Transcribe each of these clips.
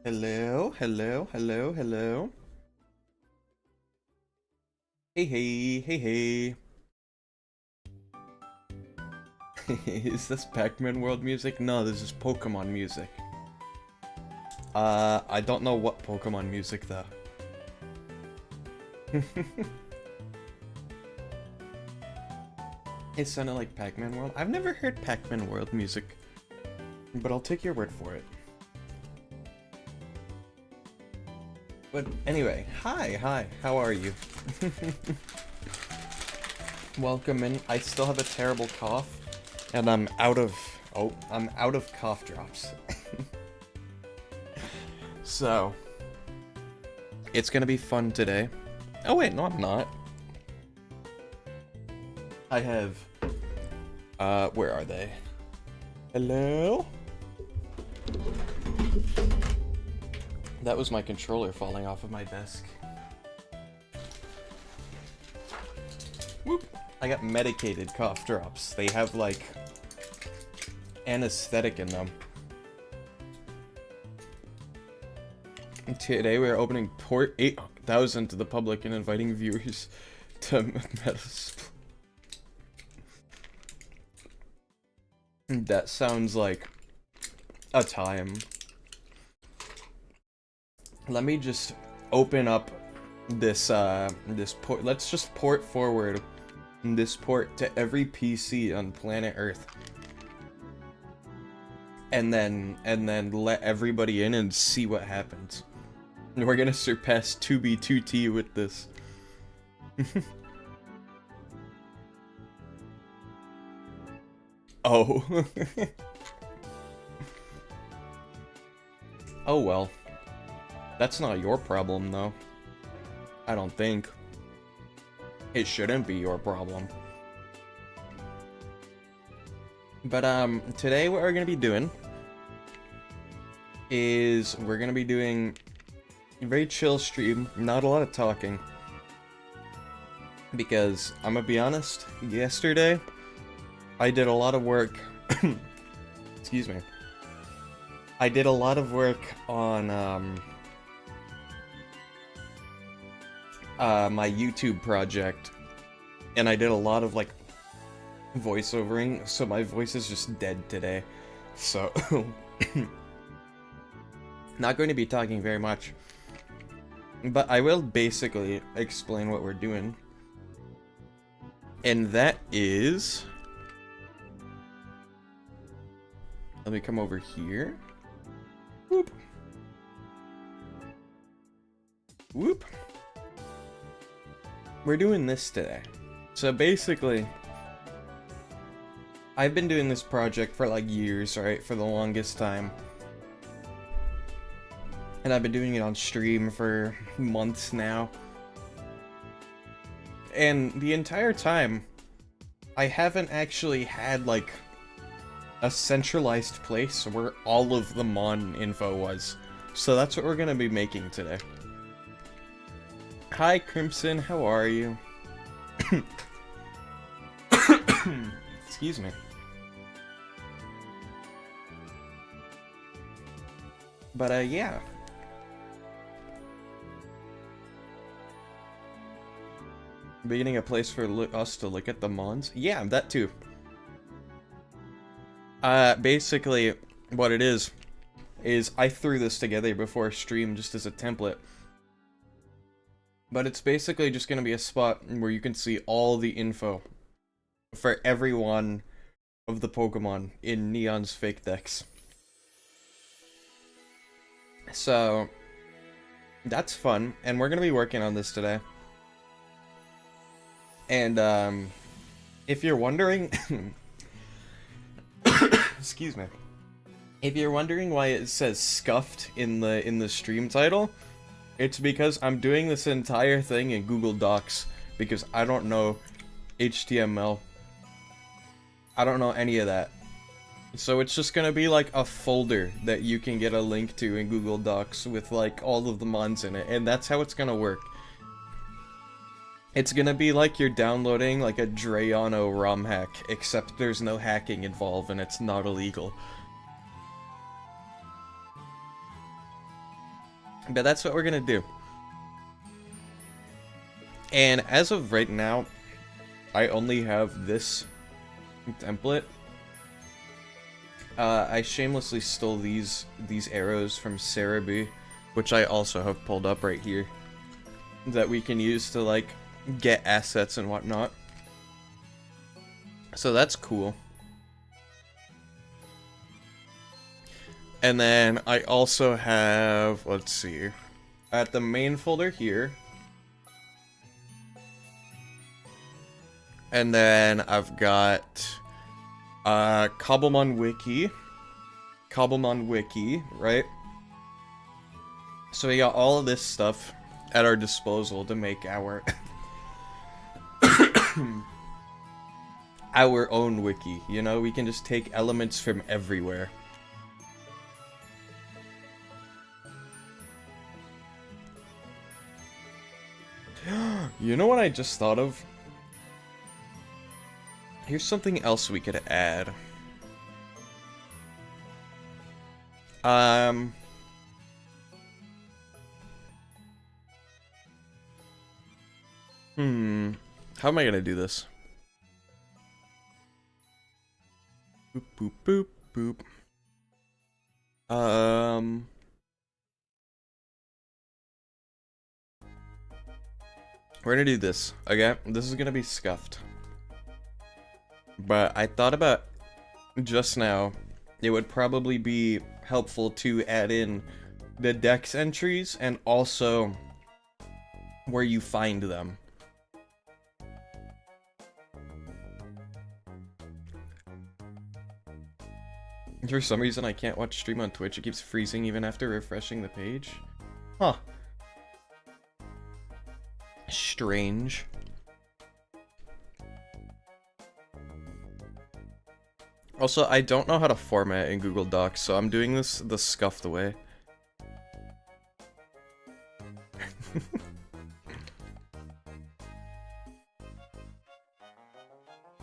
Hello, hello, hello, hello. Hey, hey, hey, hey. Is this Pac-Man World music? No, this is Pokemon music. I don't know what Pokemon music, though. It sounded like Pac-Man World. I've never heard Pac-Man World music, but I'll take your word for it. But anyway, hi, how are you? Welcome in. I still have a terrible cough, and I'm out of cough drops. So, it's gonna be fun today. Oh wait, no I'm not. I have, where are they? Hello? That was my controller falling off of my desk. Whoop! I got medicated cough drops. They have, like, anesthetic in them. Today we are opening port 8000 to the public and inviting viewers to Metasp. That sounds like a time. Let me just open up this this port. Let's just port forward this port to every PC on planet Earth. And then let everybody in and see what happens. We're gonna surpass 2B2T with this. Oh. Oh well. That's not your problem, though. I don't think. It shouldn't be your problem. But, today what we're gonna be doing is we're gonna be doing a very chill stream, not a lot of talking. Because, I'm gonna be honest, yesterday, I did a lot of work. Excuse me. I did a lot of work on, my YouTube project, and I did a lot of, like, voiceovering, so my voice is just dead today. So, not going to be talking very much, but I will basically explain what we're doing. And that is... Let me come over here. Whoop. Whoop. We're doing this today. So basically, I've been doing this project for like years, right? For the longest time. And I've been doing it on stream for months now. And the entire time, I haven't actually had like a centralized place where all of the Mon info was. So that's what we're gonna be making today. Hi Crimson, how are you? Excuse me. But yeah. Beginning a place for us to look at the Mons? Yeah, that too. Basically, what it is I threw this together before stream just as a template. But it's basically just gonna be a spot where you can see all the info for every one of the Pokemon in Neon's fake decks. So, that's fun, and we're gonna be working on this today. And, if you're wondering... Excuse me. If you're wondering why it says scuffed in the stream title, it's because I'm doing this entire thing in Google Docs, because I don't know HTML. I don't know any of that. So it's just gonna be like a folder that you can get a link to in Google Docs with like all of the Mons in it, and that's how it's gonna work. It's gonna be like you're downloading like a Drayano ROM hack, except there's no hacking involved and it's not illegal. But that's what we're gonna do. And as of right now, I only have this template. I shamelessly stole these arrows from Cerebi, which I also have pulled up right here, that we can use to, like, get assets and whatnot. So that's cool. And then I also have, let's see, at the main folder here. And then I've got Cobblemon Wiki, right? So we got all of this stuff at our disposal to make our our own wiki, you know? We can just take elements from everywhere. You know what I just thought of? Here's something else we could add. How am I gonna do this? Boop, boop, boop, boop. We're gonna do this, okay? This is gonna be scuffed. But I thought about just now, it would probably be helpful to add in the dex entries and also where you find them. For some reason, I can't watch stream on Twitch. It keeps freezing even after refreshing the page. Huh. Strange. Also, I don't know how to format in Google Docs, so I'm doing this the scuffed way.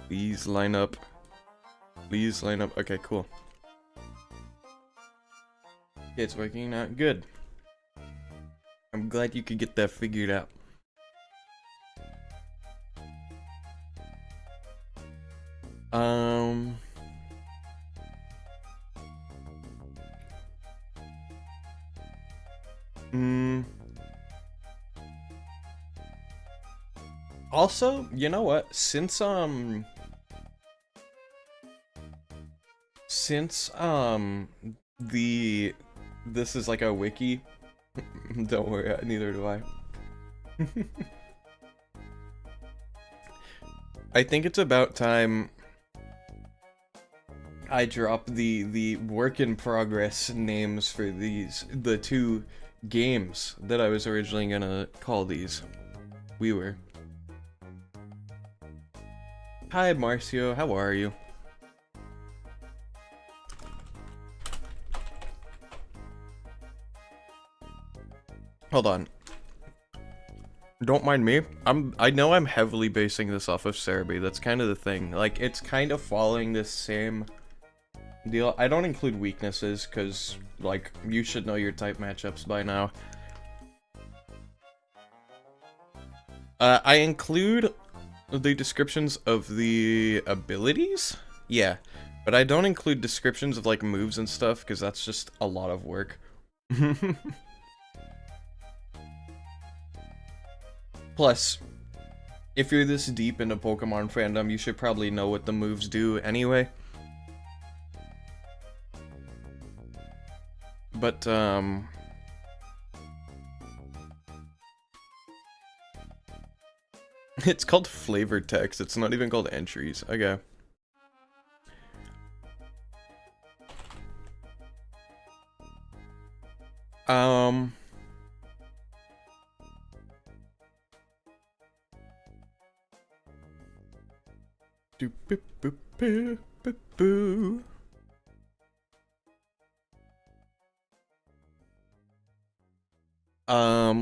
Please line up. Please line up. Okay, cool. It's working out good. I'm glad you could get that figured out. Also, you know what? Since this is like a wiki. Don't worry, neither do I. I think it's about time I drop the work in progress names for the two games that I was originally gonna call these. We were. Hi Marcio, how are you? Hold on. Don't mind me. I know I'm heavily basing this off of Cerebi. That's kind of the thing. Like, it's kind of following this same deal. I don't include weaknesses because, like, you should know your type matchups by now. I include the descriptions of the abilities? Yeah. But I don't include descriptions of, like, moves and stuff because that's just a lot of work. Plus, if you're this deep into Pokemon fandom, you should probably know what the moves do anyway. But, it's called flavor text, it's not even called entries. Okay.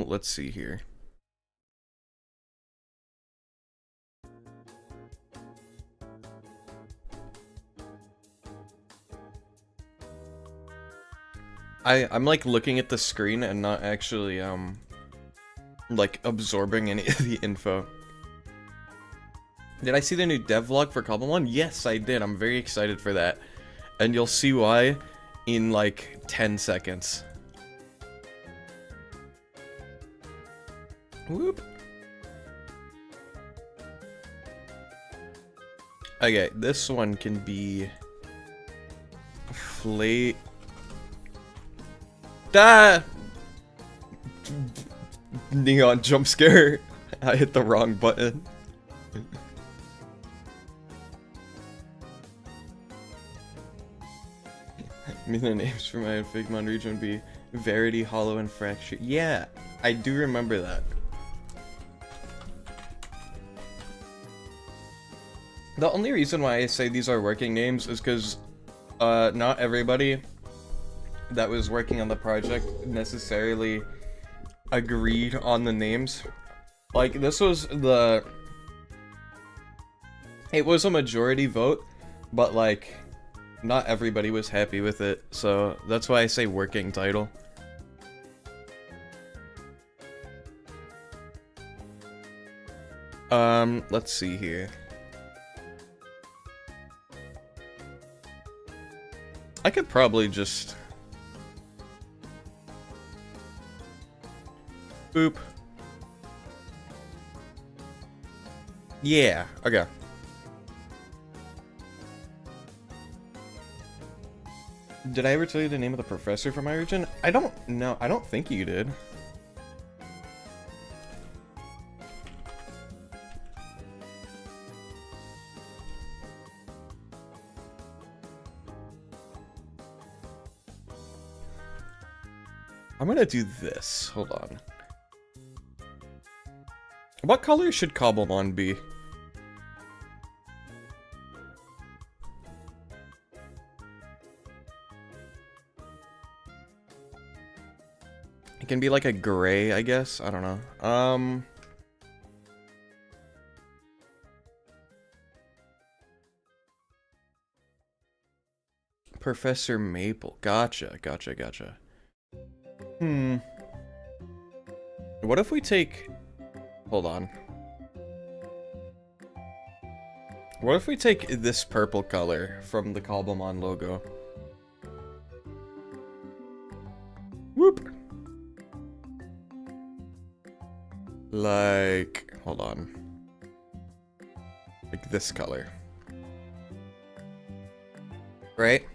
Let's see here. I'm like looking at the screen and not actually like absorbing any of the info. Did I see the new devlog for Cobble 1? Yes, I did. I'm very excited for that. And you'll see why in like 10 seconds. Whoop. Okay, this one can be Ah! Neon jump scare. I hit the wrong button. I mean, the names for my Figmon region would be Verity, Hollow, and Fracture. Yeah, I do remember that. The only reason why I say these are working names is because not everybody that was working on the project necessarily agreed on the names. Like, this was it was a majority vote, but like, not everybody was happy with it, so that's why I say working title. Let's see here. I could probably just... Boop. Yeah, okay. Did I ever tell you the name of the professor for my region? I don't know. I don't think you did. I'm gonna do this. Hold on. What color should Cobblemon be? It can be like a gray, I guess. I don't know. Professor Maple. Gotcha. What if we take... Hold on. What if we take this purple color from the Cobblemon logo? Whoop! Like... Hold on. Like this color. Right?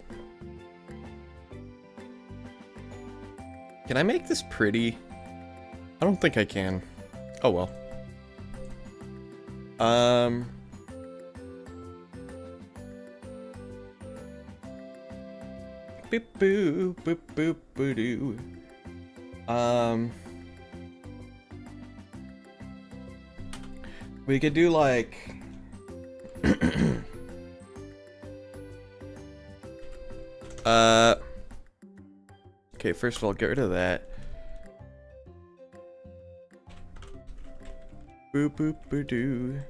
Can I make this pretty? I don't think I can. Oh well. Boop boop boop boop boo doo. We could do like okay, first of all, get rid of that. Boop boop boo doo.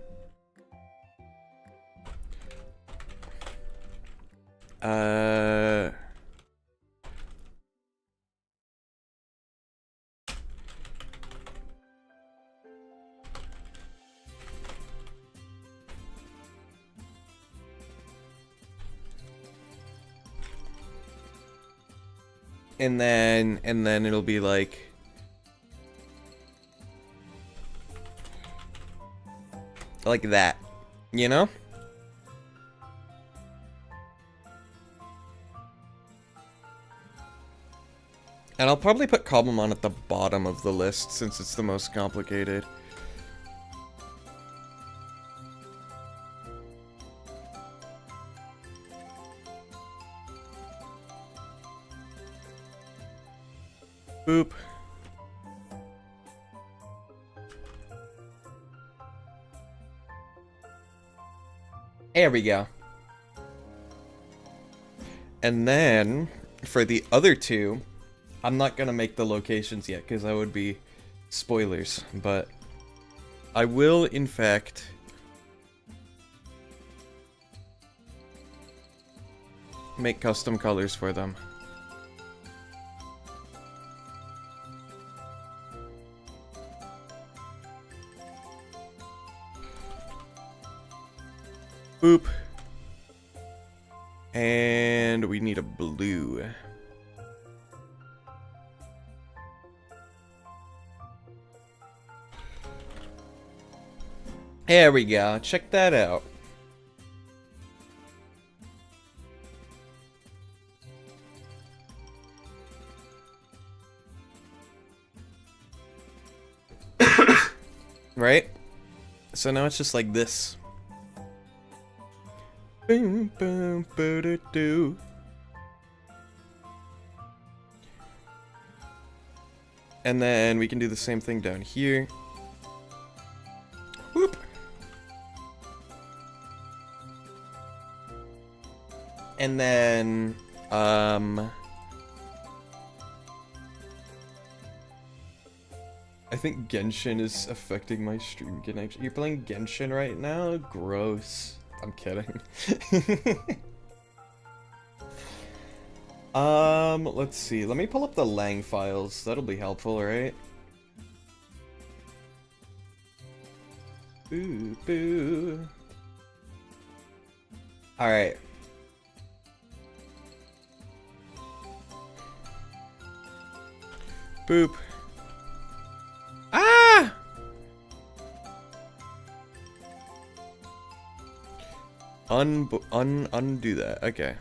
And then it'll be like that, you know? And I'll probably put Cobblemon at the bottom of the list since it's the most complicated. Boop. There we go. And then, for the other two, I'm not gonna make the locations yet, because that would be spoilers, but I will, in fact, make custom colors for them. Boop. And we need a blue. There we go. Check that out. Right? So now it's just like this. Boom, boom, boo-doo-doo. And then we can do the same thing down here. Whoop. And then, I think Genshin is affecting my stream connection. You're playing Genshin right now? Gross. I'm kidding. Let's see. Let me pull up the Lang files. That'll be helpful, right? Boo, boo. Alright. Boop. Ah! Undo that. Okay.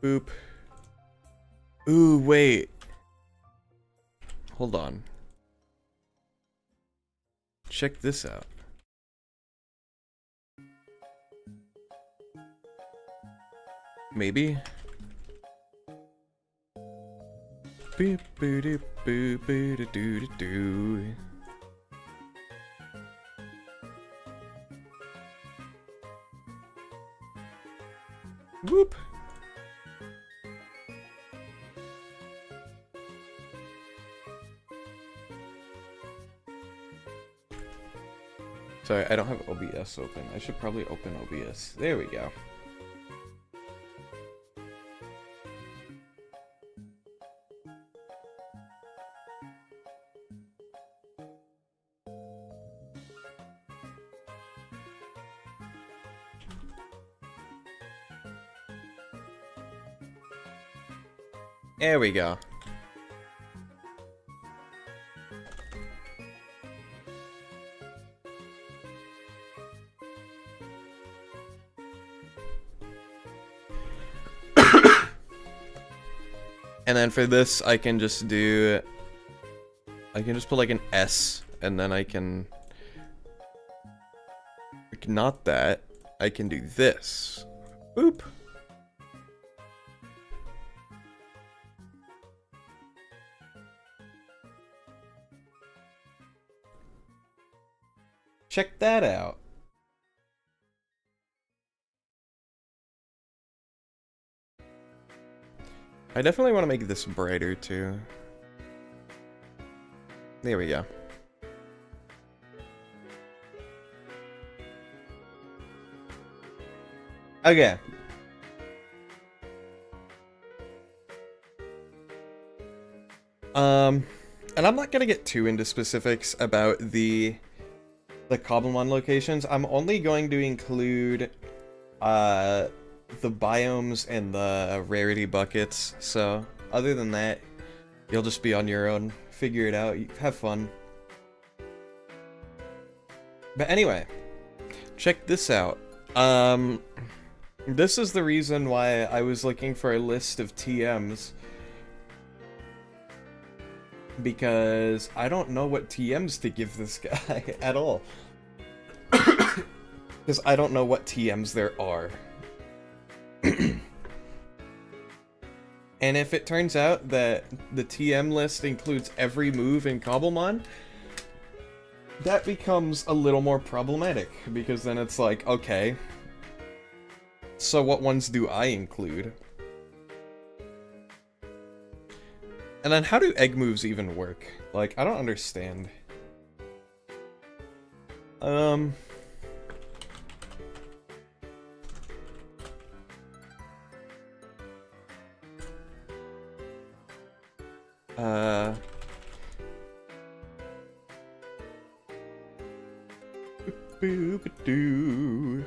Boop. Ooh, wait. Hold on. Check this out. Maybe. Boop boo doo boo boo doo doo doo doo. Whoop. Sorry, I don't have OBS open. I should probably open OBS. There we go. There we go. And then for this, I can just put like an S, and then I can, not that, I can do this. Boop. Check that out. I definitely want to make this brighter too. There we go. Okay. And I'm not gonna get too into specifics about the Cobblemon locations. I'm only going to include the biomes and the rarity buckets. So other than that, you'll just be on your own. Figure it out. Have fun. But anyway, check this out. This is the reason why I was looking for a list of TMs. Because I don't know what TMs to give this guy at all. Because I don't know what TMs there are. And if it turns out that the TM list includes every move in Cobblemon, that becomes a little more problematic. Because then it's like, okay, so what ones do I include? And then how do egg moves even work? Like, I don't understand. Boo-ba-doo.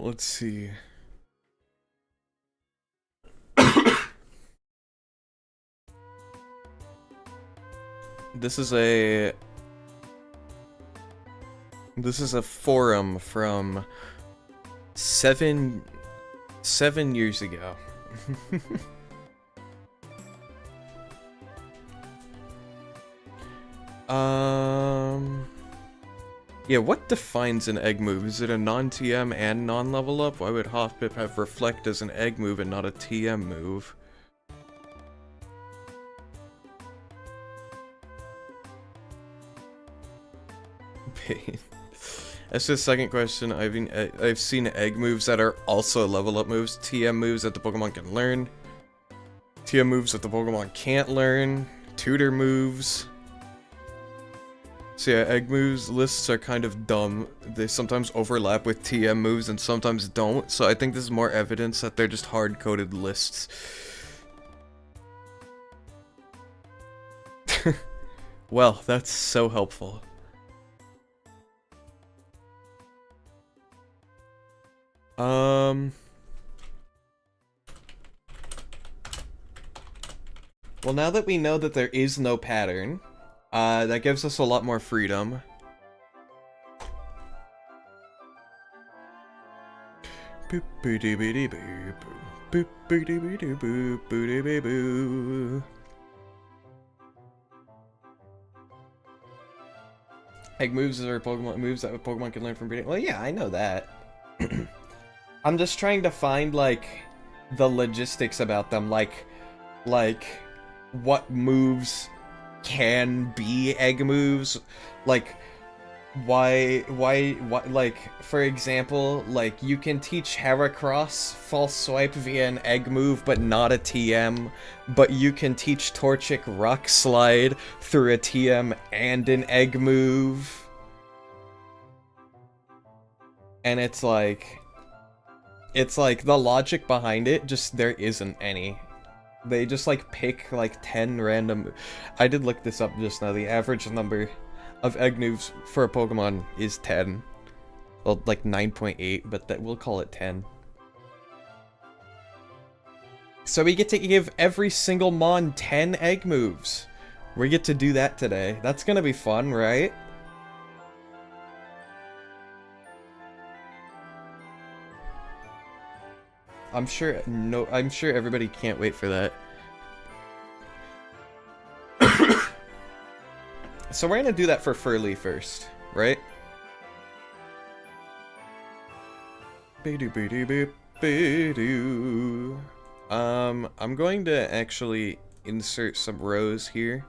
Let's see. This is a forum from 7 years ago. Yeah, what defines an egg move? Is it a non-TM and non-level up? Why would Hoppip have Reflect as an egg move and not a TM move? That's the second question. I've seen egg moves that are also level up moves. TM moves that the Pokemon can learn. TM moves that the Pokemon can't learn. Tutor moves. So yeah, egg moves lists are kind of dumb. They sometimes overlap with TM moves and sometimes don't. So I think this is more evidence that they're just hard-coded lists. Well, that's so helpful. Well, now that we know that there is no pattern, that gives us a lot more freedom. Egg moves are Pokemon moves that a Pokemon can learn from breeding. Well, yeah, I know that. I'm just trying to find, like, the logistics about them, like, what moves can be egg moves, like, why, like, for example, like, you can teach Heracross False Swipe via an egg move, but not a TM, but you can teach Torchic Rock Slide through a TM and an egg move. And it's like, the logic behind it, just, there isn't any. They just, like, pick, like, 10 random... I did look this up just now. The average number of egg moves for a Pokemon is 10. Well, like, 9.8, but we'll call it 10. So we get to give every single Mon 10 egg moves. We get to do that today. That's gonna be fun, right? I'm sure everybody can't wait for that. So we're gonna do that for Furley first, right? I'm going to actually insert some rows here.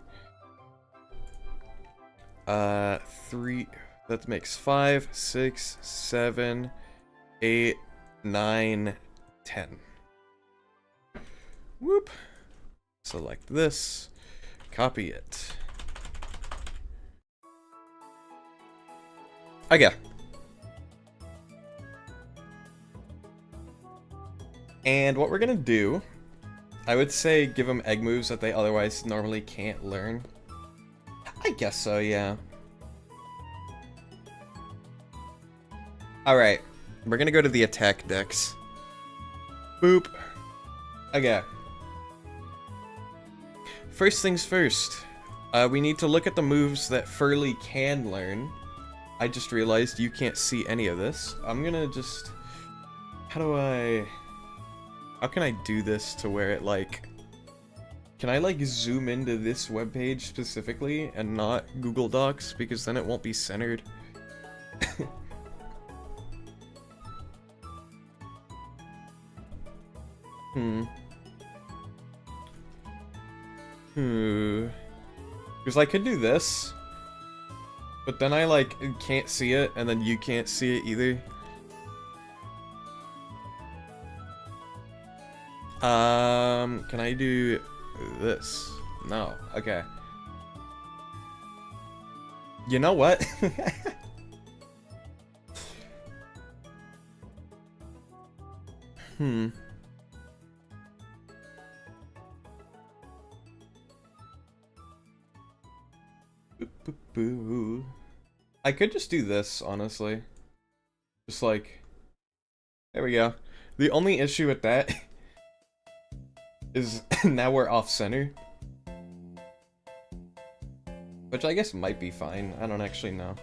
3, that makes 5, 6, 7, 8, 9, 10. Whoop. Select this. Copy it. Okay. And what we're gonna do, I would say give them egg moves that they otherwise normally can't learn. I guess so, yeah. Alright. We're gonna go to the attack decks. Boop. Okay. First things first. We need to look at the moves that Furley can learn. I just realized you can't see any of this. I'm gonna just... How can I do this to where it, like... Can I, like, zoom into this webpage specifically and not Google Docs? Because then it won't be centered. Because I could do this, but then I, like, can't see it, and then you can't see it either. Can I do this? No. Okay. You know what? Boo. I could just do this, honestly. Just like, there we go. The only issue with that is now we're off center. Which I guess might be fine. I don't actually know.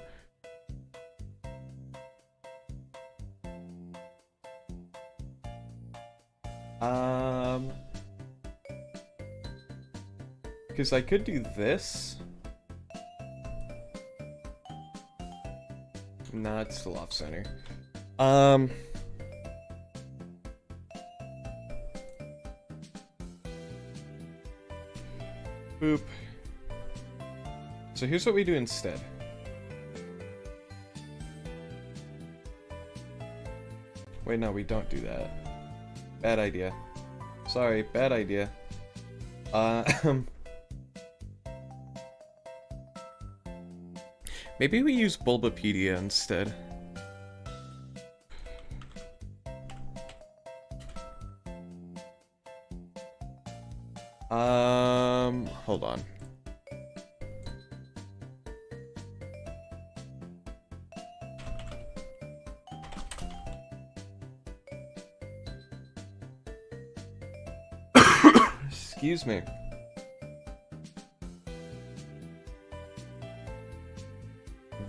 Because I could do this. Nah, it's still off center. Boop. So here's what we do instead. Wait, no, we don't do that. Bad idea. Sorry, bad idea. Maybe we use Bulbapedia instead. Hold on. Excuse me.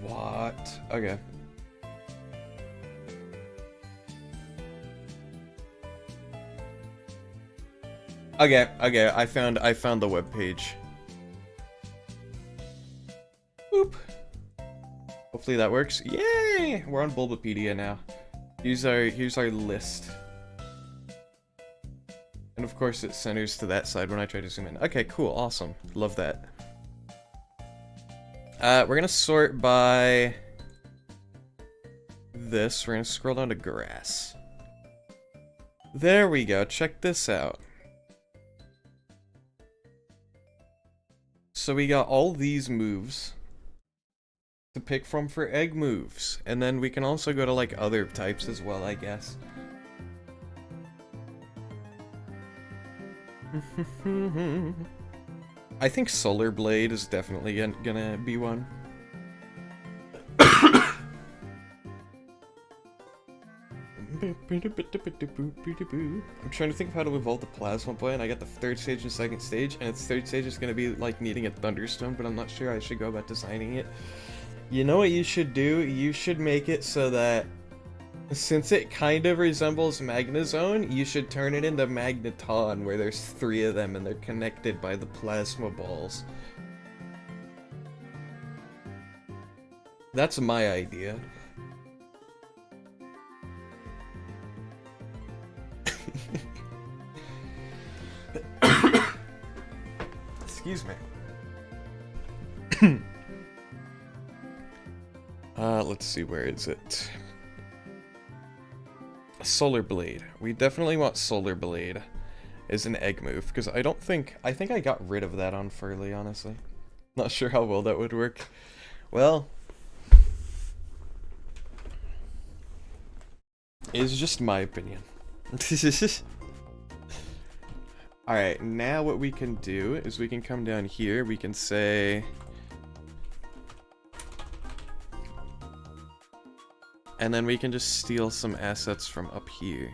What? Okay. Okay, I found the web page. Boop. Hopefully that works. Yay! We're on Bulbapedia now. Here's our list. And of course it centers to that side when I try to zoom in. Okay, cool, awesome. Love that. We're gonna sort by this. We're gonna scroll down to grass. There we go, check this out. So we got all these moves to pick from for egg moves. And then we can also go to like other types as well, I guess. I think Solar Blade is definitely gonna be one. I'm trying to think of how to evolve the Plasma Blade. I got the third stage and second stage, and its third stage is gonna be like needing a Thunderstone, but I'm not sure how I should go about designing it. You know what you should do? You should make it so that since it kind of resembles Magnezone, you should turn it into Magneton, where there's 3 of them and they're connected by the plasma balls. That's my idea. Excuse me. Let's see, where is it? Solar Blade. We definitely want Solar Blade as an egg move, because I think I got rid of that on Furley, honestly. Not sure how well that would work. Well, it's just my opinion. Alright, now what we can do is we can come down here, we can say... And then we can just steal some assets from up here.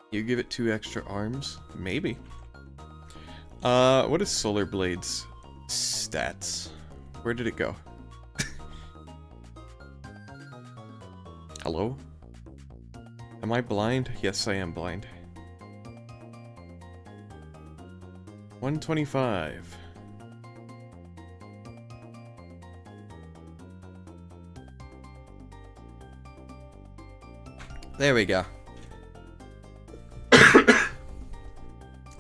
You give it 2 extra arms? Maybe. What is Solar Blade's stats? Where did it go? Hello? Am I blind? Yes, I am blind. 125. There we go.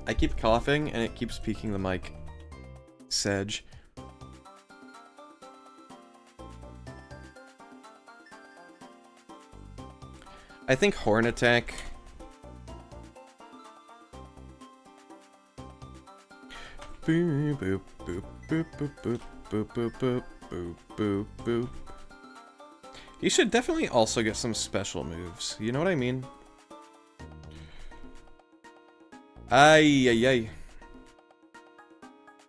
I keep coughing and it keeps peaking the mic. Sedge. I think Horn Attack. Boop boop boop boop boop boop boop boop boop boop boop boop. You should definitely also get some special moves. You know what I mean? Ay ay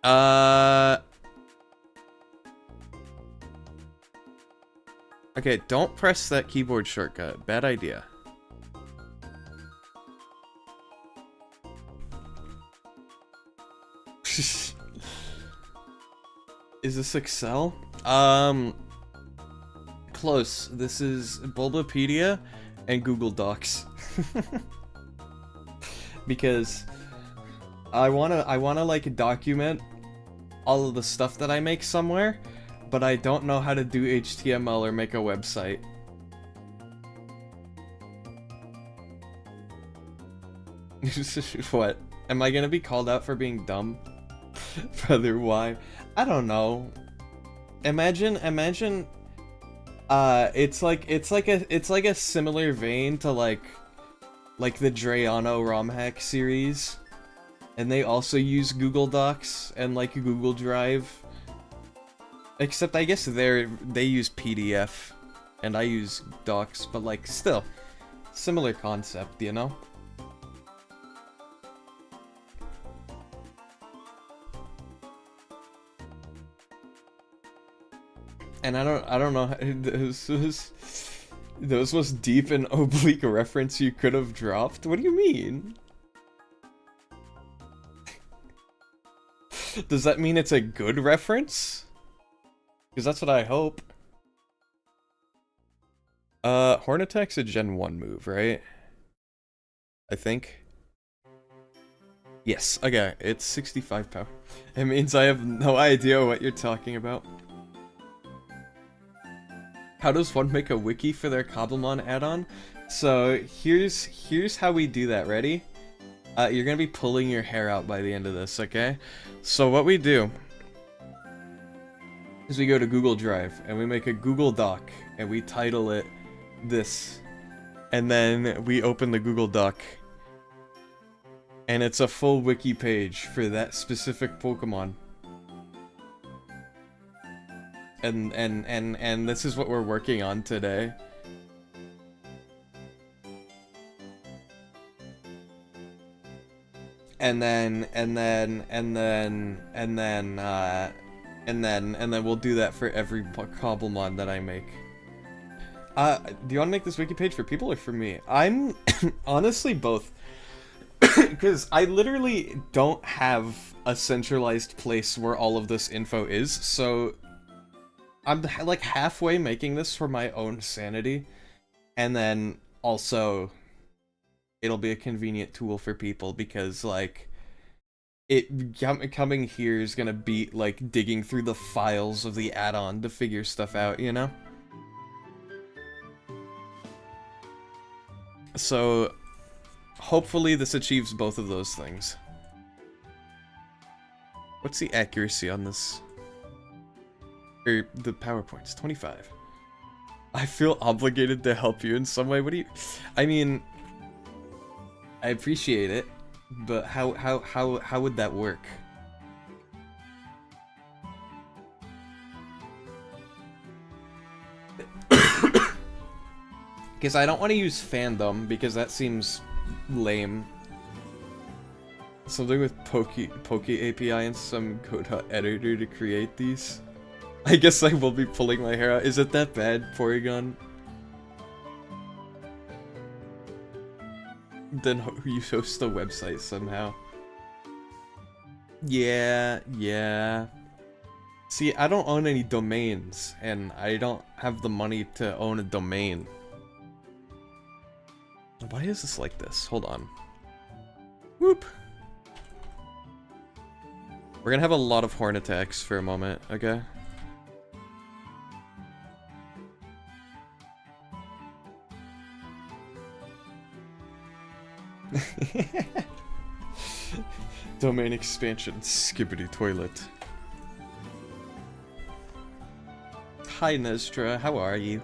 ay. Okay, don't press that keyboard shortcut. Bad idea. Is this Excel? Close. This is Bulbapedia and Google Docs. Because I wanna like document all of the stuff that I make somewhere, but I don't know how to do HTML or make a website. What? Am I gonna be called out for being dumb? Brother, why? I don't know. Imagine it's like a similar vein to like the Drayano ROM hack series, and they also use Google Docs and like Google Drive. Except I guess they use PDF and I use Docs, but like still similar concept, you know? And I don't know, this was the most deep and oblique reference you could have dropped? What do you mean? Does that mean it's a good reference? Because that's what I hope. Horn Attack's a Gen 1 move, right? I think. Yes, okay, it's 65 power. It means I have no idea what you're talking about. How does one make a wiki for their Cobblemon add-on? So here's how we do that. Ready? You're gonna be pulling your hair out by the end of this, okay? So what we do is we go to Google Drive and we make a Google Doc and we title it this, and then we open the Google Doc and it's a full wiki page for that specific Pokemon. And this is what we're working on today. And then we'll do that for every Cobblemon that I make. Do you want to make this wiki page for people or for me? I'm honestly both. Because I literally don't have a centralized place where all of this info is, so I'm like halfway making this for my own sanity, and then also it'll be a convenient tool for people because like coming here is gonna be like digging through the files of the add-on to figure stuff out, you know? So hopefully this achieves both of those things. What's the accuracy on this? Or the PowerPoint's 25. I feel obligated to help you in some way. What do you... I mean, I appreciate it, but how would that work? Because I don't want to use fandom, because that seems lame. Something with Poke API and some Godot editor to create these. I guess I will be pulling my hair out. Is it that bad, Porygon? Then you host a website somehow. Yeah. See, I don't own any domains, and I don't have the money to own a domain. Why is this like this? Hold on. Whoop. We're gonna have a lot of horn attacks for a moment, okay? Domain expansion, skibbity toilet. Hi Nestra, how are you?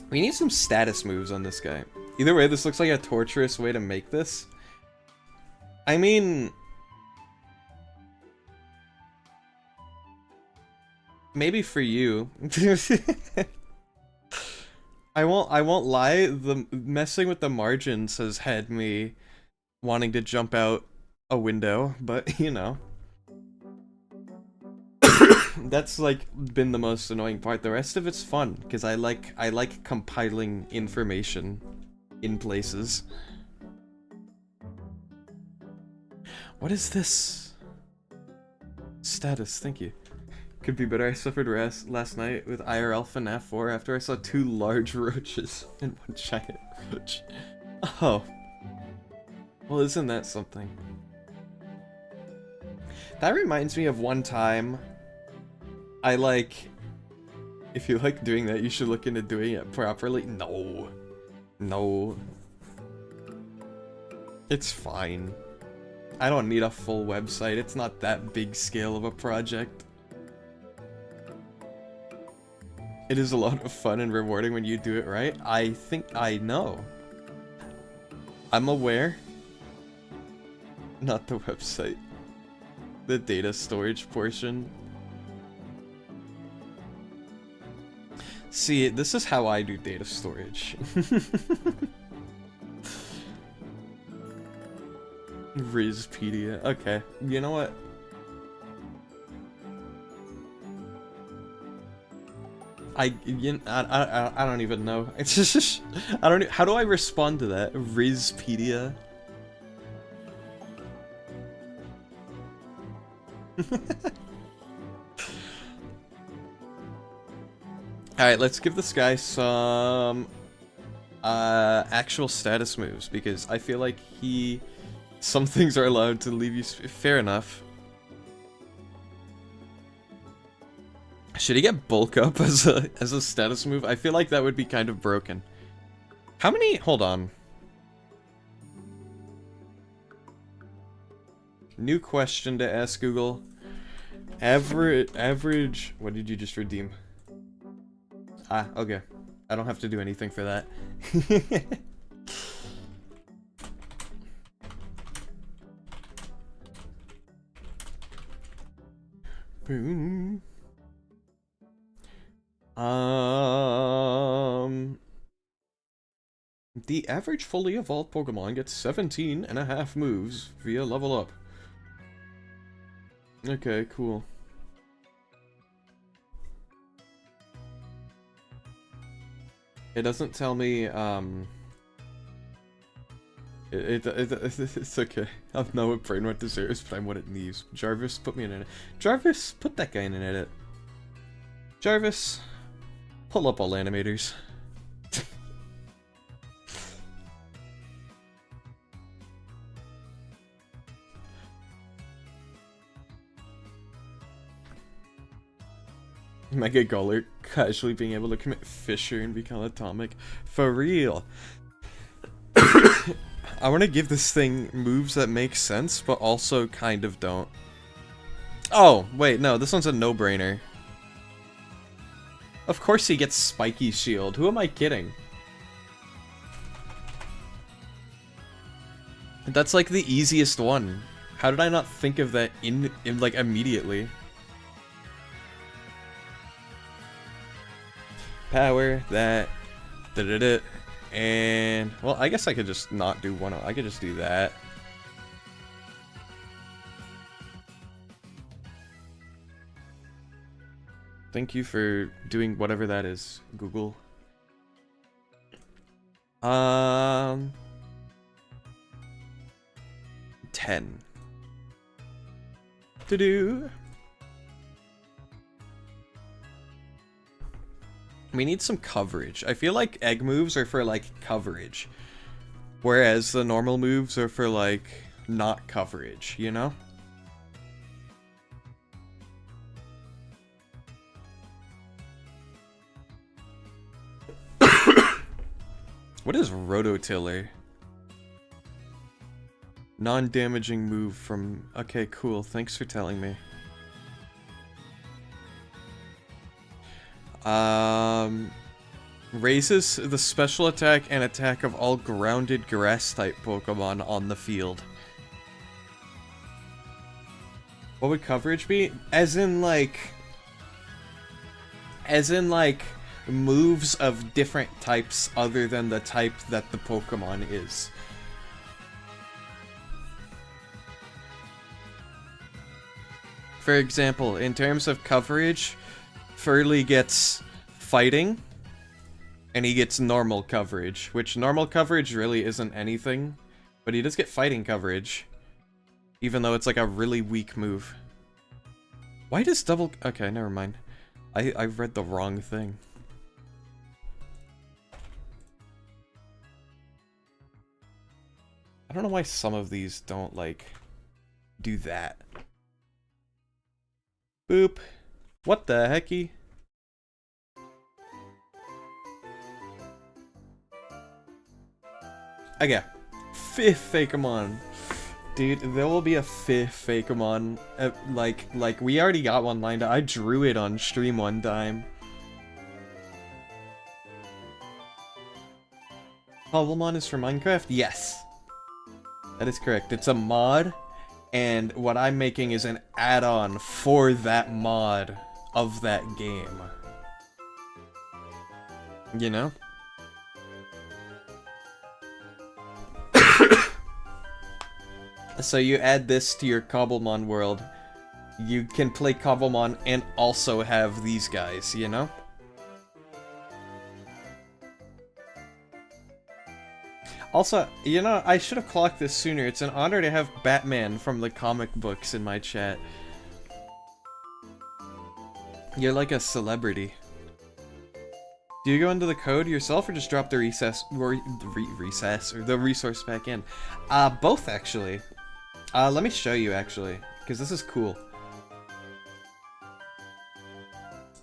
We need some status moves on this guy. Either way, this looks like a torturous way to make this. I mean... maybe for you. I won't lie, the messing with the margins has had me wanting to jump out a window, but you know. That's like been the most annoying part. The rest of it's fun because I like compiling information in places. What is this? Status, thank you. Could be better. I suffered last night with IRL FNAF 4 after I saw 2 large roaches and 1 giant roach. Oh. Well, isn't that something? That reminds me of one time I like... if you like doing that, you should look into doing it properly. No. No. It's fine. I don't need a full website. It's not that big scale of a project. It is a lot of fun and rewarding when you do it right. I think I know. I'm aware. Not the website. The data storage portion. See, this is how I do data storage. Rizpedia. Okay, you know what? I don't even know. It's just I don't. How do I respond to that? Rizpedia. Alright, let's give this guy some actual status moves, because I feel like some things are allowed to leave you fair enough. Should he get bulk up as a status move? I feel like that would be kind of broken. How many? Hold on. New question to ask Google. Average. What did you just redeem? Ah, okay. I don't have to do anything for that. Boom. The average fully evolved Pokemon gets 17.5 moves via level up. Okay, cool. It doesn't tell me, it's okay. I know what brain what deserves, but I'm what it needs. Jarvis, put me in it. Jarvis, put that guy in an edit. Jarvis, pull up all animators. Mega Golart casually being able to commit Fissure and become Atomic. For real. I want to give this thing moves that make sense, but also kind of don't. Oh, wait, no, this one's a no-brainer. Of course he gets Spiky Shield. Who am I kidding? That's like the easiest one. How did I not think of that in like immediately? Power that, and well, I guess I could just not do one. I could just do that. Thank you for doing whatever that is, Google. 10. To do. We need some coverage. I feel like egg moves are for, like, coverage. Whereas the normal moves are for, like, not coverage, you know? What is Rototiller? Non-damaging move from... Okay, cool. Thanks for telling me. Raises the special attack and attack of all grounded grass-type Pokemon on the field. What would coverage be? As in, like, moves of different types other than the type that the Pokemon is. For example, in terms of coverage, Furley gets fighting, and he gets normal coverage, which normal coverage really isn't anything, but he does get fighting coverage, even though it's like a really weak move. Why does double... Okay, never mind. I read the wrong thing. I don't know why some of these don't, like, do that. Boop. What the hecky? Okay. 5th Fakemon. Dude, there will be a 5th Fakemon. Like, we already got one lined up. I drew it on stream one time. Cobblemon is for Minecraft? Yes. That is correct. It's a mod, and what I'm making is an add-on for that mod of that game. You know? So you add this to your Cobblemon world, you can play Cobblemon and also have these guys, you know? Also, you know, I should have clocked this sooner. It's an honor to have Batman from the comic books in my chat. You're like a celebrity. Do you go into the code yourself or just drop the the resource back in? Both actually. Let me show you actually, because this is cool.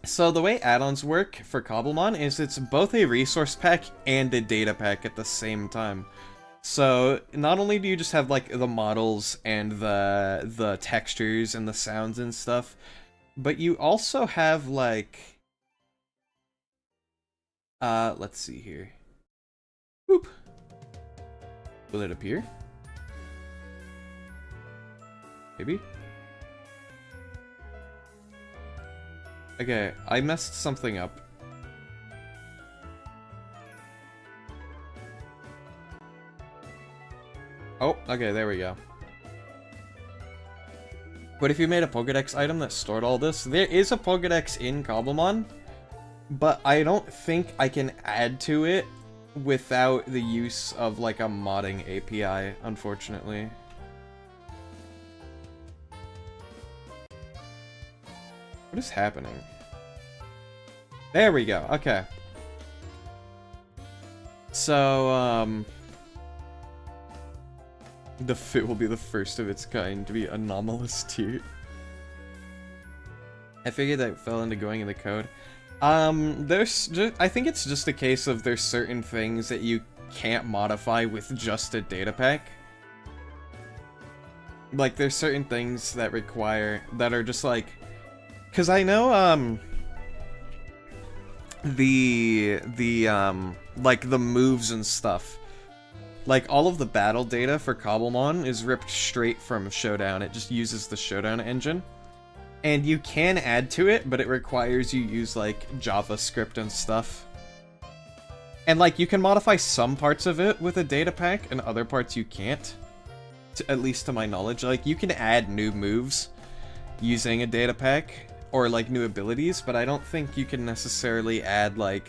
So the way add-ons work for Cobblemon is it's both a resource pack and a data pack at the same time. So not only do you just have like the models and the textures and the sounds and stuff, but you also have like let's see here. Boop. Will it appear? Maybe? Okay, I messed something up. Oh, okay, there we go. But if you made a Pokédex item that stored all this, there is a Pokédex in Cobblemon, but I don't think I can add to it without the use of like a modding API, unfortunately. What is happening? There we go, okay. So, the fit will be the first of its kind to be anomalous tier. I figured that fell into going in the code. I think it's just a case of there's certain things that you can't modify with just a data pack. Like, there's certain things that that are just like... Cause I know, like the moves and stuff. Like, all of the battle data for Cobblemon is ripped straight from Showdown. It just uses the Showdown engine. And you can add to it, but it requires you use, like, JavaScript and stuff. And, like, you can modify some parts of it with a data pack, and other parts you can't. At least to my knowledge. Like, you can add new moves using a data pack, or, like, new abilities, but I don't think you can necessarily add, like,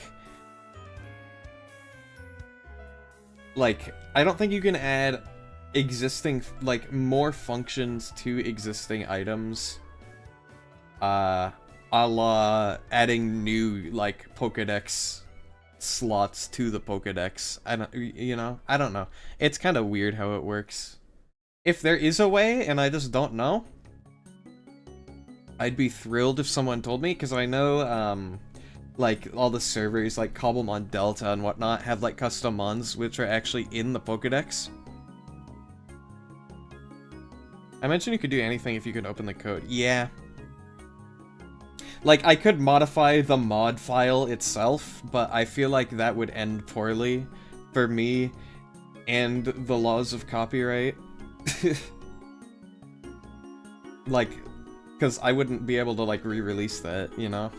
I don't think you can add existing, like, more functions to existing items, a la adding new, like, Pokédex slots to the Pokédex. I don't know. It's kind of weird how it works. If there is a way, and I just don't know, I'd be thrilled if someone told me, because I know, like, all the servers, like Cobblemon Delta and whatnot, have, like, custom mons, which are actually in the Pokédex. I mentioned you could do anything if you could open the code. Yeah. Like, I could modify the mod file itself, but I feel like that would end poorly for me and the laws of copyright. Like, because I wouldn't be able to, like, re-release that, you know?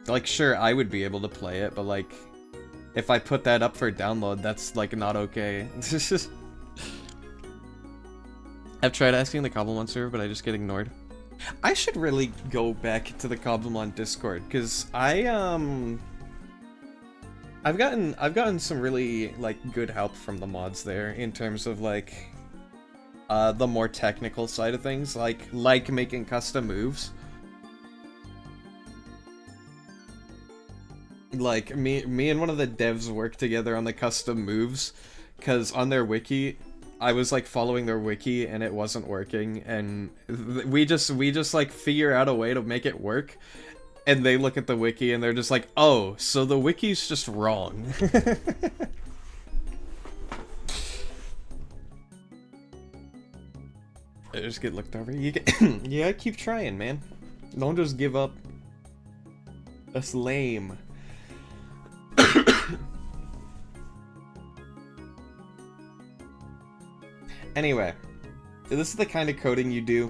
Like, sure, I would be able to play it, but, like, if I put that up for download, that's, like, not okay. I've tried asking the Cobblemon server, but I just get ignored. I should really go back to the Cobblemon Discord, because I've gotten some really, like, good help from the mods there, in terms of, like, the more technical side of things, like making custom moves. Like, me and one of the devs worked together on the custom moves, because on their wiki, I was, like, following their wiki, and it wasn't working, and we just, like, figure out a way to make it work, and they look at the wiki, and they're just like, oh, so the wiki's just wrong. I just get looked over. You get yeah, keep trying, man. Don't just give up. That's lame. Anyway, this is the kind of coding you do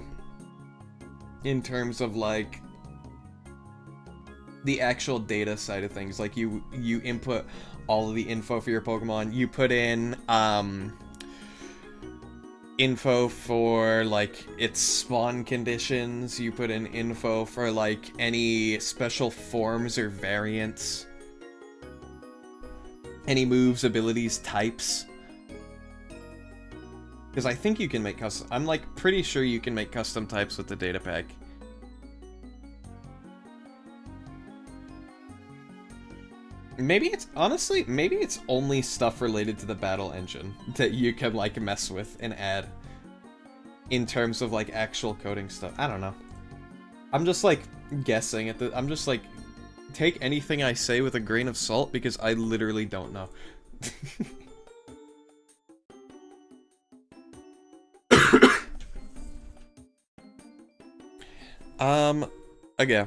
in terms of, like, the actual data side of things. Like, you input all of the info for your Pokemon. You put in info for, like, its spawn conditions. You put in info for, like, any special forms or variants, any moves, abilities, types. Because I think you can make custom... I'm, like, pretty sure you can make custom types with the data pack. Maybe it's... Honestly, maybe it's only stuff related to the battle engine that you can, like, mess with and add. In terms of, like, actual coding stuff. I don't know. I'm just, like, guessing at the... I'm just, like... Take anything I say with a grain of salt, because I literally don't know. Okay.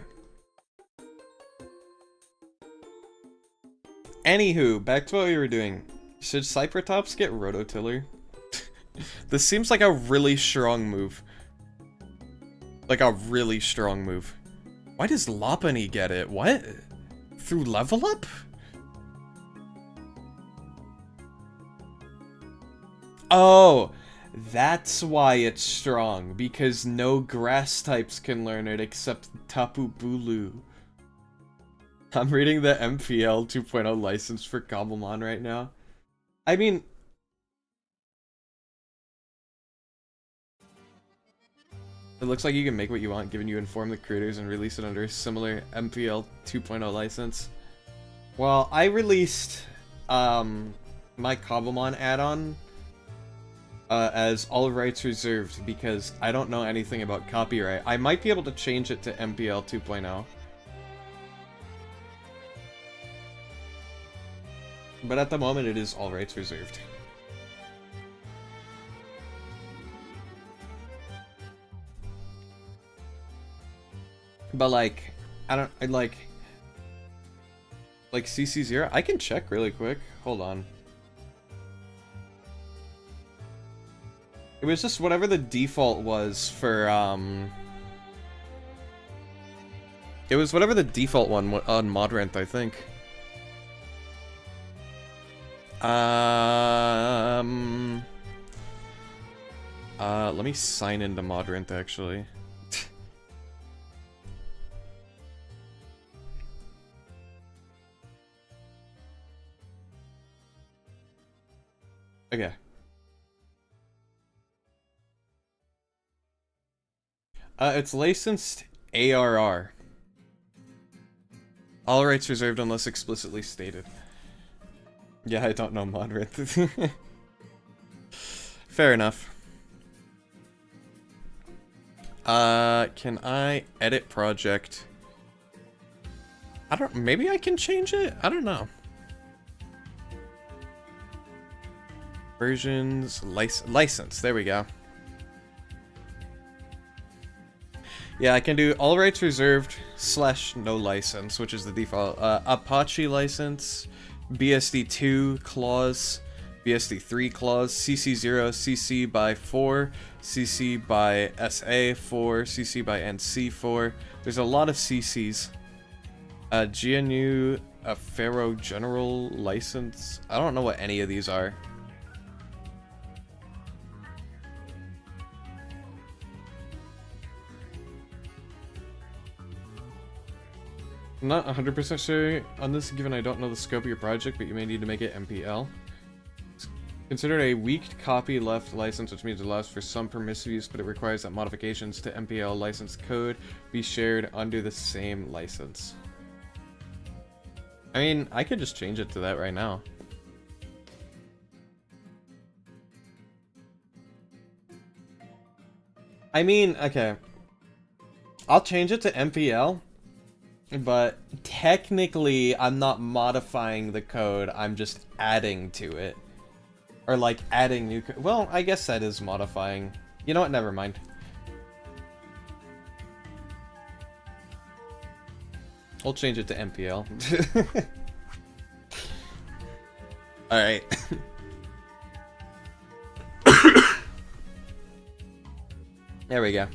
Anywho, back to what we were doing. Should Cypratops get Rototiller? This seems like a really strong move. Like a really strong move. Why does Lopunny get it? What? Through level up? Oh! That's why it's strong, because no grass types can learn it except Tapu Bulu. I'm reading the MPL 2.0 license for Cobblemon right now. I mean... It looks like you can make what you want, given you inform the creators and release it under a similar MPL 2.0 license. Well, I released, my Cobblemon add-on as all rights reserved, because I don't know anything about copyright. I might be able to change it to MPL 2.0. But at the moment, it is all rights reserved. But, like, I like CC0, I can check really quick. Hold on. It was just whatever the default was for, it was whatever the default one on Modrent, I think. Let me sign into Modrent, actually. Okay. It's licensed ARR. All rights reserved unless explicitly stated. Yeah, I don't know Modrent. Fair enough. Can I edit project? Maybe I can change it? I don't know. Versions, license, there we go. Yeah, I can do all rights reserved / no license, which is the default. Apache license, BSD2 clause, BSD3 clause, CC0, CC by 4, CC by SA4, CC by NC4. There's a lot of CCs. GNU, a Pharaoh General license. I don't know what any of these are. I'm not 100% sure on this, given I don't know the scope of your project, but you may need to make it MPL. It's considered a weak copy left license, which means it allows for some permissive use, but it requires that modifications to MPL license code be shared under the same license. I mean, I could just change it to that right now. I mean, okay. I'll change it to MPL. But technically, I'm not modifying the code, I'm just adding to it. Or like adding new code. Well, I guess that is modifying. You know what, never mind. I'll change it to MPL. Alright. There we go.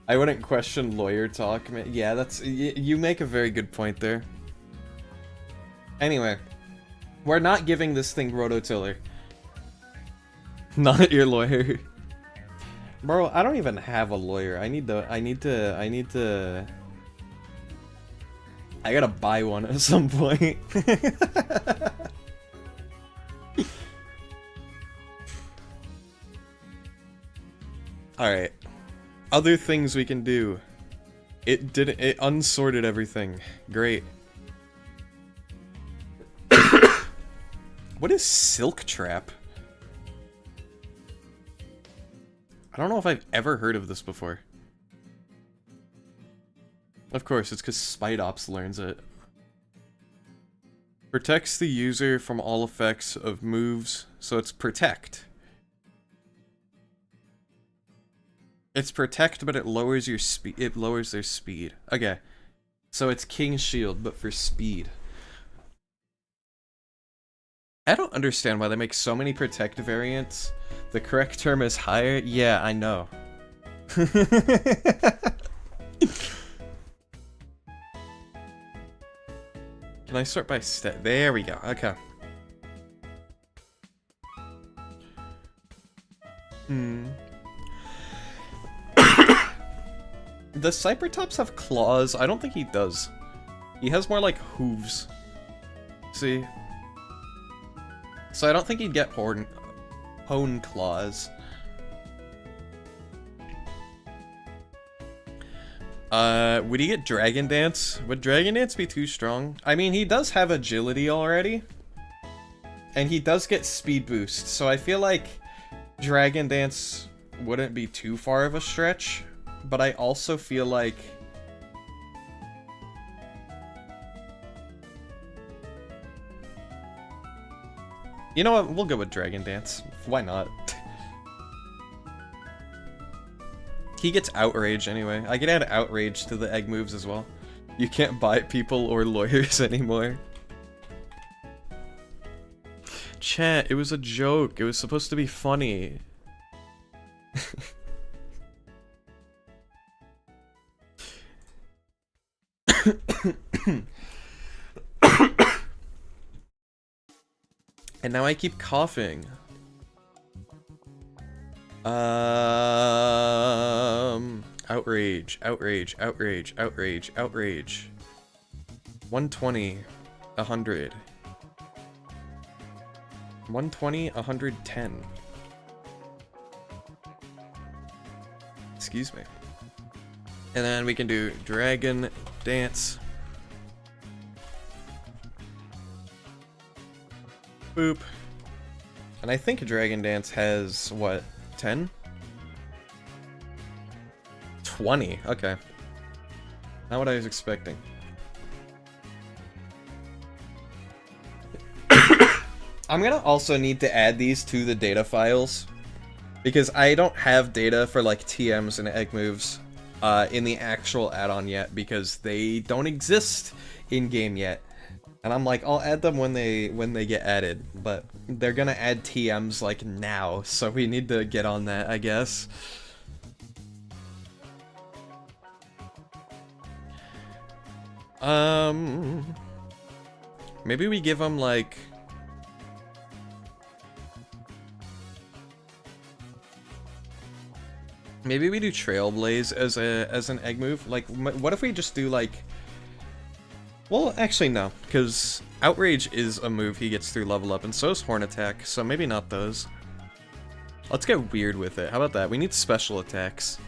I wouldn't question lawyer talk. Yeah, that's... You make a very good point there. Anyway. We're not giving this thing rototiller. Not your lawyer. Bro, I don't even have a lawyer. I gotta buy one at some point. Alright. Other things we can do. It unsorted everything. Great. What is Silk Trap? I don't know if I've ever heard of this before. Of course, it's because SpideOps learns it. Protects the user from all effects of moves, so it's protect. It's protect, but it lowers your speed. It lowers their speed. Okay, so it's King's Shield, but for speed. I don't understand why they make so many protect variants. The correct term is higher. Yeah, I know. Can I sort by step? There we go. Okay. The Cybertops have claws? I don't think he does. He has more like hooves. See? So I don't think he'd get hone claws. Would he get Dragon Dance? Would Dragon Dance be too strong? I mean, he does have agility already. And he does get speed boost, so I feel like Dragon Dance wouldn't be too far of a stretch. But I also feel like... You know what? We'll go with Dragon Dance. Why not? He gets Outrage anyway. I can add Outrage to the egg moves as well. You can't buy people or lawyers anymore. Chat, it was a joke. It was supposed to be funny. And now I keep coughing. Outrage, outrage, outrage, outrage, outrage. 120, 100. 120, 110. Excuse me. And then we can do Dragon Dance. Boop. And I think Dragon Dance has, what, 10? 20, okay. Not what I was expecting. I'm gonna also need to add these to the data files. Because I don't have data for like TMs and egg moves in the actual add-on yet, because they don't exist in game yet. And I'm like, I'll add them when they get added, but they're gonna add TMs like now, so we need to get on that, I guess. Maybe we give them like... Maybe we do Trailblaze as an egg move. Like, what if we just do like... Well, actually no, because Outrage is a move he gets through level up, and so is Horn Attack, so maybe not those. Let's get weird with it. How about that? We need special attacks.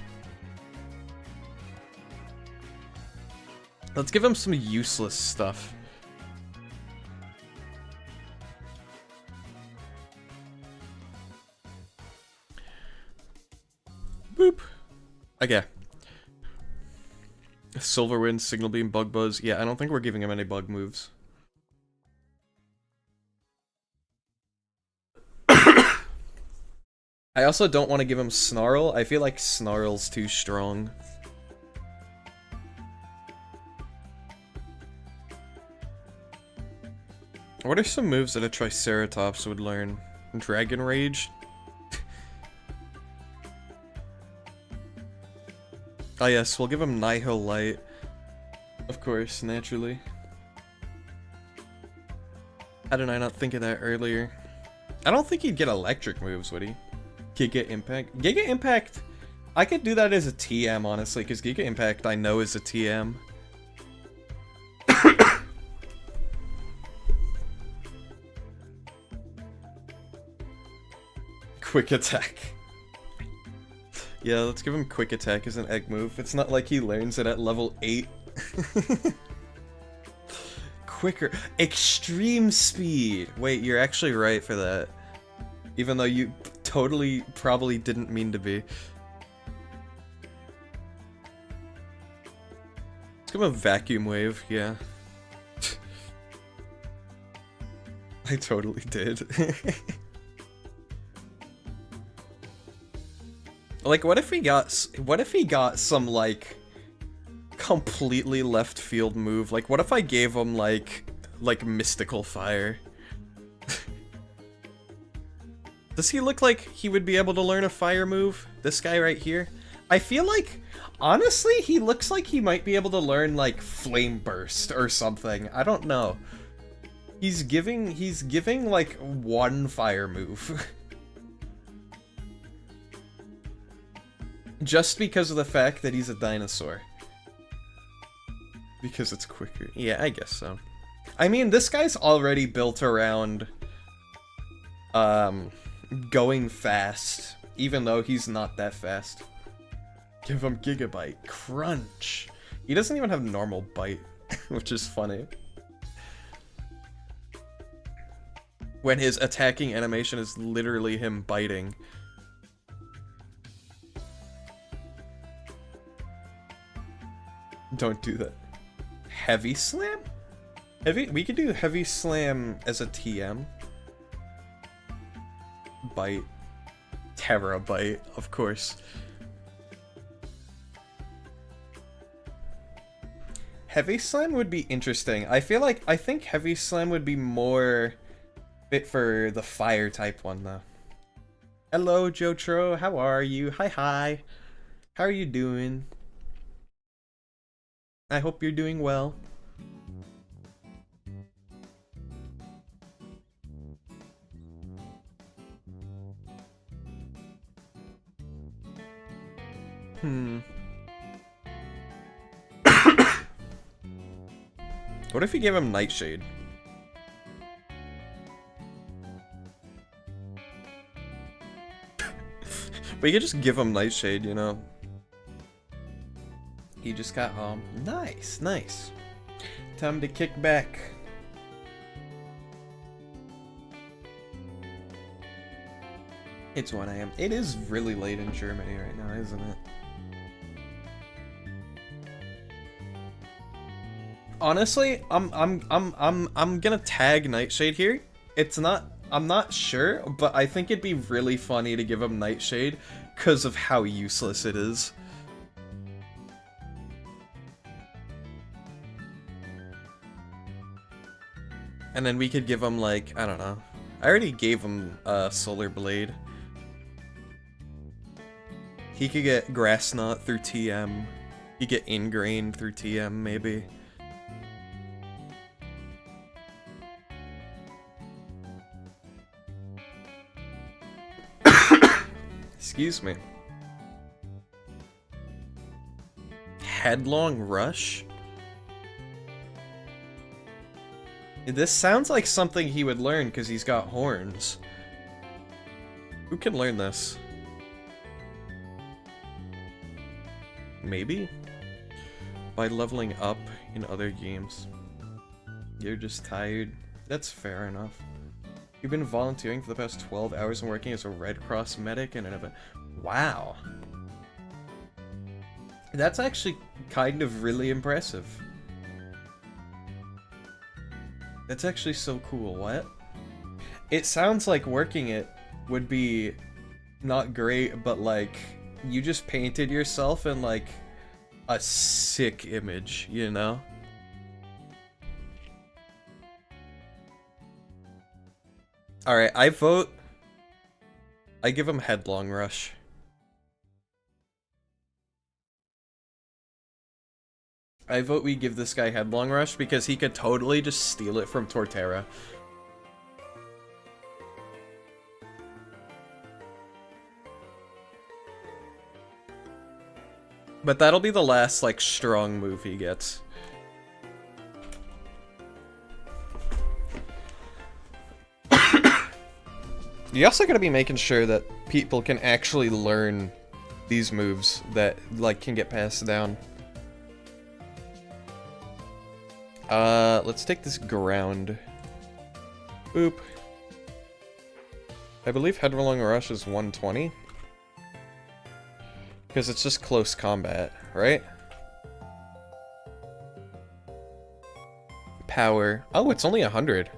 Let's give him some useless stuff. Boop. Okay. Silver Wind, Signal Beam, Bug Buzz. Yeah, I don't think we're giving him any bug moves. I also don't want to give him Snarl. I feel like Snarl's too strong. What are some moves that a Triceratops would learn? Dragon Rage? Oh yes, we'll give him Nihil Light. Of course, naturally. How did I not think of that earlier? I don't think he'd get electric moves, would he? Giga Impact? Giga Impact, I could do that as a TM, honestly, because Giga Impact I know is a TM. Quick Attack. Yeah, let's give him Quick Attack as an egg move. It's not like he learns it at level 8. Quicker. Extreme Speed! Wait, you're actually right for that. Even though you totally probably didn't mean to be. Let's give him a Vacuum Wave, yeah. I totally did. Like, what if he got some, like, completely left field move? Like, what if I gave him, like Mystical Fire? Does he look like he would be able to learn a fire move? This guy right here? I feel like, honestly, he looks like he might be able to learn, like, Flame Burst or something. I don't know. He's giving, like, one fire move. Just because of the fact that he's a dinosaur. Because it's quicker. Yeah, I guess so. I mean, this guy's already built around going fast, even though he's not that fast. Give him Gigabyte. Crunch. He doesn't even have normal bite, which is funny. When his attacking animation is literally him biting. Don't do that. Heavy Slam? We could do Heavy Slam as a TM. Bite. Terabyte, of course. Heavy Slam would be interesting. I think Heavy Slam would be more fit for the fire type one though. Hello, Jotro. How are you? Hi. How are you doing? I hope you're doing well. What if you gave him Nightshade? We could just give him Nightshade, you know? He just got home. Nice. Time to kick back. It's 1 AM. It is really late in Germany right now, isn't it? Honestly, I'm gonna tag Nightshade here. It's not I'm not sure, but I think it'd be really funny to give him Nightshade because of how useless it is. And then we could give him, like, I don't know. I already gave him Solar Blade. He could get Grass Knot through TM. He could get Ingrained through TM, maybe. Excuse me. Headlong Rush? This sounds like something he would learn because he's got horns. Who can learn this? Maybe? By leveling up in other games. You're just tired. That's fair enough. You've been volunteering for the past 12 hours and working as a Red Cross medic in an event. Wow. That's actually kind of really impressive. That's actually so cool. What? It sounds like working it would be not great, but like you just painted yourself in like a sick image, you know? Alright, I vote. I give him Headlong Rush. I vote we give this guy Headlong Rush because he could totally just steal it from Torterra. But that'll be the last, like, strong move he gets. You also gotta be making sure that people can actually learn these moves that, like, can get passed down. Let's take this ground. Boop. I believe Headlong Rush is 120. Because it's just close combat, right? Power. Oh, it's only 100.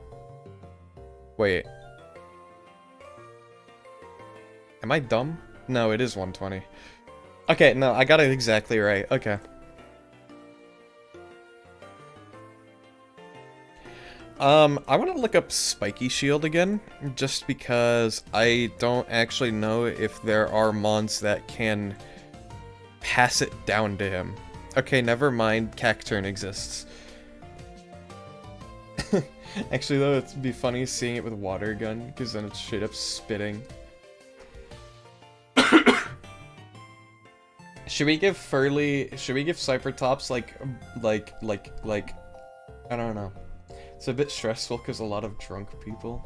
Wait. Am I dumb? No, it is 120. Okay, no, I got it exactly right. Okay. I want to look up Spiky Shield again, just because I don't actually know if there are mons that can pass it down to him. Okay, never mind, Cacturn exists. Actually though, it'd be funny seeing it with Water Gun, because then it's straight up spitting. Should we give Cybertops like, I don't know. It's a bit stressful because a lot of drunk people.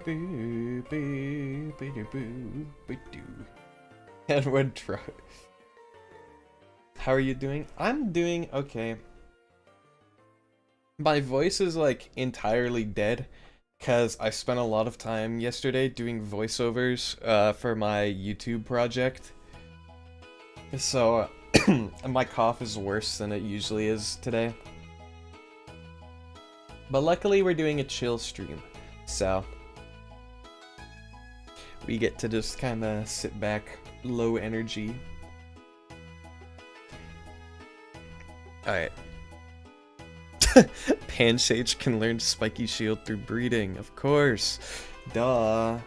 Boo, boo, boo, boo, boo, doo. Edward drunk. How are you doing? I'm doing okay. My voice is like entirely dead because I spent a lot of time yesterday doing voiceovers for my YouTube project. So my cough is worse than it usually is today. But luckily we're doing a chill stream, so we get to just kind of sit back, low energy. Alright. Pansage can learn Spiky Shield through breeding, of course. Duh.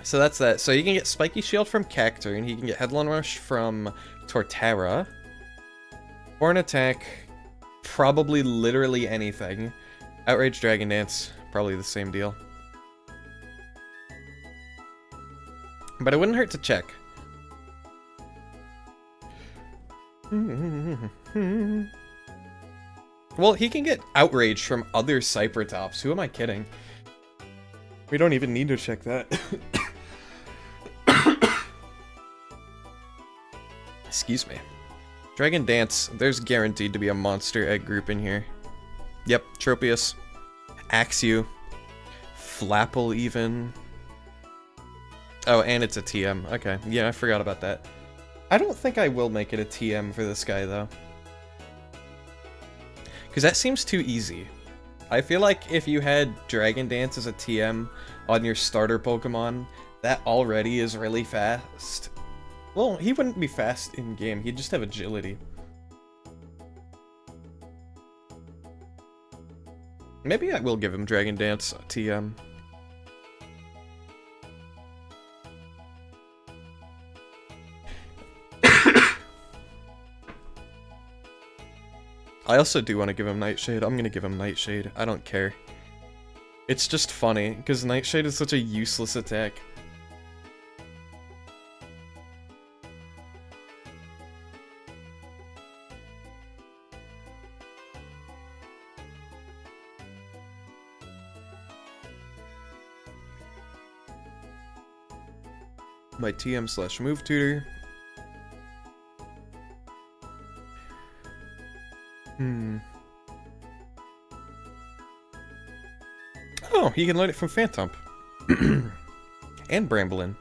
So that's that. So you can get Spiky Shield from Cacturn, he can get Headlong Rush from Torterra. Horn Attack, probably literally anything. Outrage Dragon Dance, probably the same deal. But it wouldn't hurt to check. Well, he can get Outrage from other Cybertops. Who am I kidding? We don't even need to check that. Excuse me. Dragon Dance, there's guaranteed to be a monster egg group in here. Yep, Tropius. Axew. Flapple even. Oh, and it's a TM. Okay, yeah, I forgot about that. I don't think I will make it a TM for this guy, though. Because that seems too easy. I feel like if you had Dragon Dance as a TM on your starter Pokemon, that already is really fast. Well, he wouldn't be fast in-game, he'd just have agility. Maybe I will give him Dragon Dance TM. I also do want to give him Nightshade. I'm gonna give him Nightshade. I don't care. It's just funny, because Nightshade is such a useless attack. My TM/move tutor. Oh, he can learn it from Phantomp. And Bramblin.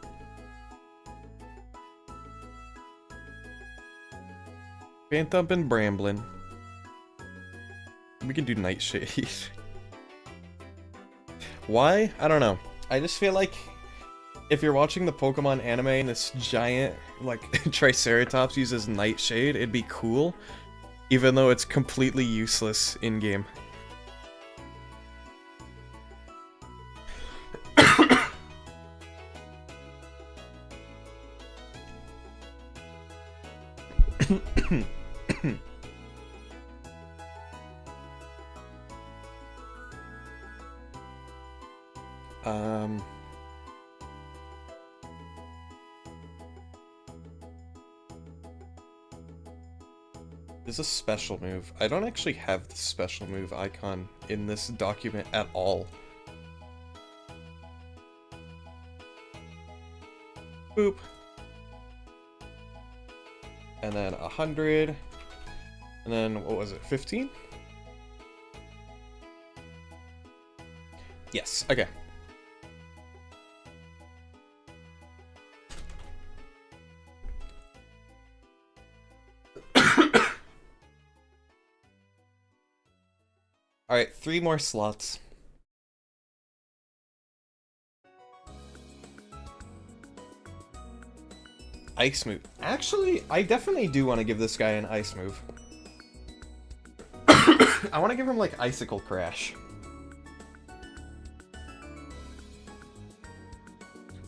Phantomp and Bramblin. We can do Nightshade. Why? I don't know. I just feel like if you're watching the Pokemon anime and this giant, like, Triceratops uses Nightshade, it'd be cool. Even though it's completely useless in-game. There's a special move. I don't actually have the special move icon in this document at all. Boop. And then 100. And then, what was it, 15? Yes, okay. Alright, 3 more slots. Ice move. Actually, I definitely do want to give this guy an ice move. I want to give him, like, Icicle Crash.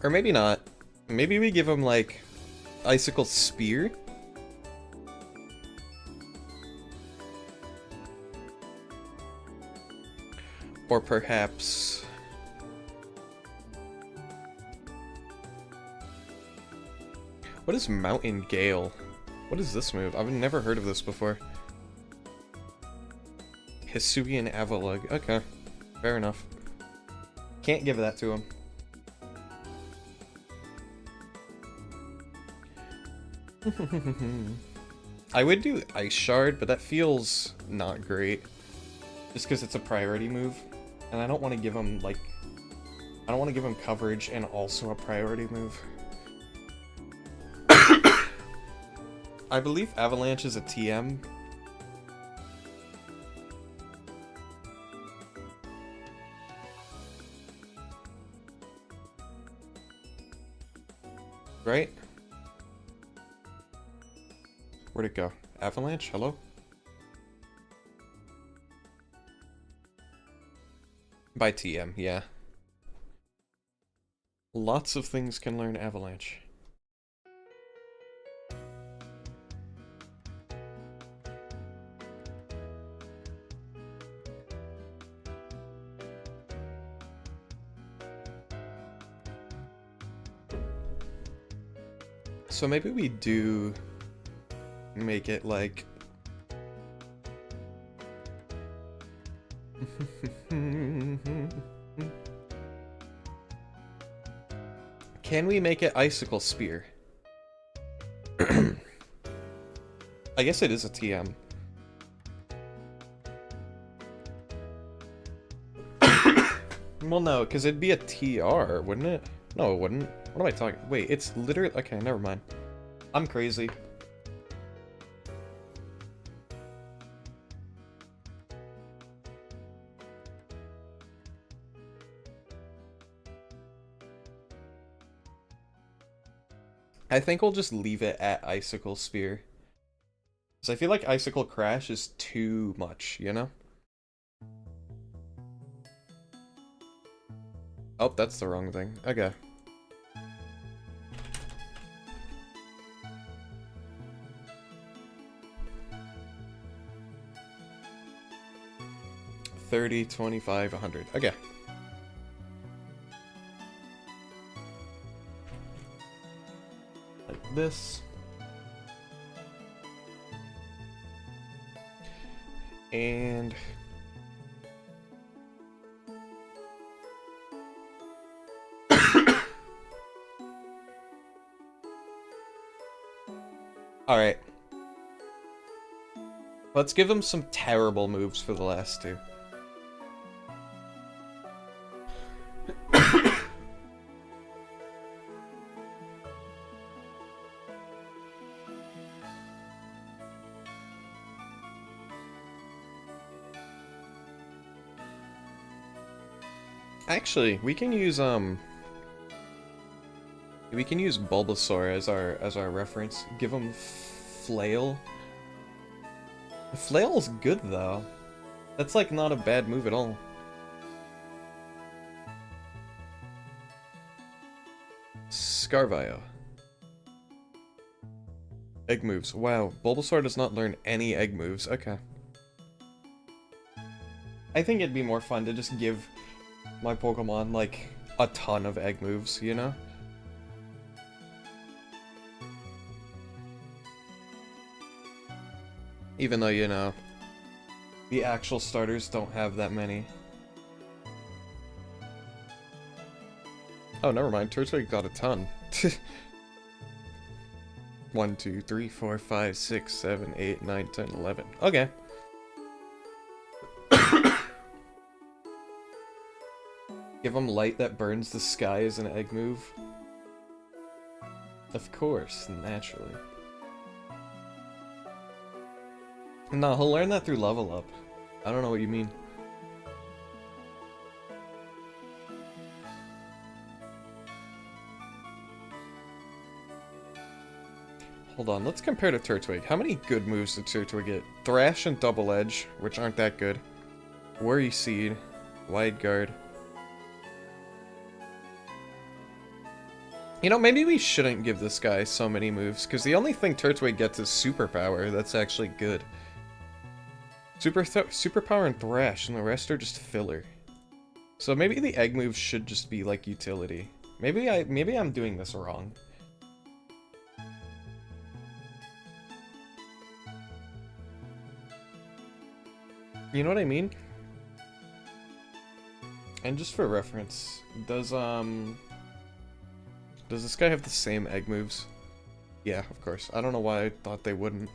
Or maybe not. Maybe we give him, like, Icicle Spear? Or perhaps... What is Mountain Gale? What is this move? I've never heard of this before. Hisuian Avalugg. Okay. Fair enough. Can't give that to him. I would do Ice Shard, but that feels not great. Just because it's a priority move. And I don't want to give him, like... I don't want to give him coverage and also a priority move. I believe Avalanche is a TM. Right? Where'd it go? Avalanche? Hello? By TM, yeah. Lots of things can learn Avalanche. So maybe we do make it like... Can we make it Icicle Spear? I guess it is a TM. Well, no, because it'd be a TR, wouldn't it? No, it wouldn't. What am I talking? Wait, it's literally... Okay, never mind. I'm crazy. I think we'll just leave it at Icicle Spear. Because I feel like Icicle Crash is too much, you know? Oh, that's the wrong thing. Okay. $30, $25, $100. Okay. Like this. And... Alright. Let's give him some terrible moves for the last two. Actually, we can use Bulbasaur as our reference. Give him Flail. Flail's good though. That's like not a bad move at all. Scarvio. Egg moves. Wow, Bulbasaur does not learn any egg moves. Okay. I think it'd be more fun to just give my Pokemon like a ton of egg moves, you know? Even though, you know, the actual starters don't have that many. Oh, never mind. Turtwig got a ton. 1, 2, 3, 4, 5, 6, 7, 8, 9, 10, 11. Okay. Give him light that burns the sky as an egg move. Of course, naturally. No, he'll learn that through level up. I don't know what you mean. Hold on, let's compare to Turtwig. How many good moves did Turtwig get? Thrash and Double Edge, which aren't that good. Worry Seed, Wide Guard. You know, maybe we shouldn't give this guy so many moves, because the only thing Turtwig gets is Superpower that's actually good. Superpower and Thrash, and the rest are just filler. So maybe the egg moves should just be like utility. Maybe I'm doing this wrong. You know what I mean? And just for reference, does this guy have the same egg moves? Yeah, of course. I don't know why I thought they wouldn't.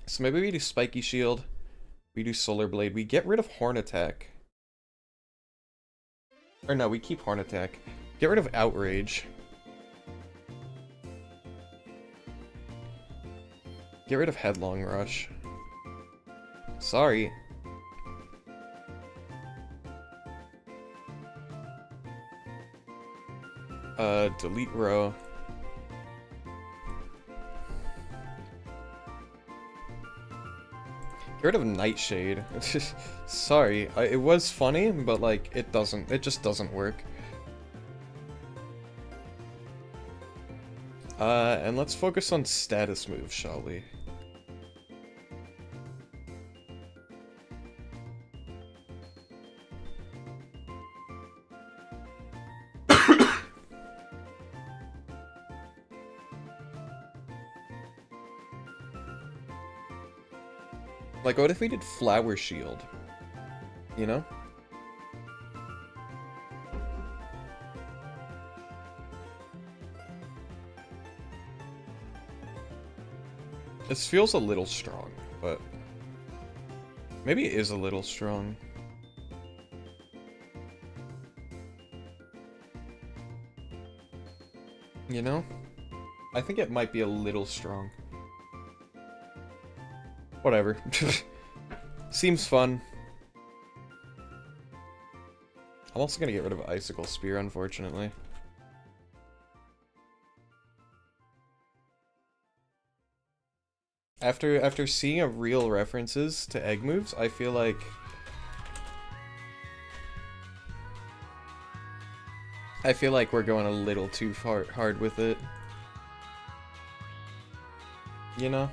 So maybe we do Spiky Shield, we do Solar Blade, we get rid of Horn Attack. Or no, we keep Horn Attack. Get rid of Outrage. Get rid of Headlong Rush. Sorry. Delete Row. Get rid of Nightshade. Sorry, it was funny, but like, it just doesn't work. And let's focus on status moves, shall we? Like, what if we did Flower Shield? You know? This feels a little strong, but maybe it is a little strong. You know? I think it might be a little strong. Whatever. Seems fun. I'm also gonna get rid of Icicle Spear, unfortunately. After seeing a real references to egg moves, I feel like we're going a little too hard with it. You know?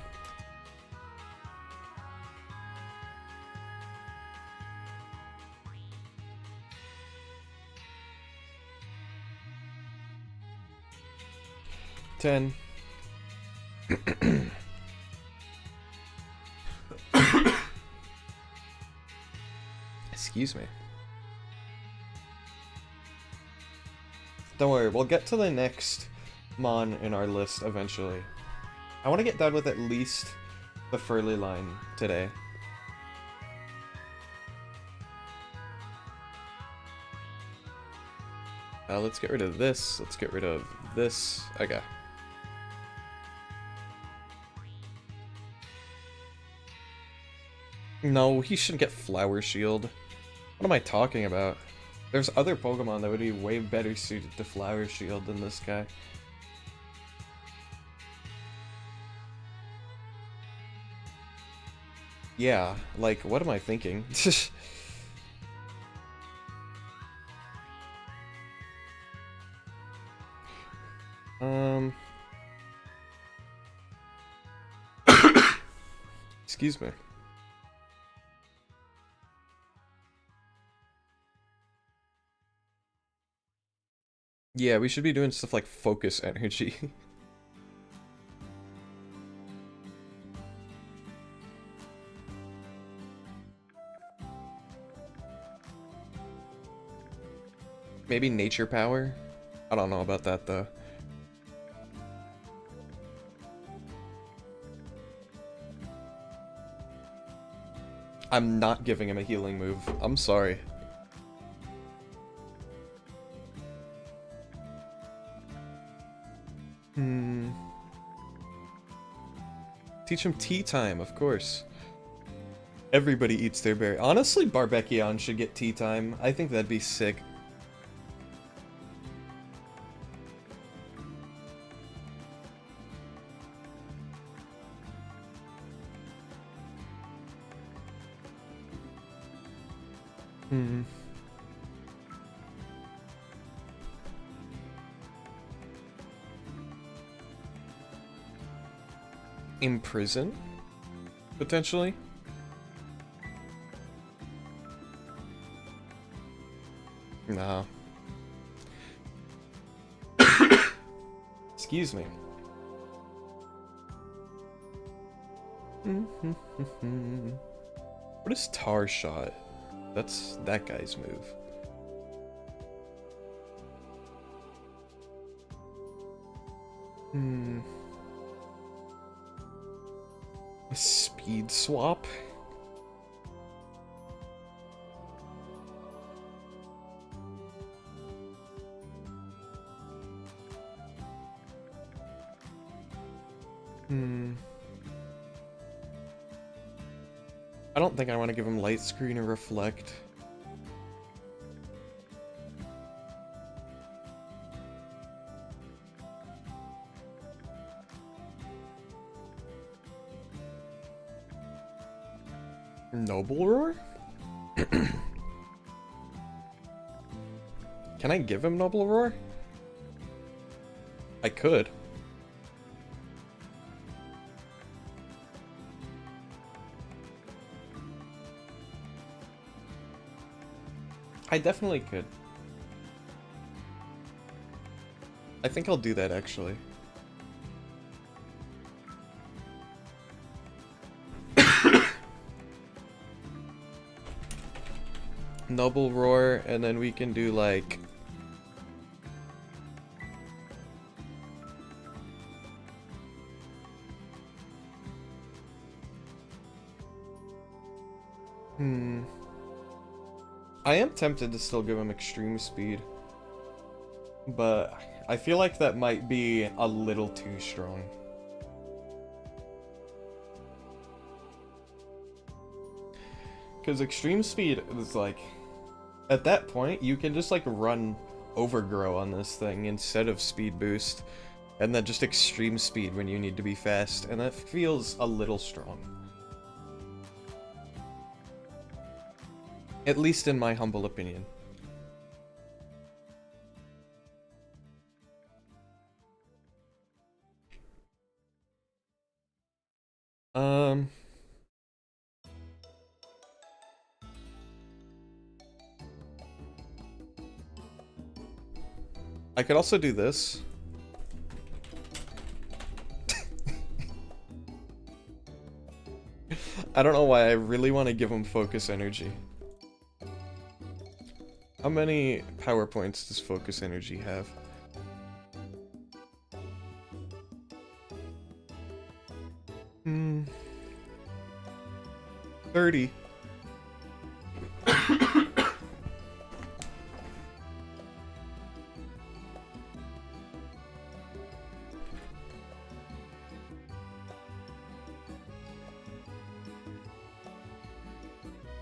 Ten. Excuse me. Don't worry, we'll get to the next Mon in our list eventually. I want to get done with at least the Furley line today. Let's get rid of this. Let's get rid of this. Okay. No, he shouldn't get Flower Shield. What am I talking about? There's other Pokemon that would be way better suited to Flower Shield than this guy. Yeah, like, what am I thinking? Excuse me. Yeah, we should be doing stuff like focus energy. Maybe nature power? I don't know about that though. I'm not giving him a healing move. I'm sorry. Teach him tea time, of course. Everybody eats their berry. Honestly, Barbekion should get tea time. I think that'd be sick. Imprison? Potentially? No. Excuse me. What is Tar Shot? That's that guy's move. A speed swap? I don't think I want to give him Light Screen or Reflect. Noble Roar? Can I give him Noble Roar? I could. I definitely could. I think I'll do that actually. Noble Roar, and then we can do like... I am tempted to still give him Extreme Speed, but I feel like that might be a little too strong. Because Extreme Speed is like... At that point, you can just like run overgrow on this thing instead of speed boost, and then just extreme speed when you need to be fast, and that feels a little strong. At least in my humble opinion. I could also do this. I don't know why I really want to give him focus energy. How many power points does focus energy have? Hmm. 30.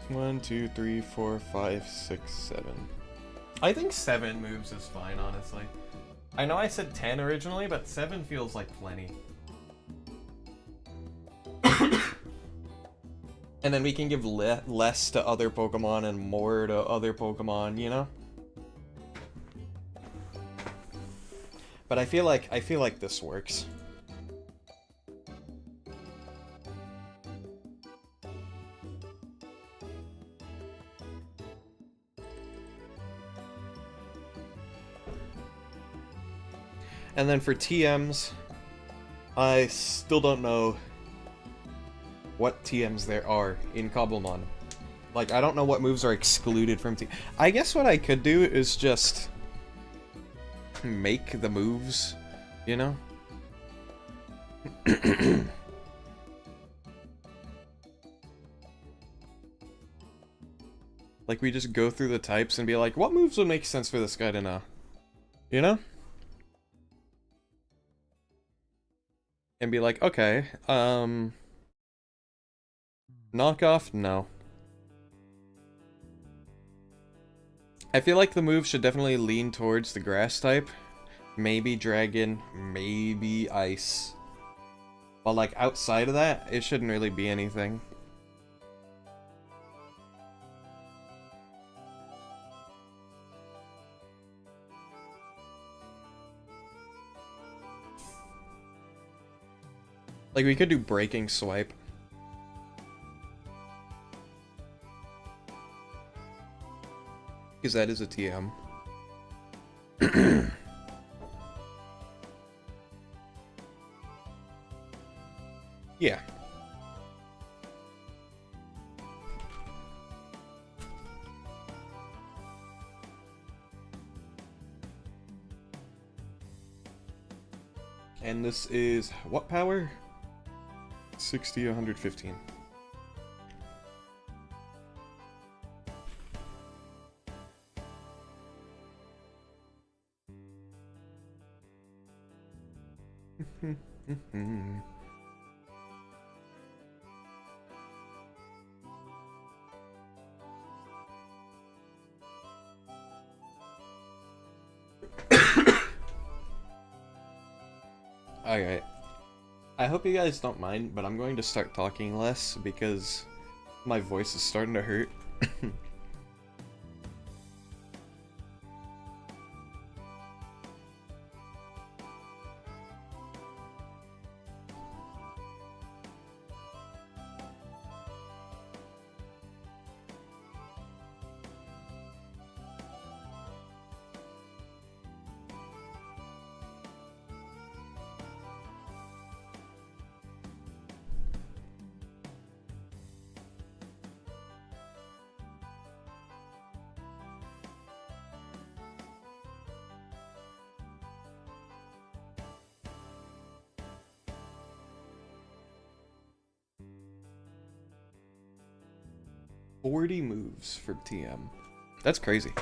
One, two, three, four, five, six, 7. I think 7 moves is fine, honestly. I know I said 10 originally, but 7 feels like plenty. And then we can give less to other Pokemon and more to other Pokemon, you know? But I feel like this works. And then for TMs, I still don't know what TMs there are in Cobblemon. Like, I don't know what moves are excluded from TM. I guess what I could do is just make the moves, you know? Like, we just go through the types and be like, what moves would make sense for this guy to know? You know? And be like, okay, knockoff? No. I feel like the move should definitely lean towards the grass type. Maybe dragon, maybe ice. But like outside of that, it shouldn't really be anything. Like we could do breaking swipe. Because that is a TM. Yeah. And this is what power? 60, 115. Alright. I hope you guys don't mind, but I'm going to start talking less because my voice is starting to hurt. 40 moves for TM. That's crazy.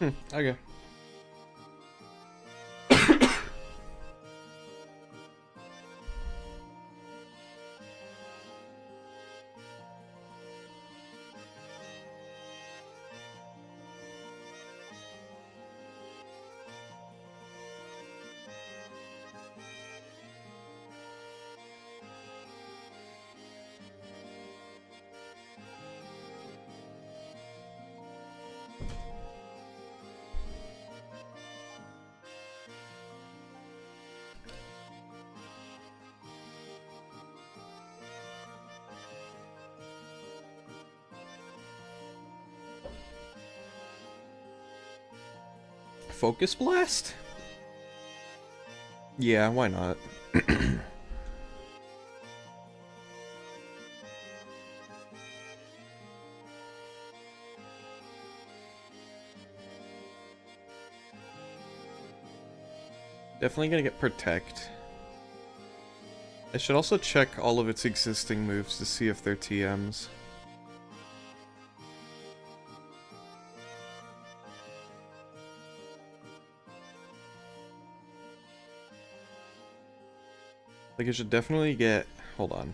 Okay. Focus Blast? Yeah, why not? Definitely gonna get Protect. I should also check all of its existing moves to see if they're TMs. Like, I should definitely get... Hold on.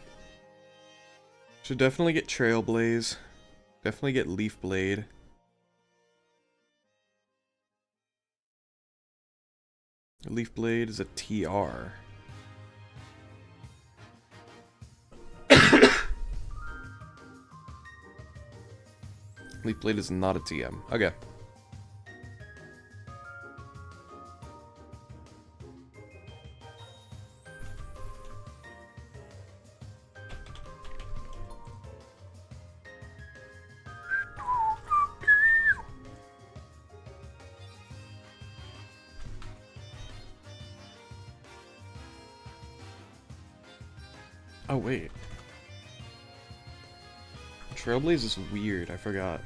Should definitely get Trailblaze. Definitely get Leaf Blade. Leaf Blade is a TR. Leaf Blade is not a TM. Okay. Oh, wait. Trailblaze is weird, I forgot.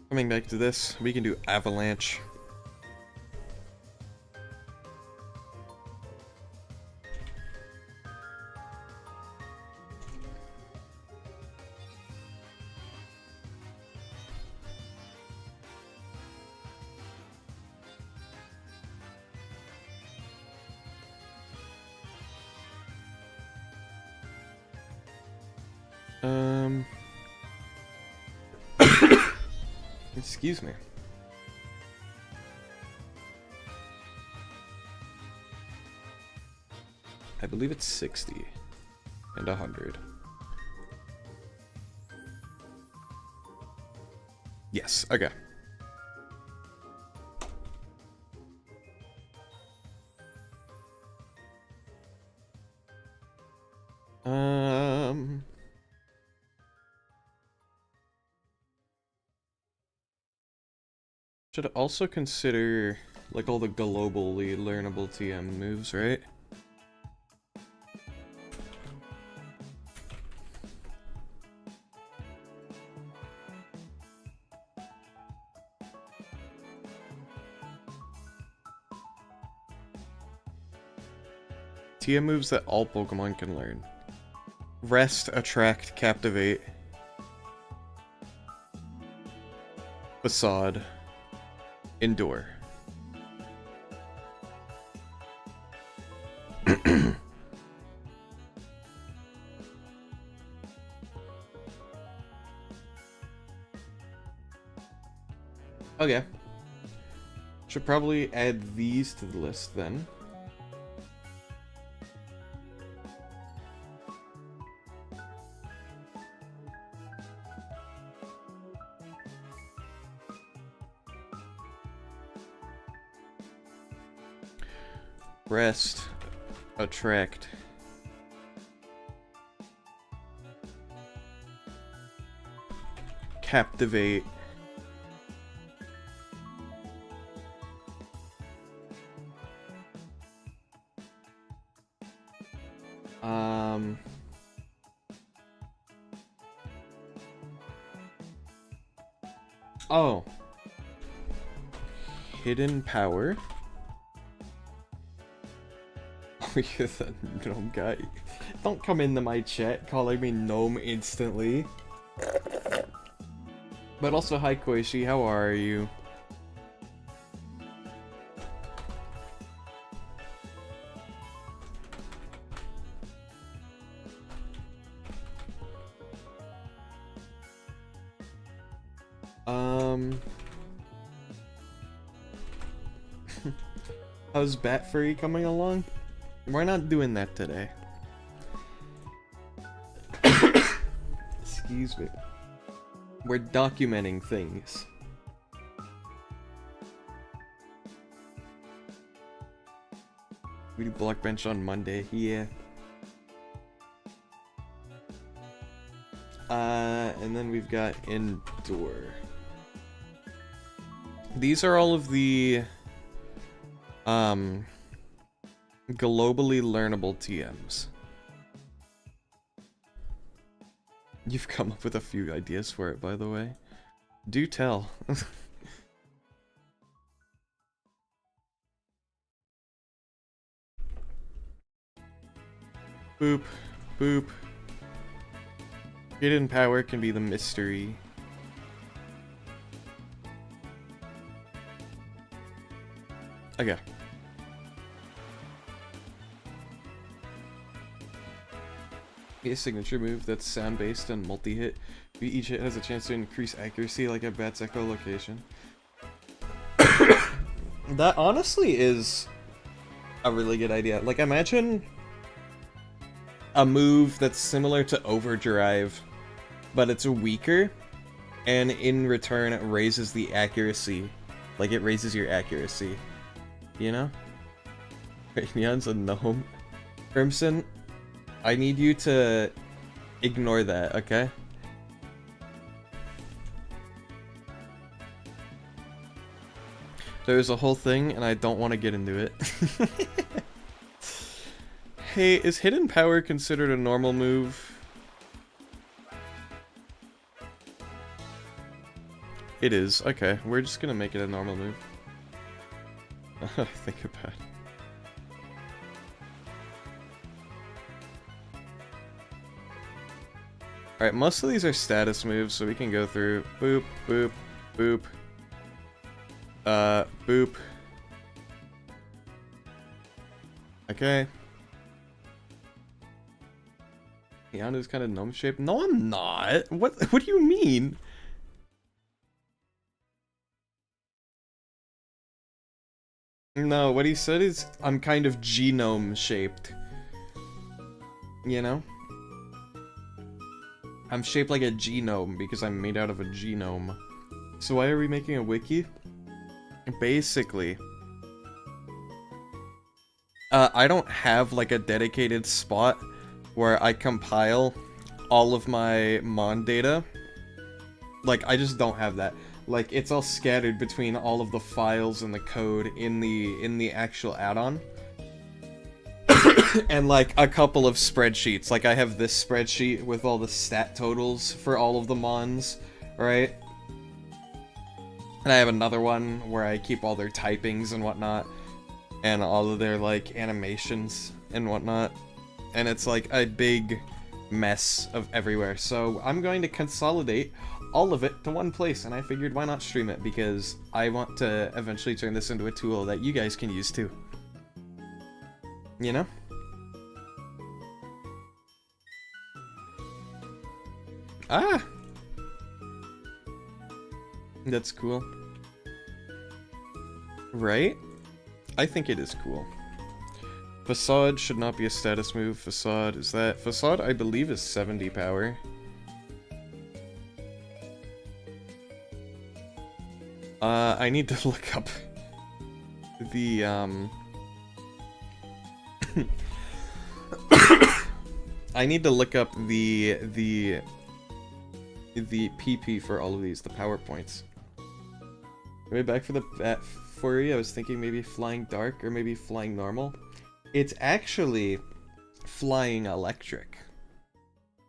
Coming back to this, we can do Avalanche. Excuse me. I believe it's 60 and 100. Yes, okay. Should also consider, like, all the globally learnable TM moves, right? TM moves that all Pokemon can learn. Rest, Attract, Captivate. Facade. Endure. Okay. Should probably add these to the list then. Rest, Attract. Captivate. Oh. Hidden power. Oh, you're the gnome guy. Don't come into my chat calling me gnome instantly. But also, hi Koishi, how are you? How's Bat Furry coming along? We're not doing that today. Excuse me. We're documenting things. We do block bench on Monday, yeah. And then we've got indoor. These are all of the globally learnable TMs. You've come up with a few ideas for it, by the way. Do tell. Boop, boop. Hidden power can be the mystery. Okay. A signature move that's sound-based and multi-hit. Each hit has a chance to increase accuracy like a bat's echolocation. That honestly is a really good idea. Like, imagine a move that's similar to Overdrive, but it's weaker, and in return it raises the accuracy. Like, it raises your accuracy. You know? Raymion's a gnome. Crimson, I need you to ignore that, okay? There's a whole thing, and I don't want to get into it. Hey, is Hidden Power considered a normal move? It is. Okay, we're just gonna make it a normal move. Think about it. Alright, most of these are status moves, so we can go through boop, boop, boop. Boop. Okay. Keanu's kind of gnome shaped. No, I'm not. What do you mean? No, what he said is I'm kind of genome shaped. You know? I'm shaped like a genome because I'm made out of a genome. So why are we making a wiki? Basically, I don't have like a dedicated spot where I compile all of my mon data. Like, I just don't have that. Like, it's all scattered between all of the files and the code in the actual add-on. And like a couple of spreadsheets. Like, I have this spreadsheet with all the stat totals for all of the mons, right? And I have another one where I keep all their typings and whatnot, and all of their like animations and whatnot. And it's like a big mess of everywhere. So I'm going to consolidate all of it to one place, and I figured why not stream it, because I want to eventually turn this into a tool that you guys can use too. You know? Ah! That's cool. Right? I think it is cool. Facade should not be a status move. Facade, is that... Facade, I believe, is 70 power. I need to look up the, I need to look up the PP for all of these, the PowerPoints. Way back for the Bat Furry, I was thinking maybe flying dark or maybe flying normal. It's actually flying electric.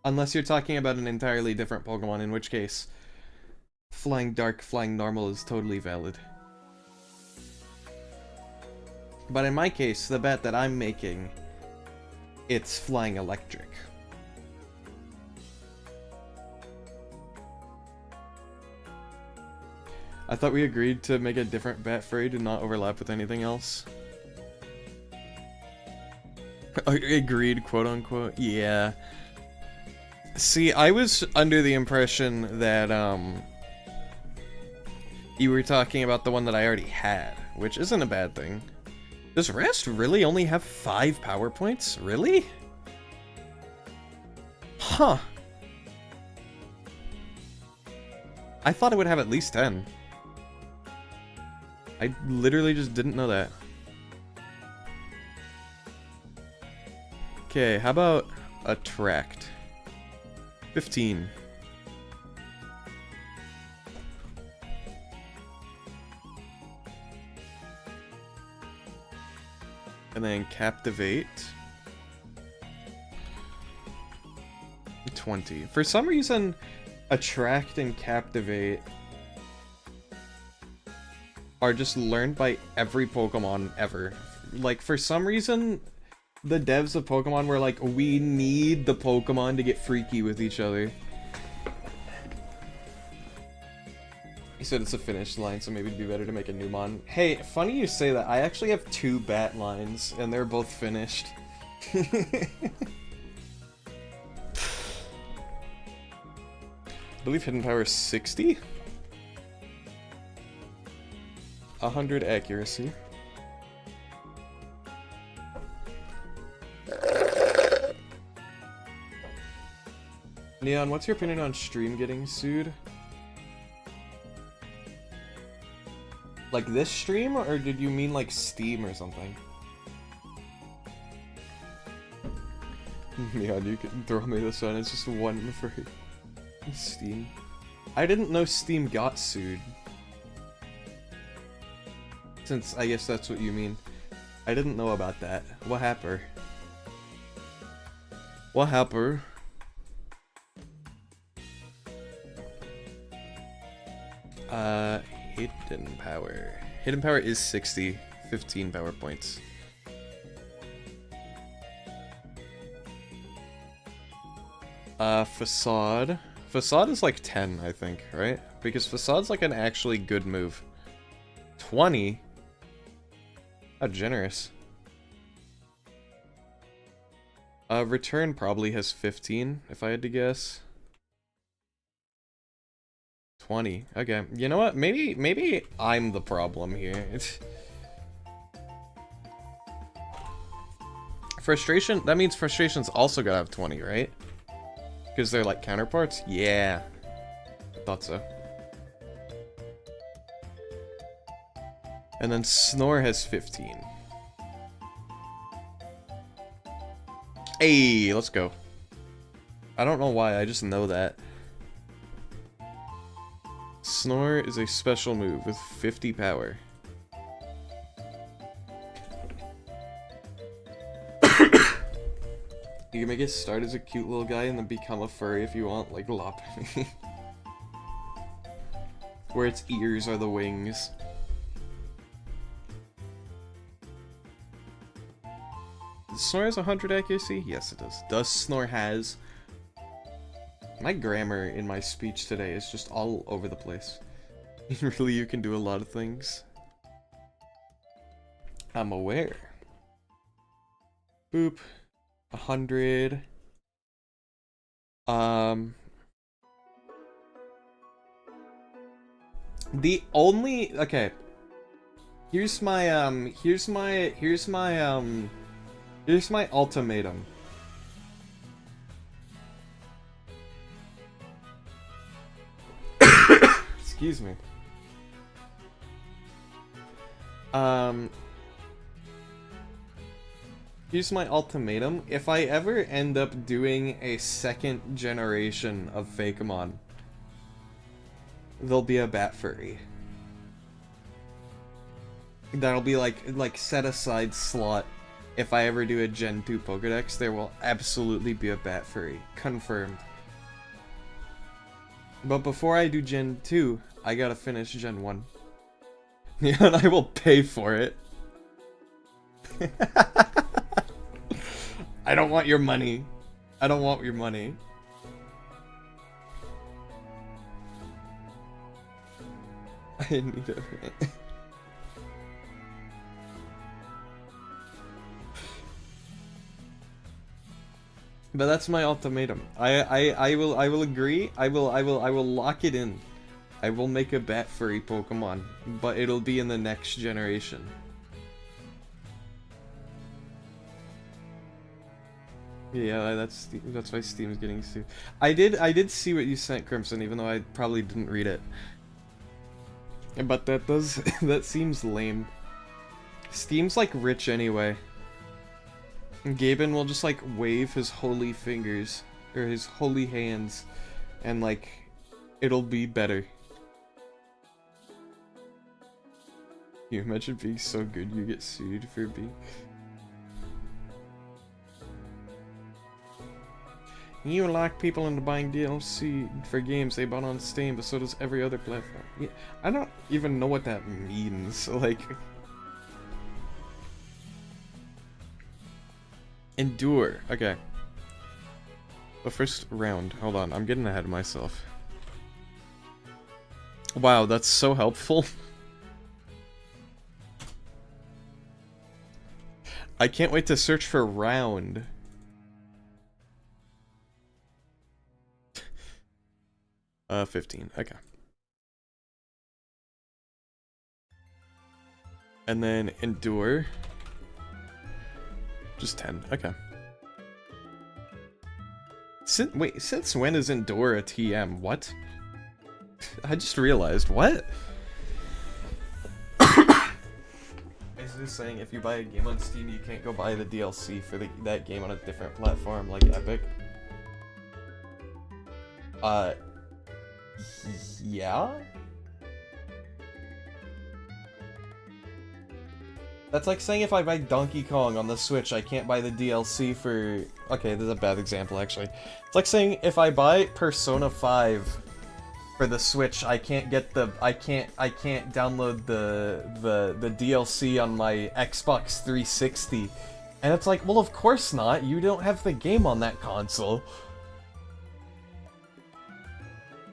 Unless you're talking about an entirely different Pokemon, in which case Flying dark, flying normal is totally valid. But in my case, the bet that I'm making, it's flying electric. I thought we agreed to make a different bet furry to not overlap with anything else. Agreed, quote unquote. Yeah. See, I was under the impression that, you were talking about the one that I already had, which isn't a bad thing. Does Rest really only have 5 power points? Really? Huh. I thought it would have at least 10. I literally just didn't know that. Okay, how about Attract? 15. And then Captivate. 20. For some reason, Attract and Captivate are just learned by every Pokemon ever. Like, for some reason, the devs of Pokemon were like, we need the Pokemon to get freaky with each other. He said it's a finished line, so maybe it'd be better to make a new mon. Hey, funny you say that. I actually have 2 bat lines, and they're both finished. I believe Hidden Power is 60? 100 accuracy. Neon, what's your opinion on stream getting sued? Like this stream, or did you mean like Steam or something? Neon, you can throw me this one. It's just one for Steam. I didn't know Steam got sued. Since I guess that's what you mean. I didn't know about that. What happened? What happened? Hidden Power. Hidden Power is 60. 15 power points. Facade. Facade is like 10, I think, right? Because Facade's like an actually good move. 20? How generous. Return probably has 15, if I had to guess. 20. Okay. You know what? Maybe I'm the problem here. Frustration? That means Frustration's also gotta have 20, right? Because they're like counterparts? Yeah. I thought so. And then Snore has 15. Hey, let's go. I don't know why, I just know that. Snore is a special move with 50 power. You can make it start as a cute little guy and then become a furry if you want, like Lop. Where its ears are the wings. Does Snore has 100 accuracy? Yes, it does. Does Snore has... My grammar in my speech today is just all over the place. Really, you can do a lot of things. I'm aware. Boop. 100. The only... Okay. Here's my ultimatum. Excuse me. Here's my ultimatum. If I ever end up doing a 2nd generation of Fakemon, there'll be a Bat Furry. That'll be like set aside slot. If I ever do a Gen 2 Pokedex, there will absolutely be a Bat Furry. Confirmed. But before I do Gen 2, I gotta finish Gen 1. Yeah, and I will pay for it. I don't want your money. I don't want your money. I need it. But that's my ultimatum. I will agree. I will lock it in. I will make a bet for a Pokemon, but it'll be in the next generation. Yeah, that's why Steam's getting sued. I did see what you sent, Crimson, even though I probably didn't read it. But that seems lame. Steam's like rich anyway. Gaben will just like wave his holy fingers or his holy hands and like it'll be better. Can you imagine being so good you get sued for being... You lock people into buying DLC for games they bought on Steam, but so does every other platform. Yeah, I don't even know what that means, like... Endure, okay. The first round, hold on, I'm getting ahead of myself. Wow, that's so helpful. I can't wait to search for round. 15, okay. And then endure. Just 10, okay. Since when is endure a TM? What? I just realized, what? Basically saying if you buy a game on Steam, you can't go buy the DLC for that game on a different platform, like Epic. Yeah? That's like saying if I buy Donkey Kong on the Switch, I can't buy the DLC for... Okay, this is a bad example, actually. It's like saying if I buy Persona 5 for the Switch, I can't get the... I can't download the DLC on my Xbox 360. And it's like, well, of course not. You don't have the game on that console.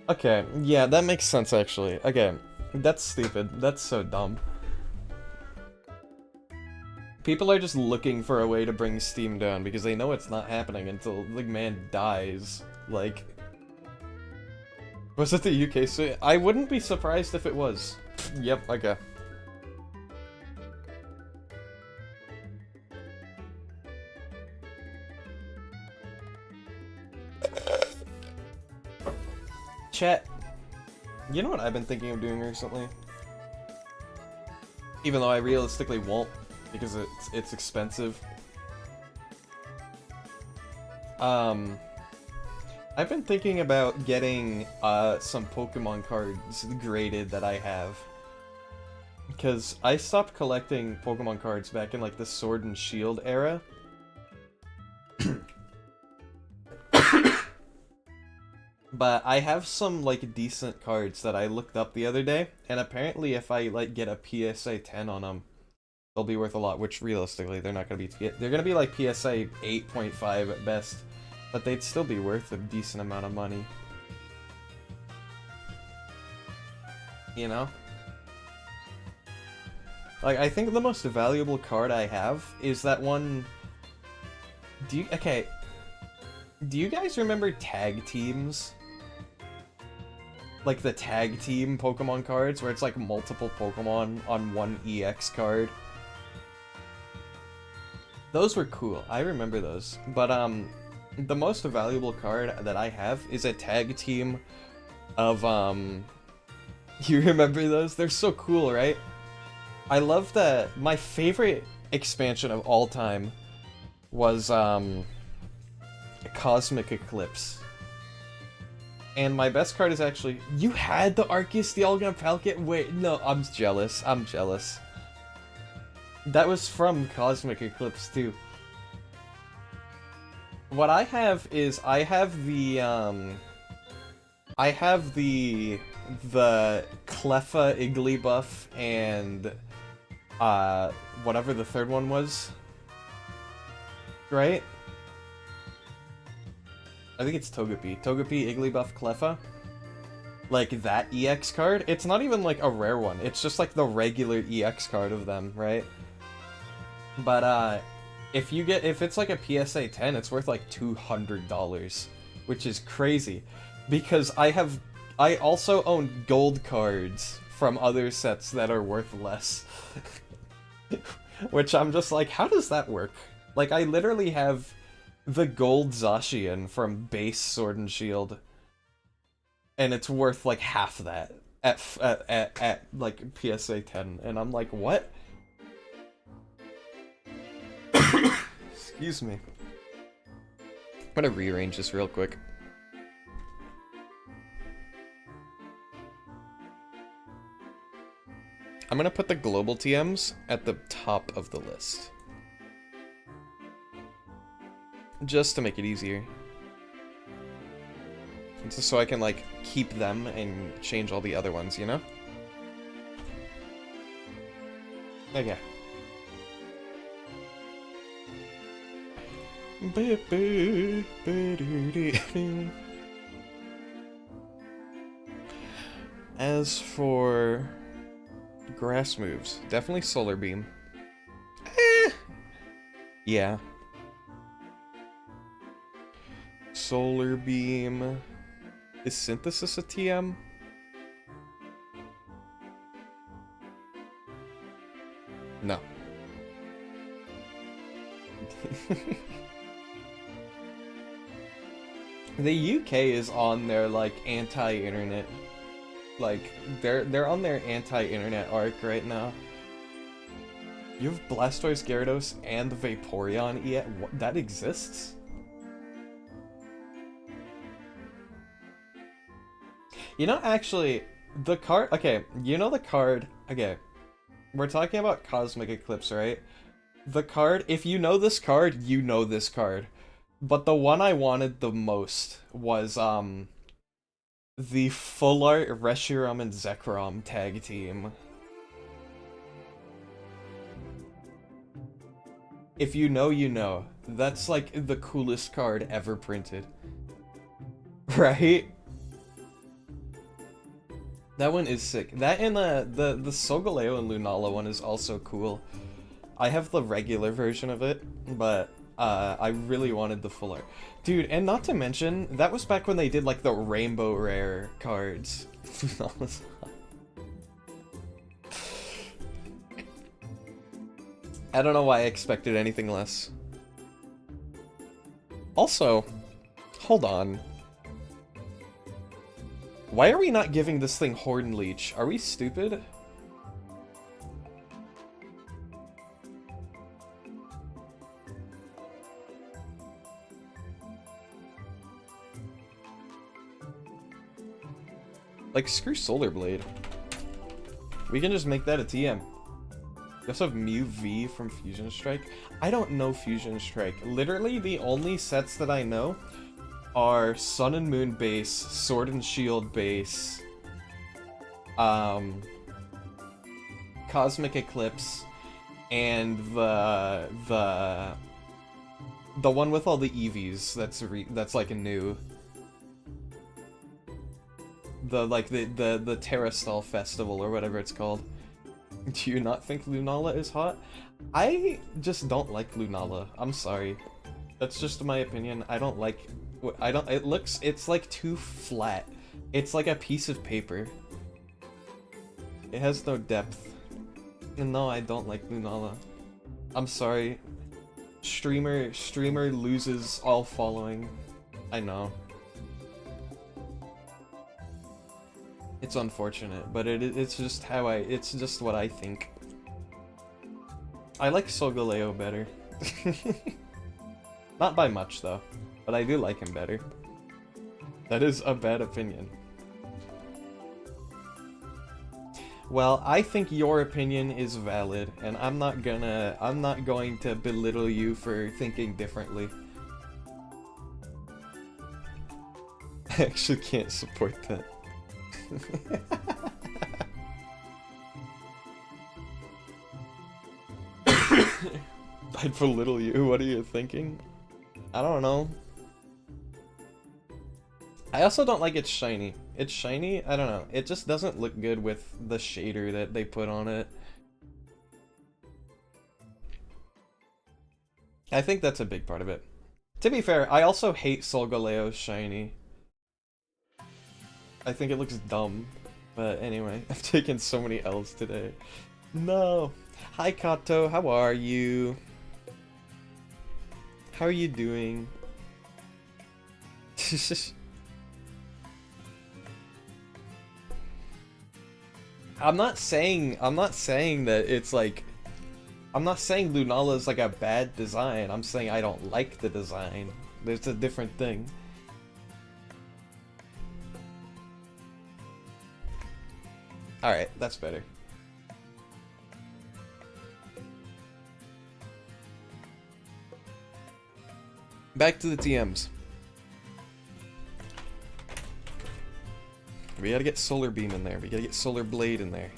Okay, yeah, that makes sense, actually. Okay, that's stupid. That's so dumb. People are just looking for a way to bring Steam down because they know it's not happening until the man dies. Like... Was it the UK? So I wouldn't be surprised if it was. Yep, okay. Chat. You know what I've been thinking of doing recently? Even though I realistically won't, because it's expensive. I've been thinking about getting some Pokemon cards graded that I have. Because I stopped collecting Pokemon cards back in like the Sword and Shield era. But I have some like decent cards that I looked up the other day, and apparently if I like get a PSA 10 on them, they'll be worth a lot, which realistically they're not going to be. They're going to be like PSA 8.5 at best, but they'd still be worth a decent amount of money. You know? Like, I think the most valuable card I have is that one... Okay. Do you guys remember tag teams? Like the tag team Pokemon cards, where it's like multiple Pokemon on one EX card? Those were cool. I remember those. But, the most valuable card that I have is a tag team of, You remember those? They're so cool, right? I love that. My favorite expansion of all time was, Cosmic Eclipse. And my best card is actually... You had the Arceus, the Dialga, Palkia? Wait, no, I'm jealous. I'm jealous. That was from Cosmic Eclipse, too. What I have is, I have the, I have the Cleffa Igglybuff and whatever the third one was. Right? I think it's Togepi. Togepi, Igglybuff, Cleffa. Like that EX card. It's not even like a rare one. It's just like the regular EX card of them, right? But if it's like a PSA 10, it's worth like $200, which is crazy. Because I also own gold cards from other sets that are worth less. Which I'm just like, how does that work? Like, I literally have the gold Zacian from base Sword and Shield, and it's worth like half that at like PSA 10, and I'm like, what? Excuse me. I'm gonna rearrange this real quick. I'm gonna put the global TMs at the top of the list. Just to make it easier. Just so I can, like, keep them and change all the other ones, you know? Okay. As for grass moves, definitely Solar Beam. Yeah. Solar Beam. Is Synthesis a TM? No. The UK is on their, like, anti-internet. Like, they're on their anti-internet arc right now. You have Blastoise, Gyarados, and Vaporeon yet? What, that exists? You know, actually, the card... Okay, you know the card... Okay, we're talking about Cosmic Eclipse, right? The card... If you know this card, you know this card. But the one I wanted the most was, the Full Art Reshiram and Zekrom tag team. If you know, you know. That's, like, the coolest card ever printed. Right? That one is sick. That and the Solgaleo and Lunala one is also cool. I have the regular version of it, but I really wanted the full art. Dude, and not to mention, that was back when they did like the rainbow rare cards. I don't know why I expected anything less. Also, hold on. Why are we not giving this thing Horn Leech? Are we stupid? Like, screw Solar Blade. We can just make that a TM. We also have Mew V from Fusion Strike. I don't know Fusion Strike. Literally, the only sets that I know are Sun and Moon base, Sword and Shield base, Cosmic Eclipse, and the one with all the EVs. That's like a new. The Terrastal Festival or whatever it's called. Do you not think Lunala is hot? I just don't like Lunala. I'm sorry. That's just my opinion. I don't like... It's like too flat. It's like a piece of paper. It has no depth. And no, I don't like Lunala. I'm sorry. Streamer loses all following. I know. It's unfortunate, but it's just how it's just what I think. I like Solgaleo better. Not by much, though. But I do like him better. That is a bad opinion. Well, I think your opinion is valid, and I'm not going to belittle you for thinking differently. I actually can't support that. I'd belittle you. What are you thinking? I don't know. I also don't like it's shiny. It's shiny, I don't know. It just doesn't look good with the shader that they put on it. I think that's a big part of it. To be fair, I also hate Solgaleo shiny. I think it looks dumb. But anyway, I've taken so many L's today. No! Hi Kato, how are you? How are you doing? I'm not saying that it's like, I'm not saying Lunala is like a bad design. I'm saying I don't like the design. There's a different thing. Alright, that's better. Back to the TMs. We gotta get Solar Beam in there. We gotta get Solar Blade in there.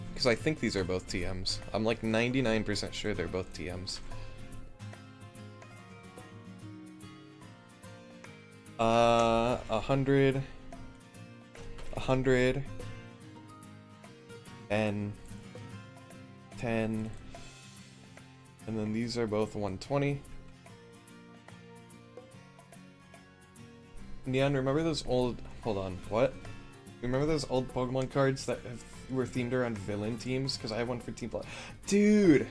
Because I think these are both TMs. I'm like 99% sure they're both TMs. 100, 100, 10, 10, and then these are both 120. Neon, remember those old... Hold on, what? Remember those old Pokemon cards that were themed around villain teams? Because I have one for Team Plasma. Dude!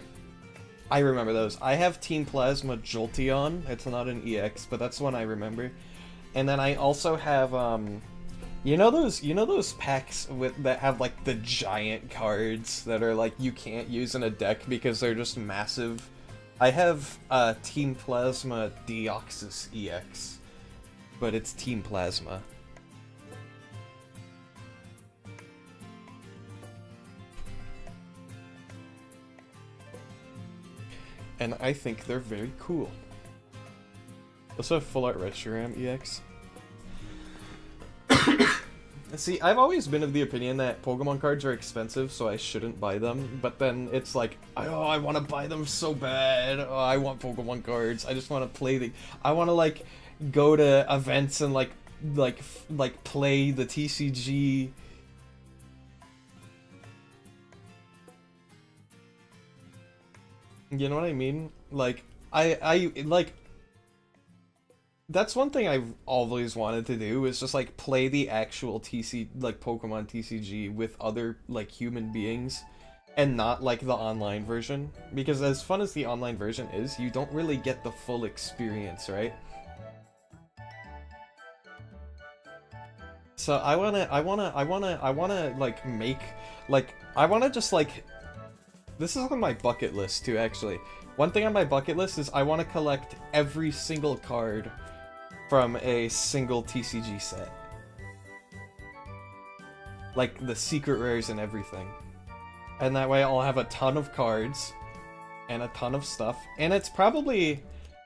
I remember those. I have Team Plasma Jolteon. It's not an EX, but that's one I remember. And then I also have, you know those packs that have like the giant cards that are like you can't use in a deck because they're just massive? I have Team Plasma Deoxys EX, but it's Team Plasma. And I think they're very cool. Also have Full Art Reshiram EX. See, I've always been of the opinion that Pokemon cards are expensive, so I shouldn't buy them. But then it's like, oh, I want to buy them so bad. Oh, I want Pokemon cards. I just want to play the... I want to, like, go to events and, like play the TCG. You know what I mean? Like, I like... That's one thing I've always wanted to do, is just, like, play the actual Pokemon TCG with other, like, human beings, and not, like, the online version. Because as fun as the online version is, you don't really get the full experience, right? So I wanna, like, make, like, I wanna just, like... This is on my bucket list, too, actually. One thing on my bucket list is I want to collect every single card from a single TCG set. Like, the secret rares and everything. And that way I'll have a ton of cards, and a ton of stuff. And it's probably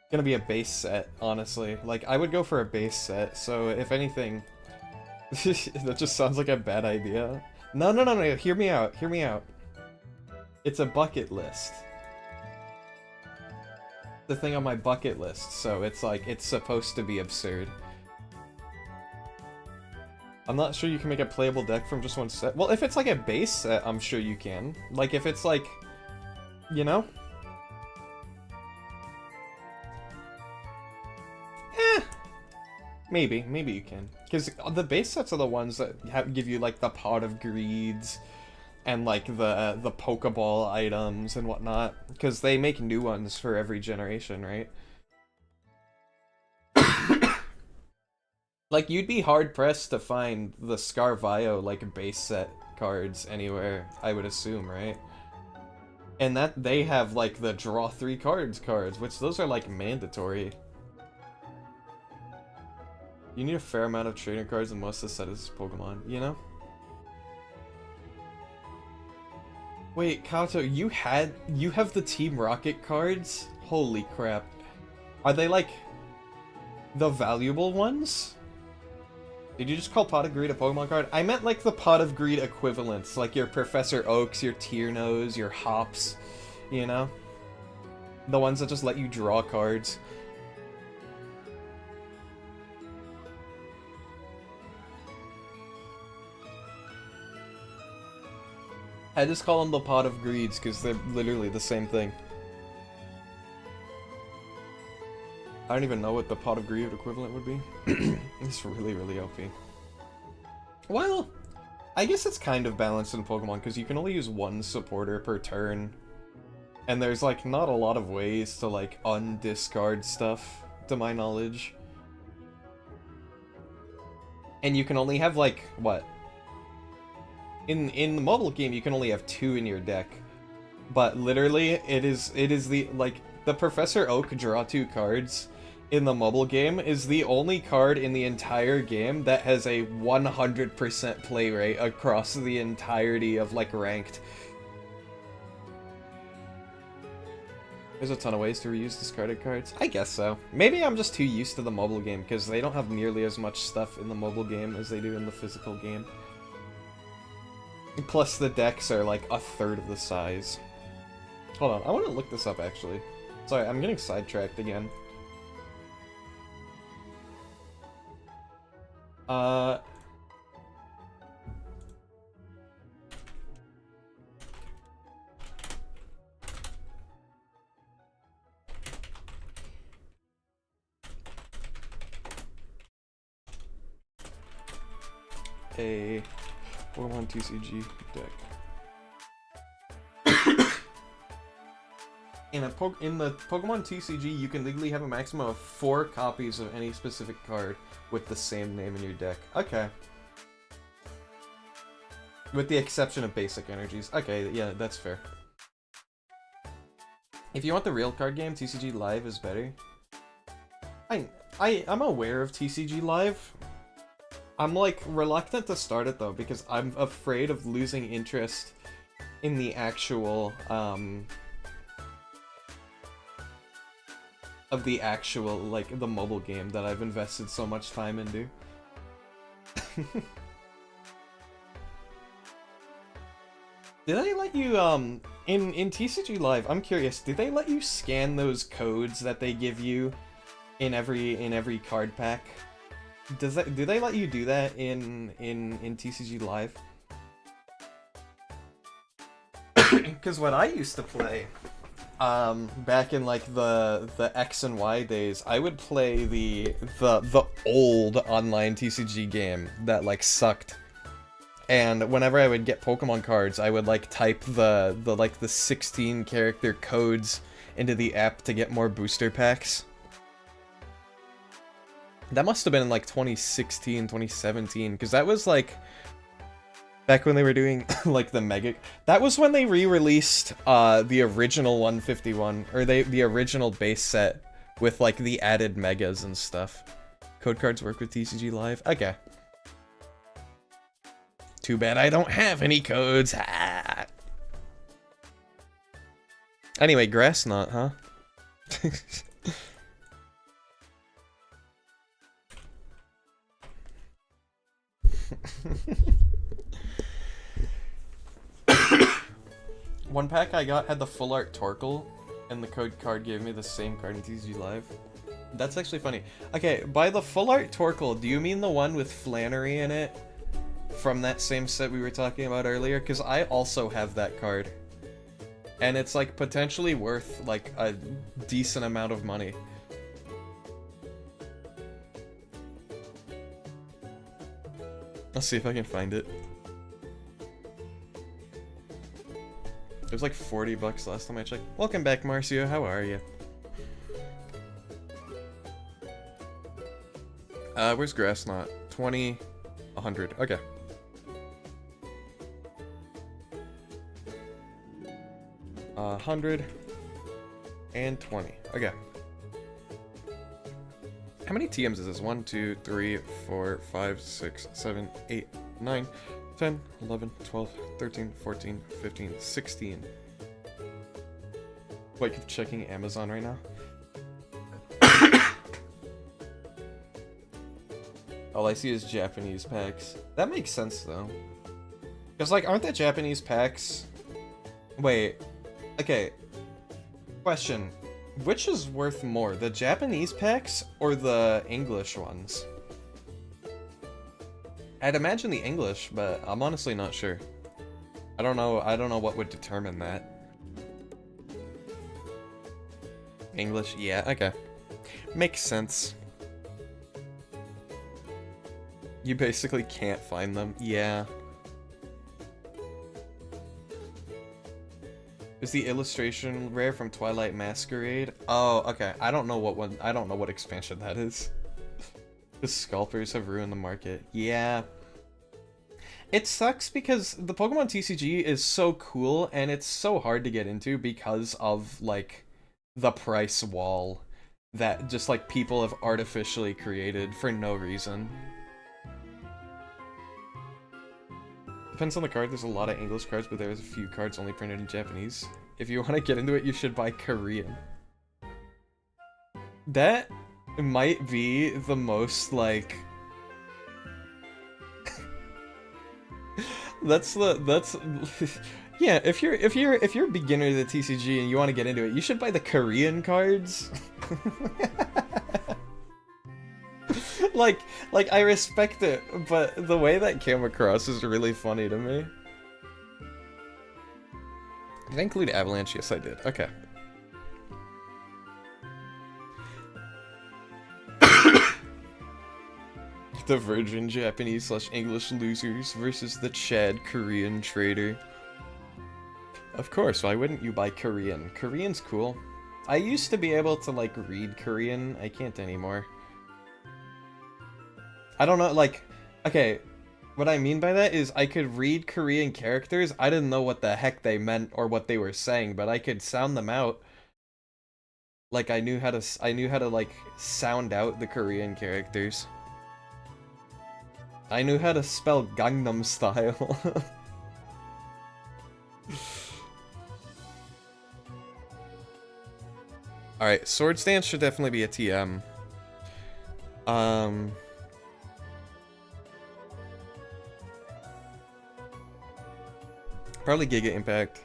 gonna be a base set, honestly. Like, I would go for a base set, so if anything... that just sounds like a bad idea. No, hear me out, hear me out. It's a bucket list. The thing on my bucket list, so it's like, it's supposed to be absurd. I'm not sure you can make a playable deck from just one set. Well, if it's like a base set, I'm sure you can. Like, if it's like, you know? Maybe you can. Because the base sets are the ones that give you, like, the Pot of Greeds, and, like, the Pokeball items and whatnot. Because they make new ones for every generation, right? Like, you'd be hard-pressed to find the Scarvio, like, base set cards anywhere, I would assume, right? And that they have, like, the draw 3 cards, which those are, like, mandatory. You need a fair amount of trainer cards, and most of the set is Pokemon, you know? Wait, Kato, you have the Team Rocket cards? Holy crap. Are they like... The valuable ones? Did you just call Pot of Greed a Pokemon card? I meant like the Pot of Greed equivalents, like your Professor Oaks, your Tiernos, your Hops, you know? The ones that just let you draw cards. I just call them the Pot of Greeds because they're literally the same thing. I don't even know what the Pot of Greed equivalent would be. It's really, really OP. Well, I guess it's kind of balanced in Pokemon because you can only use one supporter per turn. And there's like not a lot of ways to like undiscard stuff, to my knowledge. And you can only have like, what? In the mobile game you can only have 2 in your deck. But literally it is the like the Professor Oak draw 2 cards in the mobile game is the only card in the entire game that has a 100% play rate across the entirety of like ranked. There's a ton of ways to reuse discarded cards. I guess so. Maybe I'm just too used to the mobile game because they don't have nearly as much stuff in the mobile game as they do in the physical game. Plus the decks are like a third of the size. Hold on, I want to look this up actually. Sorry, I'm getting sidetracked again. A Pokemon TCG deck. In the Pokemon TCG, you can legally have a maximum of 4 copies of any specific card with the same name in your deck. Okay. With the exception of basic energies. Okay, yeah, that's fair. If you want the real card game, TCG Live is better. I'm aware of TCG Live. I'm like reluctant to start it though because I'm afraid of losing interest in the actual like the mobile game that I've invested so much time into. Did they let you in TCG Live, I'm curious, did they let you scan those codes that they give you in every card pack? Do they let you do that in TCG Live? Because when I used to play, back in like the X and Y days, I would play the old online TCG game that like sucked. And whenever I would get Pokemon cards, I would like type the 16 character codes into the app to get more booster packs. That must have been in like 2016, 2017, because that was like back when they were doing like the Mega. That was when they re-released the original 151, or the original base set with like the added megas and stuff. Code cards work with TCG Live? Okay. Too bad I don't have any codes. Ah. Anyway, Grass Knot, huh? One pack I got had the full art Torkoal, and the code card gave me the same card in TCG Live. That's actually funny. Okay, by the full art Torkoal, do you mean the one with Flannery in it? From that same set we were talking about earlier? Because I also have that card. And it's like potentially worth like a decent amount of money. Let's see if I can find it. It was like 40 bucks last time I checked. Welcome back, Marcio. How are you? Where's Grass Knot? 20, 100. Okay. Uh, 100 and 20. Okay. How many TMs is this? 1, 2, 3, 4, 5, 6, 7, 8, 9, 10, 11, 12, 13, 14, 15, 16. Wait, I'm checking Amazon right now. All I see is Japanese packs. That makes sense, though. Because, like, aren't the Japanese packs... Wait. Okay. Question. Which is worth more, the Japanese packs or the English ones? I'd imagine the English, but I'm honestly not sure. I don't know what would determine that. English, yeah, okay. Makes sense. You basically can't find them, yeah. Is the illustration rare from Twilight Masquerade? Oh, okay. I don't know what one. I don't know what expansion that is. The scalpers have ruined the market. Yeah. It sucks because the Pokemon TCG is so cool and it's so hard to get into because of, like, the price wall that just, like, people have artificially created for no reason. Depends on the card, there's a lot of English cards, but there's a few cards only printed in Japanese. If you want to get into it, you should buy Korean. That might be the most, like... that's... yeah, if you're a beginner to the TCG and you want to get into it, you should buy the Korean cards. Like, I respect it, but the way that came across is really funny to me. Did I include Avalanche? Yes, I did. Okay. The virgin Japanese/English losers versus the Chad Korean trader. Of course, why wouldn't you buy Korean? Korean's cool. I used to be able to, like, read Korean. I can't anymore. I don't know, like, okay, what I mean by that is I could read Korean characters, I didn't know what the heck they meant or what they were saying, but I could sound them out. Like, I knew how to, like, sound out the Korean characters. I knew how to spell Gangnam Style. Alright, Swords Dance should definitely be a TM. Probably Giga Impact.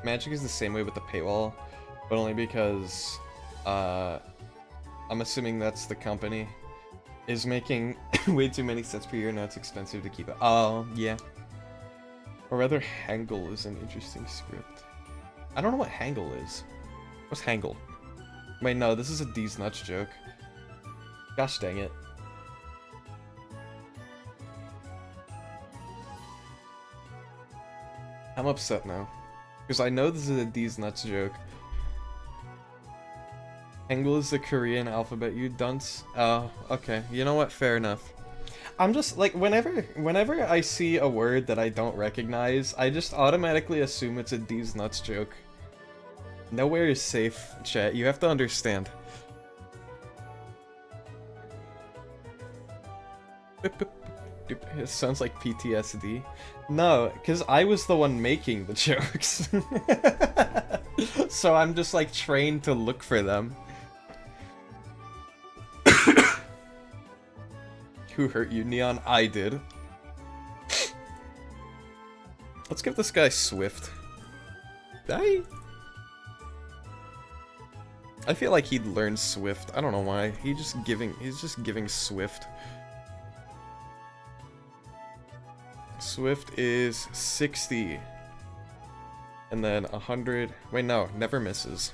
Magic is the same way with the paywall, but only because, I'm assuming that's the company, is making way too many sets per year, now it's expensive to keep it. Oh, yeah. Or rather, Hangul is an interesting script. I don't know what Hangul is. What's Hangul? Wait, no, this is a D's Nuts joke. Gosh dang it. I'm upset now. Because I know this is a D's Nuts joke. Hangul is the Korean alphabet, you dunce. Oh, okay. You know what? Fair enough. I'm just, like, whenever I see a word that I don't recognize, I just automatically assume it's a D's Nuts joke. Nowhere is safe, chat. You have to understand. It sounds like PTSD. No, because I was the one making the jokes. So I'm just, like, trained to look for them. Who hurt you, Neon? I did. Let's give this guy Swift. I feel like he'd learn Swift. I don't know why. He's just giving Swift. Swift is 60. And then 100. Wait, no, never misses.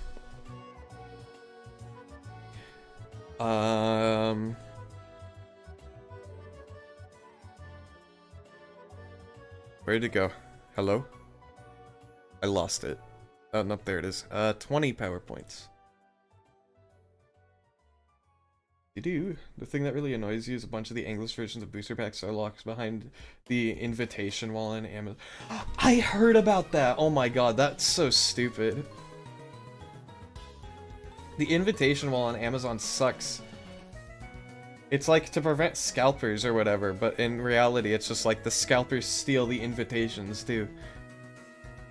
Where'd it go? Hello? I lost it. Oh, no, there it is. 20 power points. The thing that really annoys you is a bunch of the English versions of booster packs are locked behind the invitation wall in Amazon. I heard about that! Oh my god, that's so stupid. The invitation wall on Amazon sucks. It's like to prevent scalpers or whatever, but in reality it's just like the scalpers steal the invitations too.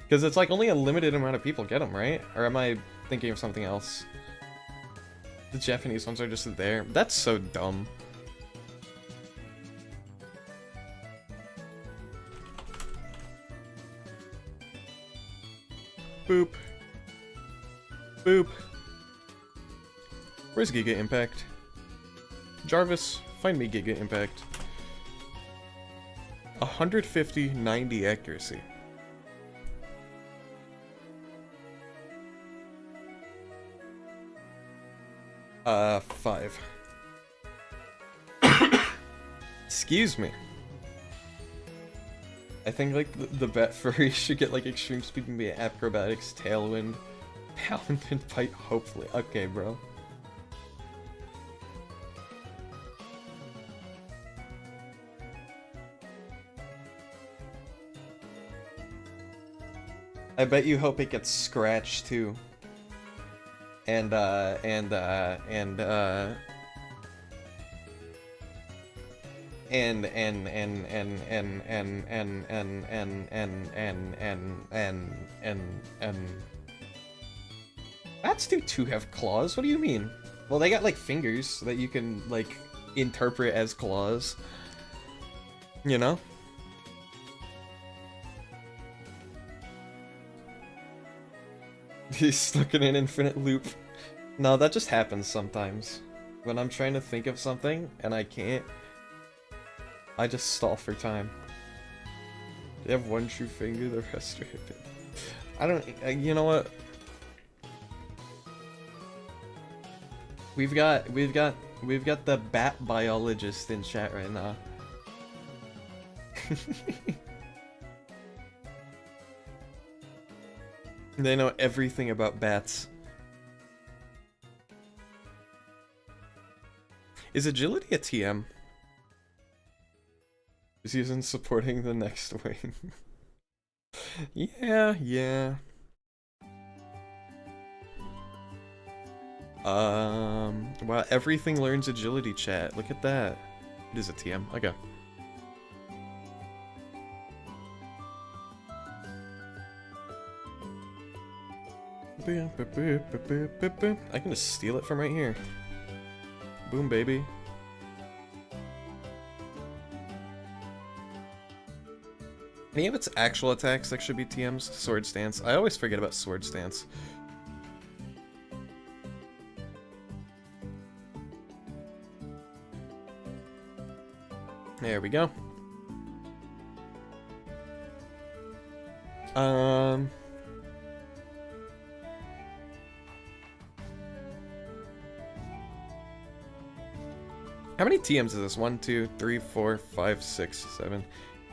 Because it's like only a limited amount of people get them, right? Or am I thinking of something else? The Japanese ones are just there. That's so dumb. Boop. Boop. Where's Giga Impact? Jarvis, find me Giga Impact. 150, 90 accuracy. Five. Excuse me. I think, like, the Bat Furry should get, like, Extreme Speed and be Acrobatics, Tailwind, Paladin Fight, hopefully. Okay, bro. I bet you hope it gets Scratch, too. And bats do too have claws. What do you mean? Well, they got like fingers that you can like interpret as claws. You know? He's stuck in an infinite loop. No, that just happens sometimes. When I'm trying to think of something and I can't, I just stall for time. They have one true finger, the rest are hidden. I don't, you know what? We've got the bat biologist in chat right now. They know everything about bats. Is agility a TM? Is he in supporting the next wing? Yeah. Wow, everything learns agility, chat. Look at that. It is a TM. Okay. I can just steal it from right here. Boom, baby. Any of its actual attacks that should be TMs? Sword Stance. I always forget about Sword Stance. There we go. How many TMs is this? 1, 2, 3, 4, 5, 6, 7,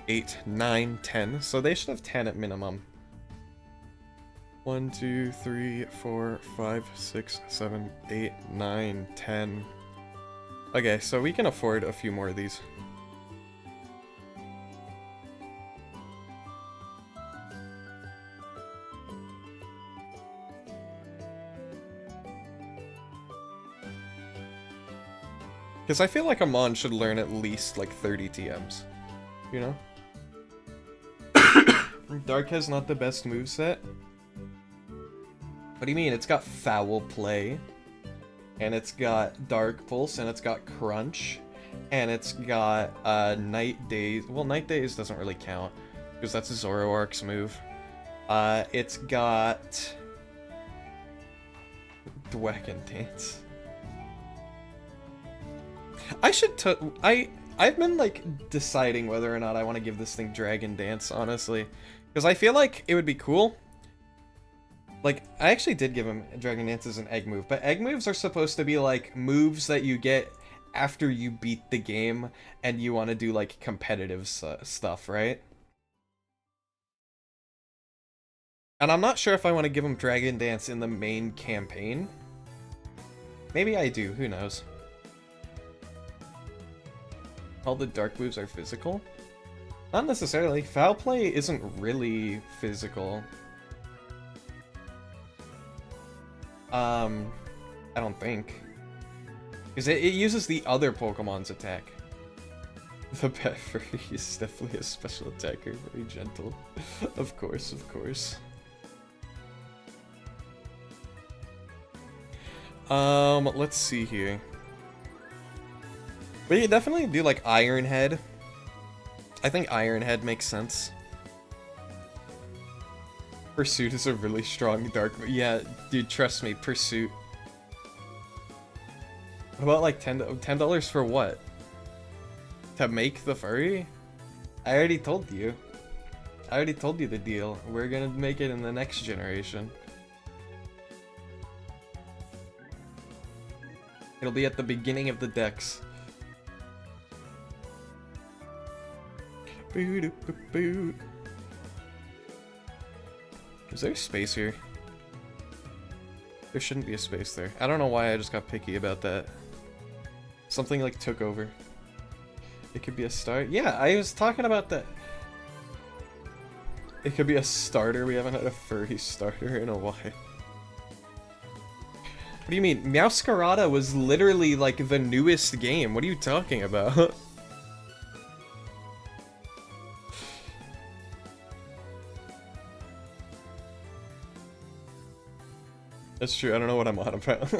8, 9, 10. So they should have 10 at minimum. 1, 2, 3, 4, 5, 6, 7, 8, 9, 10. Okay, so we can afford a few more of these. Because I feel like a Mon should learn at least like 30 TMs, you know? Dark has not the best moveset. What do you mean? It's got Foul Play, and it's got Dark Pulse, and it's got Crunch, and it's got Night Daze. Well, Night Daze doesn't really count, because that's Zoroark's move. It's got Dwack and Dance. I've been like deciding whether or not I want to give this thing Dragon Dance, honestly, because I feel like it would be cool. Like, I actually did give him Dragon Dance as an egg move, but egg moves are supposed to be like moves that you get after you beat the game and you want to do like competitive stuff, right? And I'm not sure if I want to give him Dragon Dance in the main campaign. Maybe I do, who knows? All the dark moves are physical? Not necessarily. Foul Play isn't really physical. I don't think. Because it uses the other Pokemon's attack. The Bat Furry is definitely a special attacker, very gentle. Of course. Let's see here. But you definitely do like Ironhead. I think Ironhead makes sense. Pursuit is a really strong dark... Yeah, dude, trust me, Pursuit. What about like $10 for what? To make the furry? I already told you. I already told you the deal. We're gonna make it in the next generation. It'll be at the beginning of the decks. Is there space here? There shouldn't be a space there. I don't know why I just got picky about that. Something like took over. It could be a start. Yeah, I was talking about that. It could be a starter. We haven't had a furry starter in a while. What do you mean? Meowscarada was literally like the newest game. What are you talking about? That's true. I don't know what I'm on about.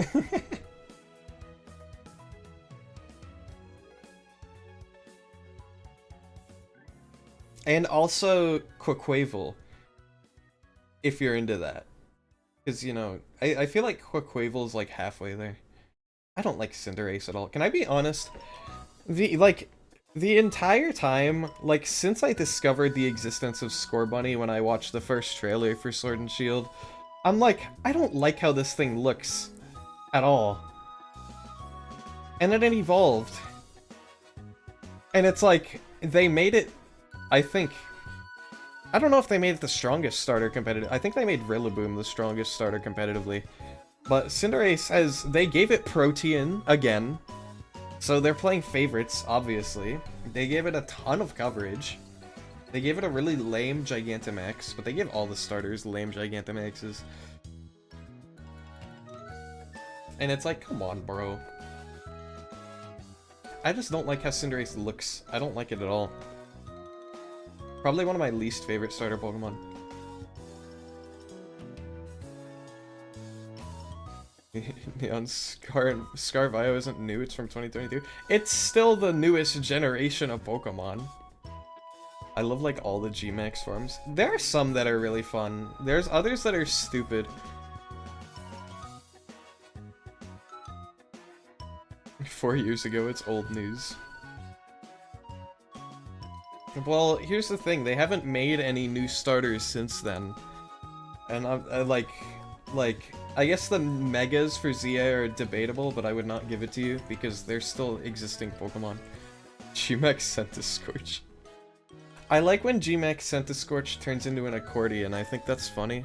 And also Quaquaval, if you're into that. Because, you know, I feel like Quaquaval's like halfway there. I don't like Cinderace at all. Can I be honest? The entire time, like, since I discovered the existence of Scorbunny when I watched the first trailer for Sword and Shield, I'm like, I don't like how this thing looks at all. And then it evolved. And it's like, they made it, I think, I don't know if they made it the strongest starter competitive. I think they made Rillaboom the strongest starter competitively. But Cinderace has, they gave it Protean again. So they're playing favorites, obviously. They gave it a ton of coverage. They gave it a really lame Gigantamax, but they give all the starters lame Gigantamaxes. And it's like, come on, bro. I just don't like how Cinderace looks. I don't like it at all. Probably one of my least favorite starter Pokemon. Neon Scarvio isn't new, it's from 2022. It's still the newest generation of Pokemon. I love like all the G-Max forms. There are some that are really fun. There's others that are stupid. 4 years ago, it's old news. Well, here's the thing, they haven't made any new starters since then. And I I guess the Megas for ZA are debatable, but I would not give it to you, because they're still existing Pokemon. G-Max Centiskorch. I like when G-Max Centiskorch turns into an accordion, I think that's funny.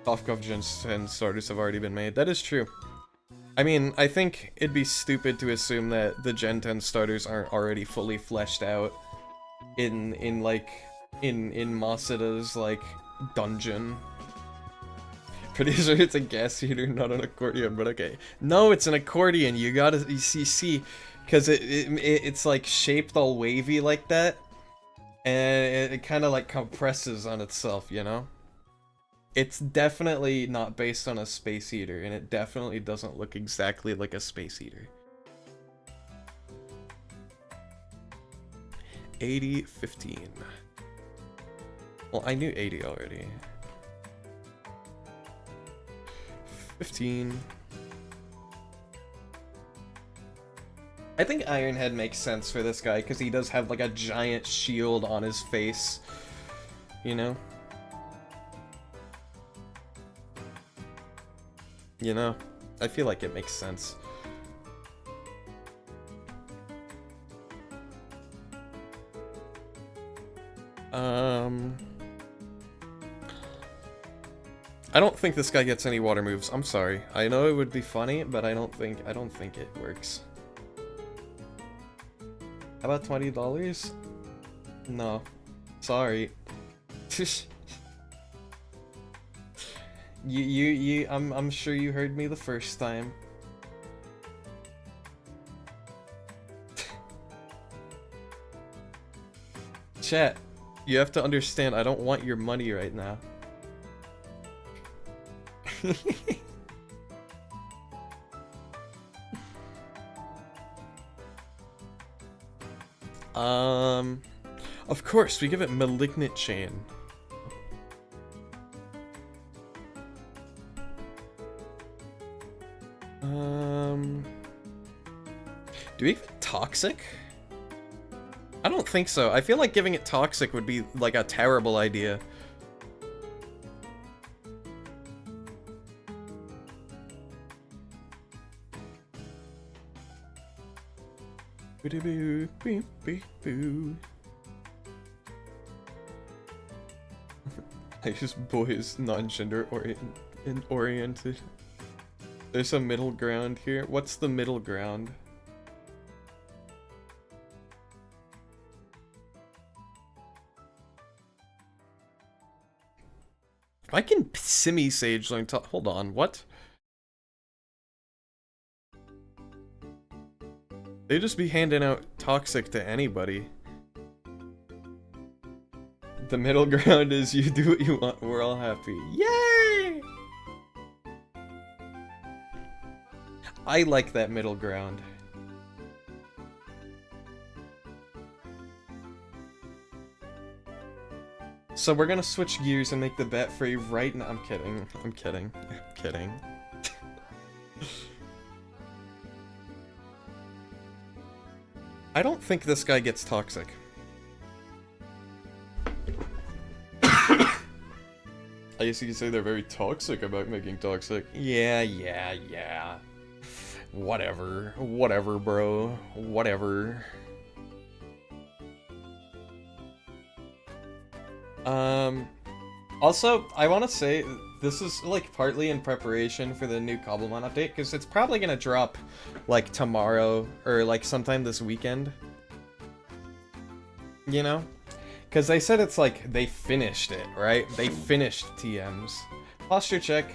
Off-Cuff Gen 10 starters have already been made. That is true. I mean, I think it'd be stupid to assume that the Gen 10 starters aren't already fully fleshed out in Masuda's, like, dungeon. Pretty sure it's a gas heater, not an accordion, but okay. No, it's an accordion, you gotta, you see, because it's, like, shaped all wavy like that. And it kind of like compresses on itself, you know? It's definitely not based on a space heater, and it definitely doesn't look exactly like a space heater. 80-15. Well, I knew 80 already. 15. I think Ironhead makes sense for this guy, because he does have, like, a giant shield on his face. You know? You know? I feel like it makes sense. I don't think this guy gets any water moves. I'm sorry. I know it would be funny, but I don't think it works. How about $20? No. Sorry. I'm sure you heard me the first time. Chat, you have to understand, I don't want your money right now. Of course, we give it Malignant Chain. Do we give it Toxic? I don't think so. I feel like giving it Toxic would be, like, a terrible idea. I just boys non-gender oriented. There's a middle ground here. What's the middle ground? I can semi-sage learn to- hold on, what? They just be handing out Toxic to anybody. The middle ground is you do what you want, we're all happy. Yay! I like that middle ground. So we're gonna switch gears and make the bet free right now. I'm kidding. I'm kidding. I'm kidding. I don't think this guy gets Toxic. I guess you could say they're very toxic about making Toxic. Yeah. Whatever. Whatever, bro. Whatever. Also, I want to say, this is, like, partly in preparation for the new Cobblemon update, because it's probably gonna drop, like, tomorrow, or, like, sometime this weekend. You know? Because they said it's like, they finished it, right? They finished TMs. Posture check.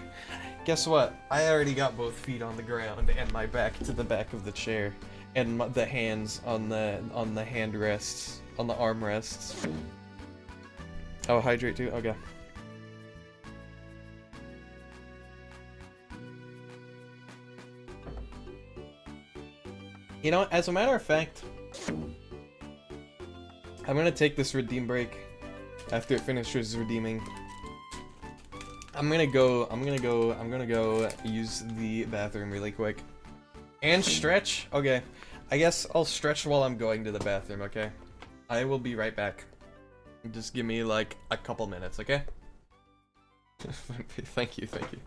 Guess what? I already got both feet on the ground, and my back to the back of the chair, and the hands on the hand rests, on the arm rests. Oh, hydrate too? Okay. You know, as a matter of fact, I'm gonna take this redeem break after it finishes redeeming. I'm gonna go use the bathroom really quick. And stretch? Okay. I guess I'll stretch while I'm going to the bathroom, okay? I will be right back. Just give me, like, a couple minutes, okay? Thank you, thank you.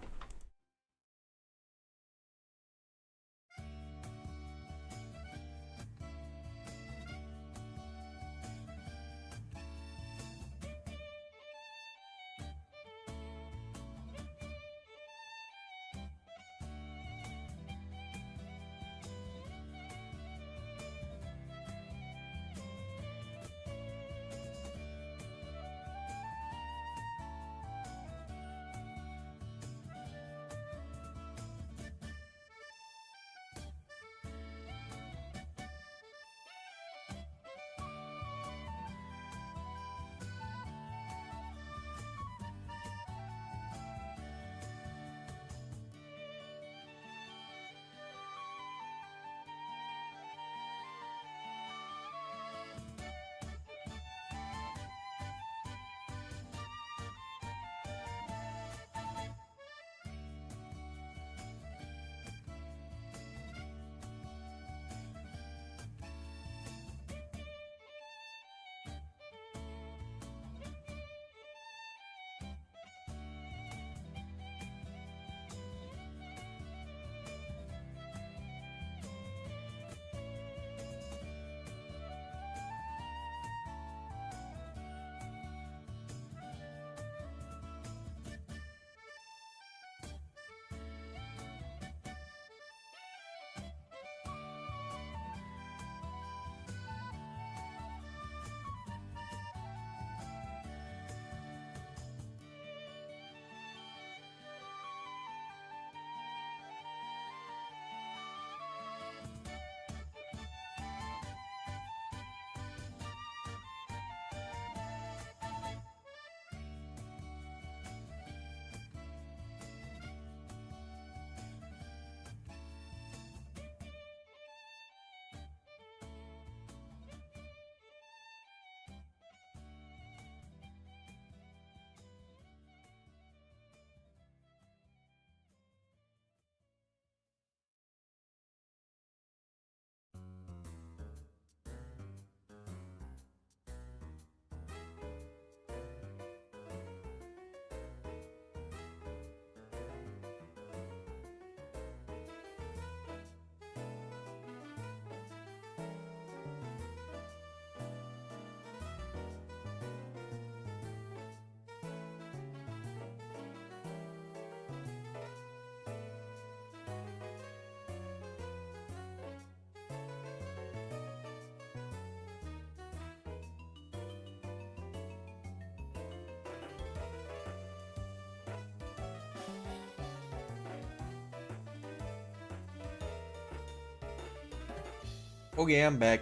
Okay, I'm back.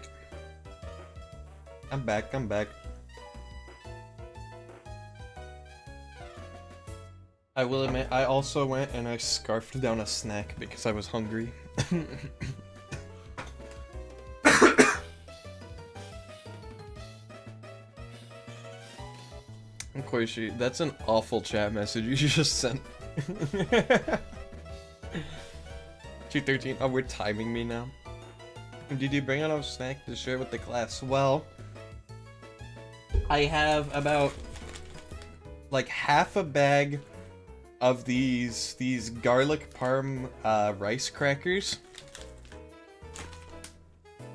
I'm back. I will admit, I also went and I scarfed down a snack because I was hungry. Koishi, that's an awful chat message you just sent. 213. Oh, we're timing me now. Did you bring enough snack to share with the class? Well, I have about like half a bag of these garlic parm rice crackers,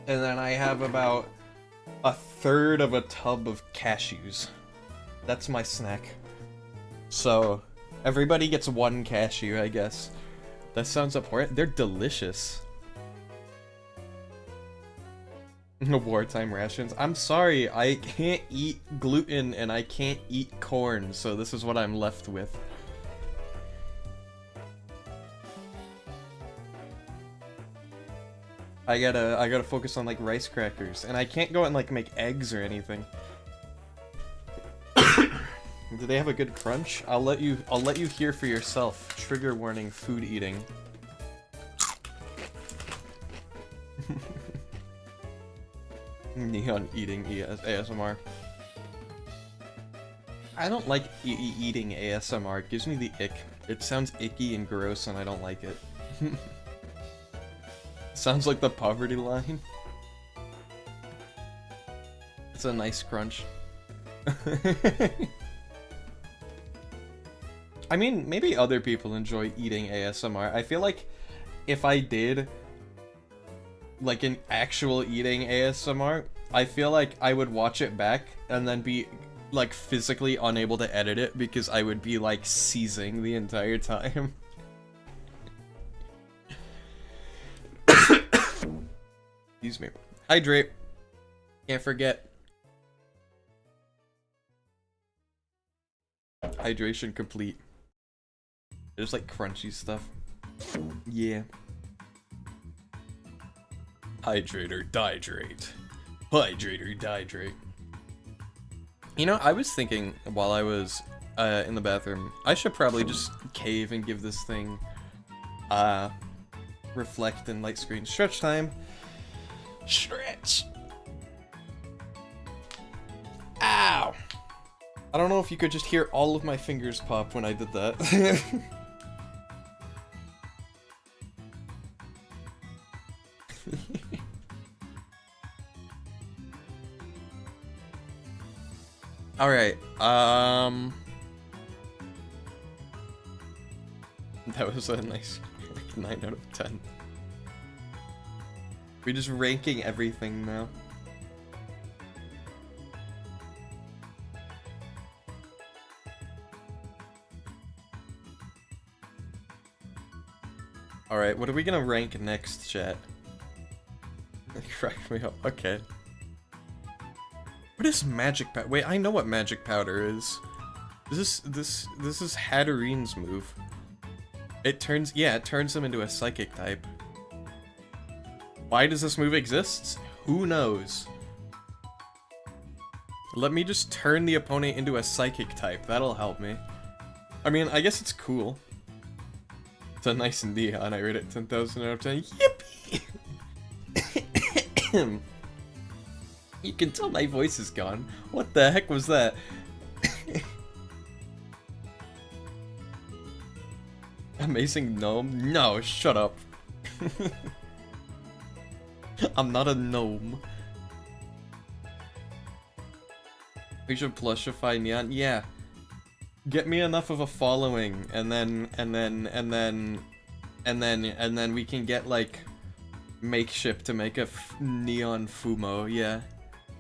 and then I have about a third of a tub of cashews. That's my snack. So everybody gets one cashew, I guess. That sounds important. They're delicious. Wartime rations. I'm sorry, I can't eat gluten and I can't eat corn, so this is what I'm left with. I gotta focus on like rice crackers, and I can't go and like make eggs or anything. Do they have a good crunch? I'll let you hear for yourself. Trigger warning: food eating. Neon eating ASMR. I don't like eating ASMR. It gives me the ick. It sounds icky and gross, and I don't like it. Sounds like the poverty line. It's a nice crunch. I mean, maybe other people enjoy eating ASMR. I feel like if I did like an actual eating ASMR, I feel like I would watch it back and then be like physically unable to edit it because I would be like seizing the entire time. Excuse me. Hydrate. Can't forget. Hydration complete. There's like crunchy stuff. Yeah. Hydrate or dihydrate. Hydrate or dihydrate. You know, I was thinking while I was in the bathroom, I should probably just cave and give this thing reflect and light screen. Stretch time. Stretch. Ow! I don't know if you could just hear all of my fingers pop when I did that. Alright, that was a nice 9 out of 10. We're just ranking everything now. Alright, what are we gonna rank next, chat? Crack me up, okay. What is magic powder? Wait, I know what magic powder is. This is Hatterine's move. It turns them into a psychic type. Why does this move exist? Who knows? Let me just turn the opponent into a psychic type. That'll help me. I mean, I guess it's cool. It's a nice neon. I rate it 10,000 out of 10. Yippee! You can tell my voice is gone. What the heck was that? Amazing gnome? No, shut up. I'm not a gnome. We should plushify Neon. Yeah. Get me enough of a following, and then we can get like makeshift to make a neon Fumo. Yeah,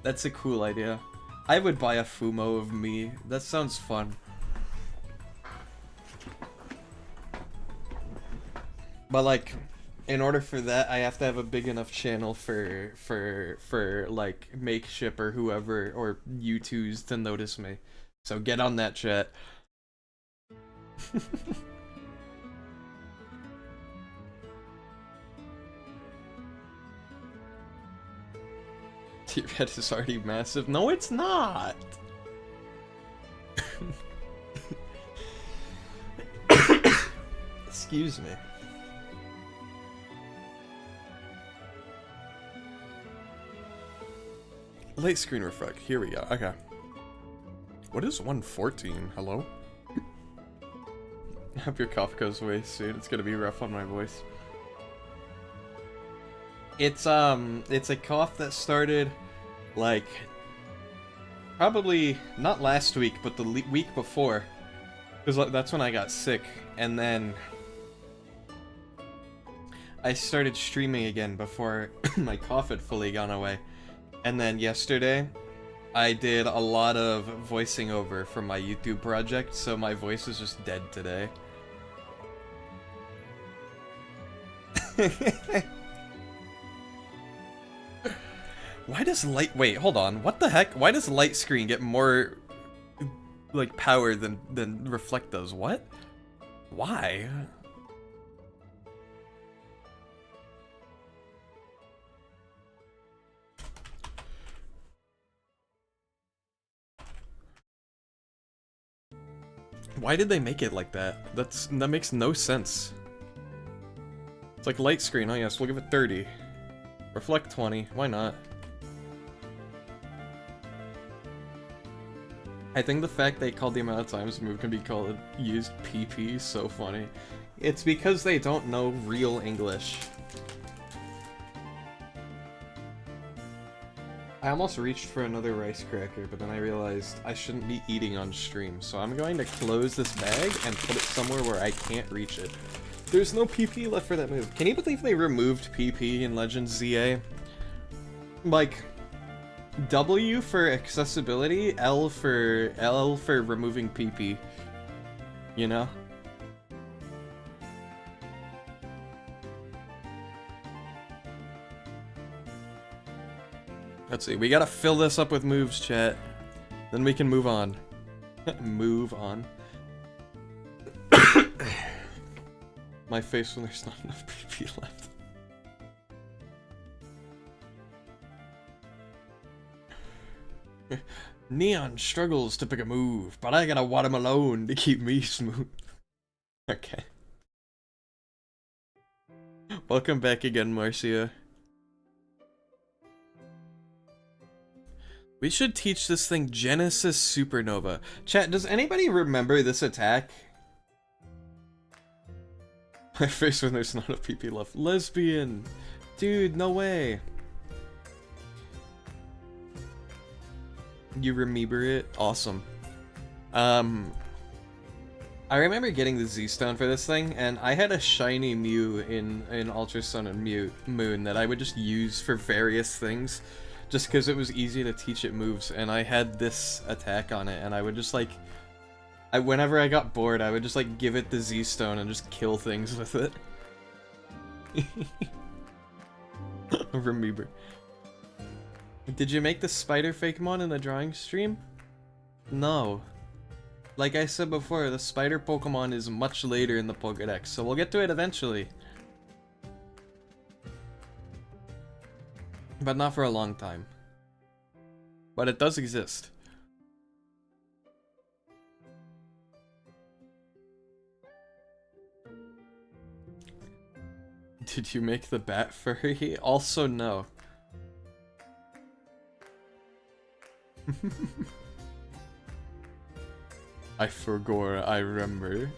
that's a cool idea. I would buy a Fumo of me. That sounds fun. But like, in order for that, I have to have a big enough channel for like makeshift or whoever or you twos to notice me. So get on that, chat. Your head is already massive. No, it's not! Excuse me. Light screen reflect. Here we go. Okay. What is 114? Hello? I hope your cough goes away soon. It's gonna be rough on my voice. It's a cough that started, like, probably not last week, but the week before. Because that's when I got sick. And then I started streaming again before my cough had fully gone away. And then yesterday, I did a lot of voicing over for my YouTube project, so my voice is just dead today. Why does light... Wait, hold on. What the heck? Why does light screen get more, like, power than reflect does? What? Why? Why did they make it like that? That makes no sense. It's like light screen. Oh yes, we'll give it 30. Reflect 20. Why not? I think the fact they called the amount of times move can be called used PP is so funny. It's because they don't know real English. I almost reached for another rice cracker, but then I realized I shouldn't be eating on stream, so I'm going to close this bag and put it somewhere where I can't reach it. There's no PP left for that move. Can you believe they removed PP in Legends ZA? Like, W for accessibility, L for removing PP. You know? Let's see, we gotta fill this up with moves, chat. Then we can move on. Move on. My face when there's not enough PP left. Neon struggles to pick a move, but I got a watermelon to keep me smooth. Okay. Welcome back again, Marcia. We should teach this thing Genesis Supernova. Chat, does anybody remember this attack? My face when there's not a PP left. Lesbian! Dude, no way. You remember it? Awesome. I remember getting the Z-Stone for this thing, and I had a shiny Mew in Ultra Sun and Moon that I would just use for various things. Just because it was easy to teach it moves, and I had this attack on it, and I would just like... whenever I got bored, I would just like give it the Z-Stone and just kill things with it. Remember. Did you make the spider Fakemon in the drawing stream? No. Like I said before, the spider Pokemon is much later in the Pokédex, so we'll get to it eventually. But not for a long time. But it does exist. Did you make the bat furry? Also no. I forgot, I remember.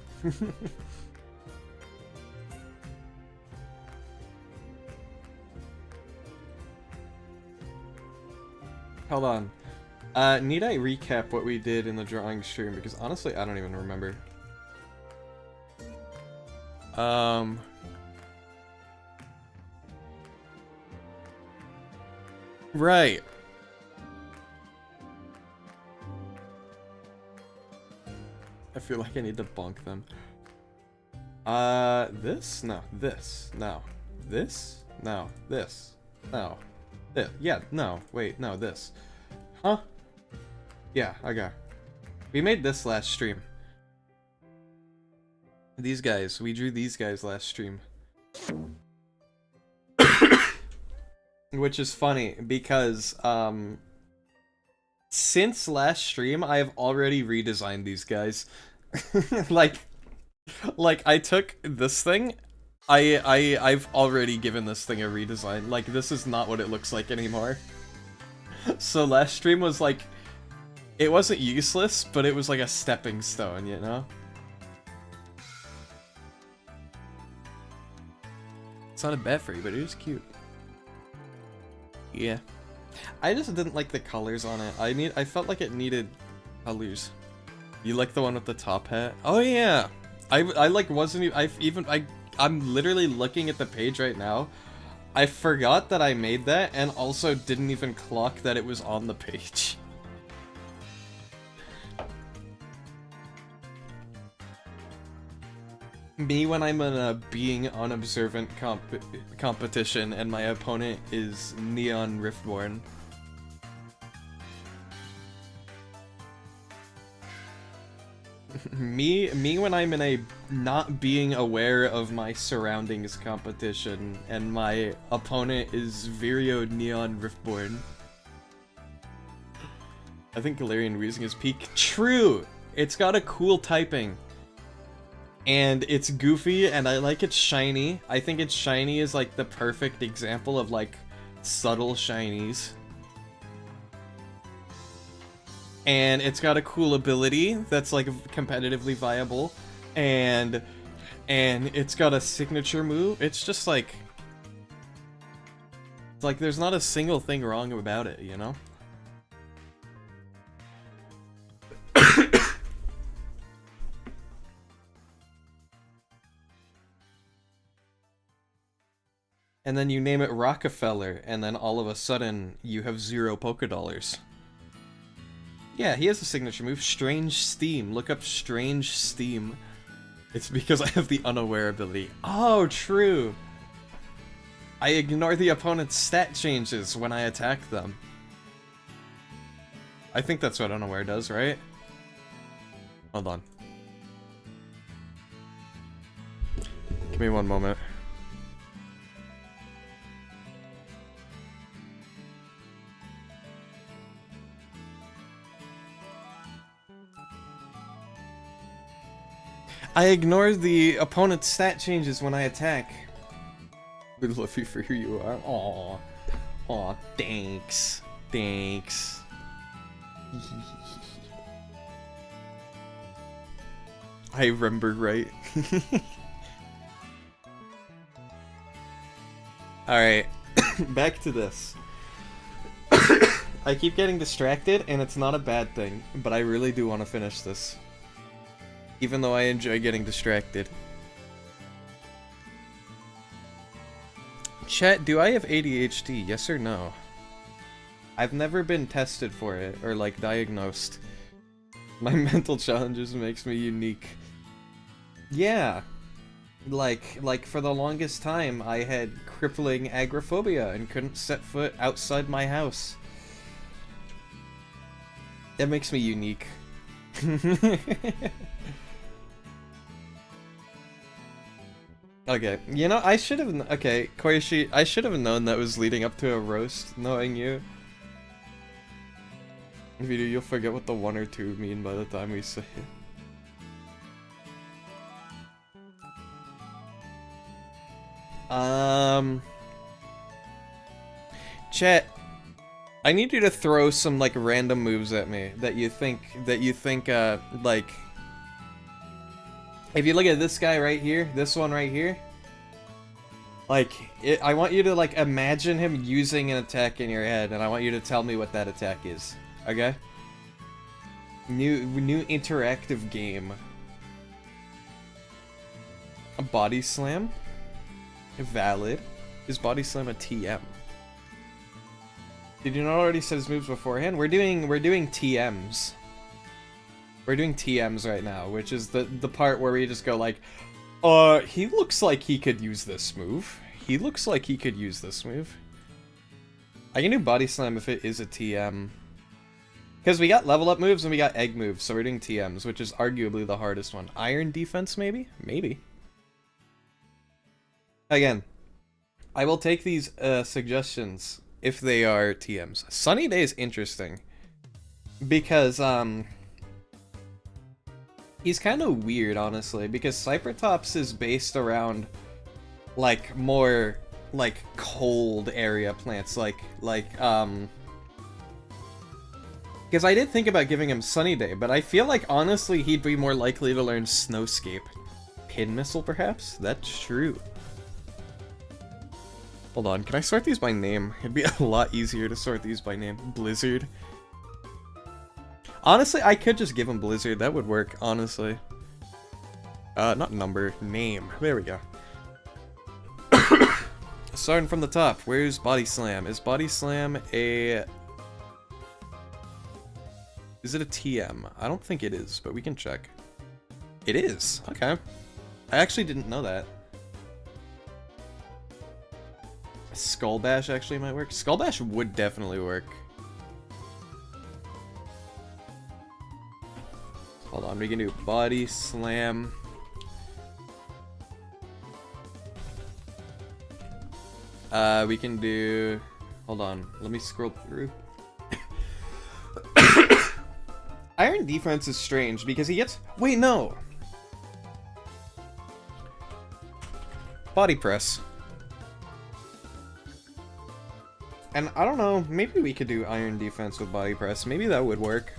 Hold on. Need I recap what we did in the drawing stream? Because honestly, I don't even remember. Right. I feel like I need to bonk them. This? No. This? No. This? No. This? No. This. Yeah, no. Wait, no, this. Huh? Yeah, okay. We made this last stream. These guys. We drew these guys last stream. which is funny because since last stream I have already redesigned these guys. like I took this thing. I've already given this thing a redesign. Like, this is not what it looks like anymore. So last stream was like, it wasn't useless, but it was like a stepping stone, you know? It's not a bad for you, but it is cute. Yeah. I just didn't like the colors on it. I felt like it needed colors. You like the one with the top hat? Oh yeah! I like wasn't even, I'm literally looking at the page right now. I forgot that I made that, and also didn't even clock that it was on the page. Me when I'm in a being unobservant competition and my opponent is Neon Riftborn. me when I'm in a not being aware of my surroundings competition and my opponent is Vireo Neon Riftborn. I think Galarian Weezing is peak. True! It's got a cool typing. And it's goofy, and I like its shiny. I think its shiny is like the perfect example of like subtle shinies. And it's got a cool ability that's like competitively viable, and it's got a signature move. It's just like, it's like there's not a single thing wrong about it, you know? And then you name it Rockefeller, and then all of a sudden you have 0 Pokédollars. Yeah, he has a signature move, Strange Steam. Look up Strange Steam. It's because I have the Unaware ability. Oh, true! I ignore the opponent's stat changes when I attack them. I think that's what Unaware does, right? Hold on. Give me one moment. I ignore the opponent's stat changes when I attack. We love you for who you are. Aww. Aw, thanks. Thanks. I remember right. Alright, back to this. I keep getting distracted, and it's not a bad thing, but I really do want to finish this. Even though I enjoy getting distracted. Chat, do I have ADHD? Yes or no? I've never been tested for it, or like diagnosed. My mental challenges makes me unique. Yeah. Like for the longest time, I had crippling agoraphobia and couldn't set foot outside my house. That makes me unique. Okay, you know, I should have... Okay, Koishi, I should have known that was leading up to a roast, knowing you. If you do, you'll forget what the 1 or 2 mean by the time we say it. Chat, I need you to throw some, like, random moves at me that you think, like... If you look at this guy right here, this one right here, like, I want you to, like, imagine him using an attack in your head, and I want you to tell me what that attack is, okay? New interactive game. A body slam? Valid. Is body slam a TM? Did you not already set his moves beforehand? We're doing TMs. We're doing TMs right now, which is the part where we just go like, he looks like he could use this move. He looks like he could use this move. I can do Body Slam if it is a TM. Because we got level up moves and we got egg moves, so we're doing TMs, which is arguably the hardest one. Iron defense, maybe? Maybe. Again, I will take these suggestions if they are TMs. Sunny Day is interesting because he's kind of weird, honestly, because Cypratops is based around like more like cold area plants, because I did think about giving him Sunny Day, but I feel like honestly he'd be more likely to learn Snowscape. Pin Missile, perhaps? That's true. Hold on, can I sort these by name? It'd be a lot easier to sort these by name. Blizzard. Honestly, I could just give him Blizzard. That would work, honestly. Not number, name. There we go. Starting from the top, where's Body Slam? Is Body Slam a... Is it a TM? I don't think it is, but we can check. It is. Okay. I actually didn't know that. Skull Bash actually might work. Skull Bash would definitely work. Hold on, we can do Body Slam. We can do... Hold on, let me scroll through. Iron Defense is strange because he gets... Wait, no! Body Press. And I don't know, maybe we could do Iron Defense with Body Press. Maybe that would work.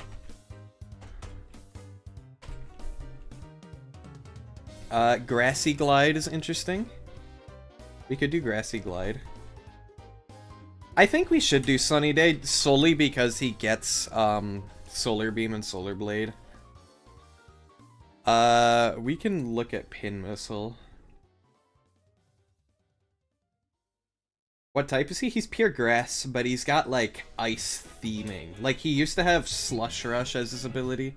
Grassy Glide is interesting. We could do Grassy Glide. I think we should do Sunny Day solely because he gets Solar Beam and Solar Blade. We can look at Pin Missile. What type is he? He's pure grass, but he's got like ice theming. Like he used to have Slush Rush as his ability.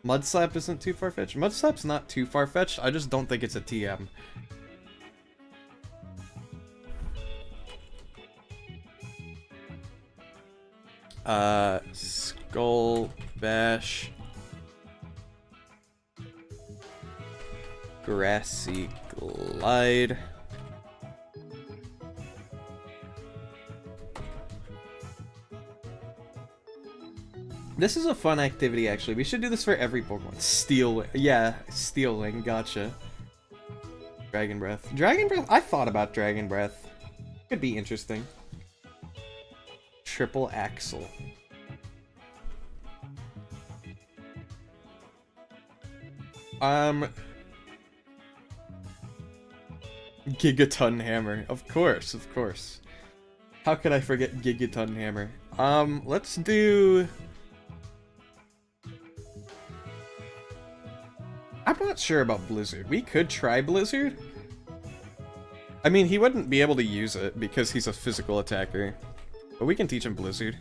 Mud Slap isn't too far-fetched. Mud Slap's not too far-fetched, I just don't think it's a TM. Skull Bash. Grassy Glide. This is a fun activity, actually. We should do this for every Pokemon. Steel, yeah, Steel Wing, gotcha. Dragon Breath. Dragon Breath, I thought about Dragon Breath. Could be interesting. Triple Axle. Gigaton Hammer. Of course, of course. How could I forget Gigaton Hammer? Let's do... I'm not sure about Blizzard. We could try Blizzard. I mean, he wouldn't be able to use it because he's a physical attacker. But we can teach him Blizzard.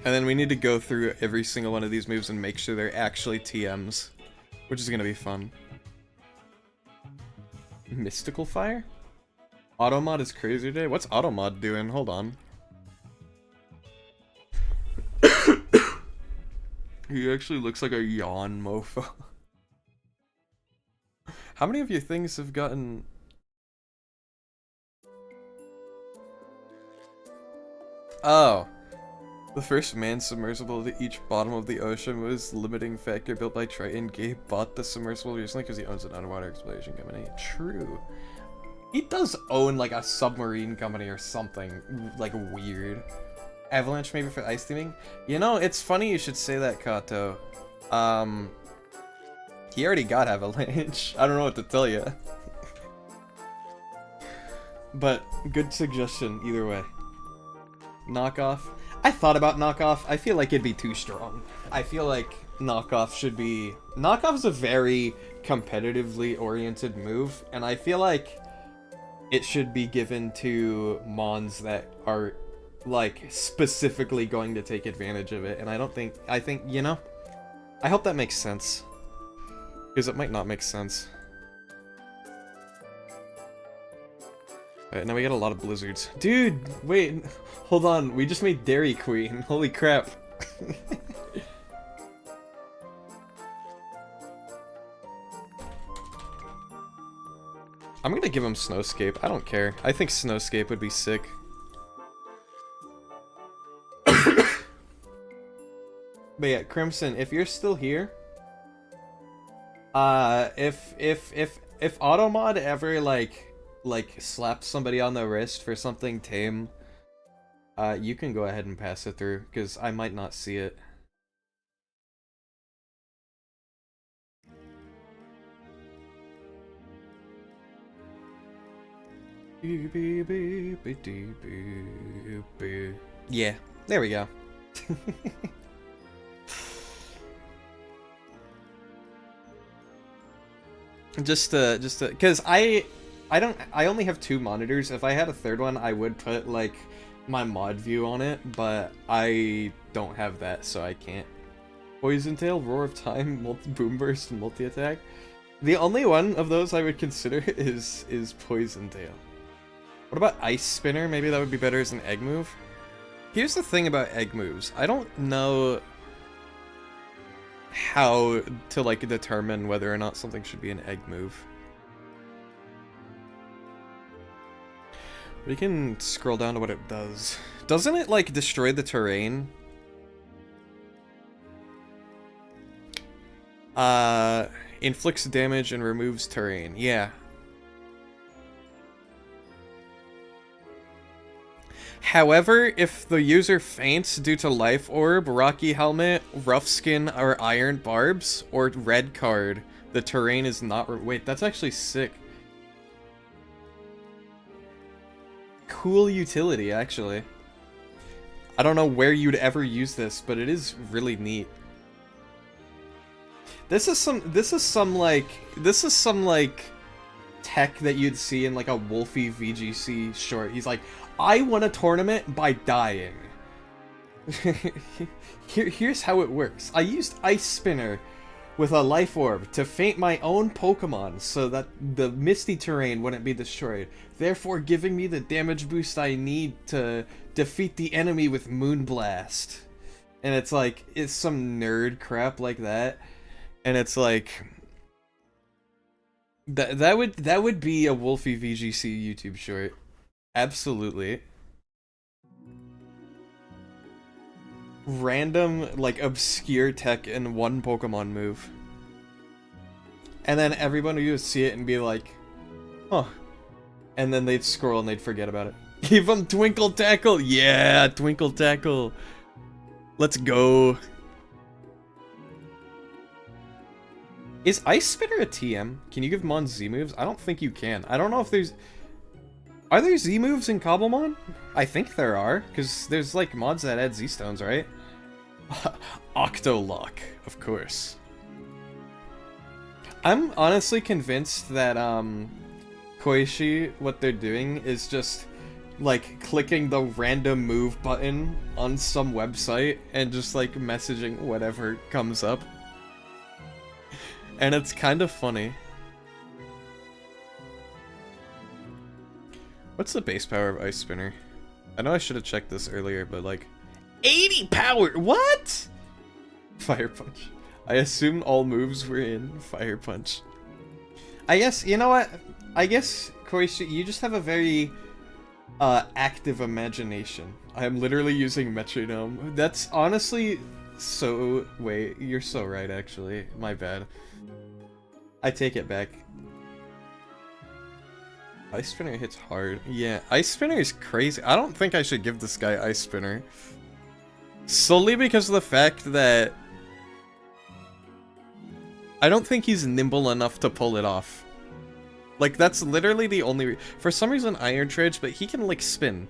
And then we need to go through every single one of these moves and make sure they're actually TMs. Which is gonna be fun. Mystical Fire? Automod is crazy today? What's Automod doing? Hold on. He actually looks like a yawn mofo. How many of your things have gotten... Oh. The first manned submersible to each bottom of the ocean was limiting factor built by Triton. Gabe bought the submersible recently because he owns an underwater exploration company. True. He does own like a submarine company or something like weird. Avalanche maybe for ice theming? You know, it's funny you should say that, Kato. He already got Avalanche. I don't know what to tell you. But, good suggestion either way. Knockoff? I thought about Knockoff. I feel like it'd be too strong. I feel like Knockoff should be... Knockoff is a very competitively oriented move, and I feel like it should be given to Mons that are like specifically going to take advantage of it, and I think, you know, I hope that makes sense, because it might not make sense. Alright, now we got a lot of blizzards. Dude, wait, hold on, we just made Dairy Queen, holy crap. I'm gonna give him Snowscape. I don't care. I think Snowscape would be sick. But yeah, Crimson, if you're still here, if Automod ever like slaps somebody on the wrist for something tame, you can go ahead and pass it through, because I might not see it. Yeah, there we go. Because I only have 2 monitors. If I had a third one, I would put like my mod view on it, but I don't have that, so I can't. Poison Tail, Roar of Time, Boom Burst, and Multi Attack. The only one of those I would consider is Poison Tail. What about Ice Spinner? Maybe that would be better as an egg move. Here's the thing about egg moves. I don't know how to like determine whether or not something should be an egg move. We can scroll down to what it does. Doesn't it like destroy the terrain? Inflicts damage and removes terrain. Yeah. However, if the user faints due to Life Orb, Rocky Helmet, Rough Skin, or Iron Barbs, or Red Card, the terrain is not wait, that's actually sick. Cool utility, actually. I don't know where you'd ever use this, but it is really neat. This is some like tech that you'd see in like a Wolfie VGC short. He's like, I won a tournament by dying. Here's how it works. I used Ice Spinner with a Life Orb to feint my own Pokemon so that the misty terrain wouldn't be destroyed, therefore giving me the damage boost I need to defeat the enemy with Moonblast. And it's like, it's some nerd crap like that. And it's like, that would be a Wolfie VGC YouTube short. Absolutely. Random, like, obscure tech in one Pokemon move. And then everyone would see it and be like, huh. And then they'd scroll and they'd forget about it. Give them Twinkle Tackle! Yeah, Twinkle Tackle! Let's go. Is Ice Spinner a TM? Can you give Mon Z moves? I don't think you can. I don't know if there's... Are there Z moves in Cobblemon? I think there are, because there's like mods that add Z stones, right? Octolock, of course. I'm honestly convinced that Koishi, what they're doing is just like clicking the random move button on some website and just like messaging whatever comes up. And it's kind of funny. What's the base power of Ice Spinner? I know I should have checked this earlier, but like... 80 power! What?! Fire Punch. I assumed all moves were in Fire Punch. I guess, you know what? I guess, Koichi, you just have a very active imagination. I am literally using Metronome. That's honestly so... Wait, you're so right, actually. My bad. I take it back. Ice Spinner hits hard. Yeah, Ice Spinner is crazy. I don't think I should give this guy Ice Spinner. Solely because of the fact that... I don't think he's nimble enough to pull it off. Like, that's literally the only... For some reason, Iron Dredge, but he can, like, spin.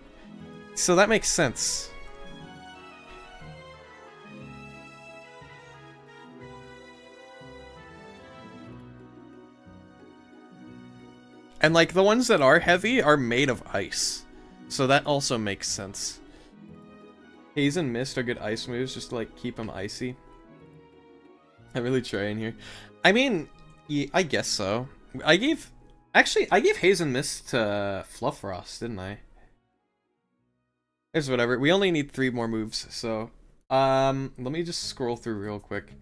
So that makes sense. And, like, the ones that are heavy are made of ice. So that also makes sense. Haze and Mist are good ice moves, just to, like, keep them icy. I'm really trying here. I mean, yeah, I guess so. Actually, I gave Haze and Mist to Fluffrost, didn't I? It's whatever. We only need 3 more moves, so... let me just scroll through real quick.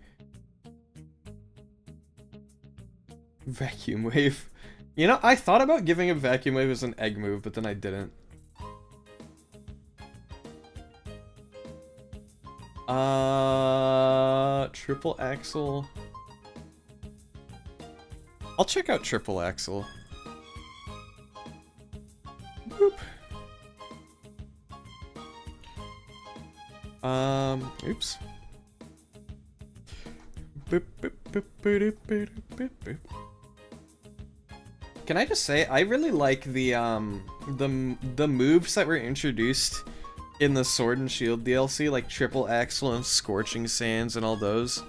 Vacuum Wave. You know, I thought about giving a vacuum wave as an egg move, but then I didn't. Triple axle. I'll check out triple axle. Boop. Oops. Boop, boop, boop, boop, boop, boop, boop. Can I just say, I really like the moves that were introduced in the Sword and Shield DLC, like Triple Axle and Scorching Sands and all those.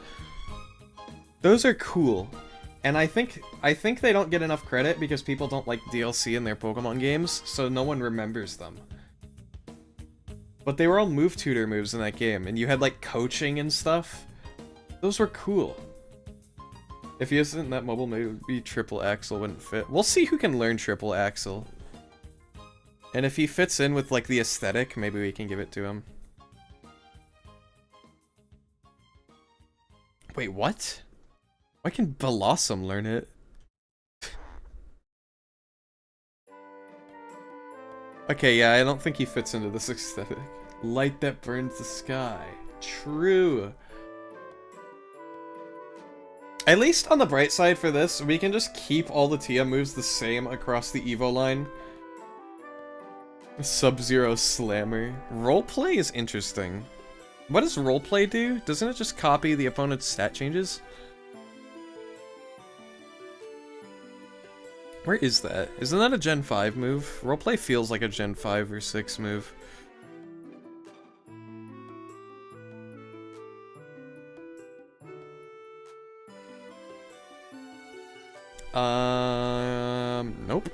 Those are cool. And I think they don't get enough credit because people don't like DLC in their Pokemon games, so no one remembers them. But they were all move tutor moves in that game, and you had like coaching and stuff. Those were cool. If he isn't that mobile, maybe triple axle wouldn't fit. We'll see who can learn triple axle. And if he fits in with like the aesthetic, maybe we can give it to him. Wait, what? Why can Blossom learn it? Okay, yeah, I don't think he fits into this aesthetic. Light that burns the sky. True. At least on the bright side for this, we can just keep all the TM moves the same across the Evo line. Sub-Zero Slammer. Roleplay is interesting. What does roleplay do? Doesn't it just copy the opponent's stat changes? Where is that? Isn't that a Gen 5 move? Roleplay feels like a Gen 5 or 6 move. Nope.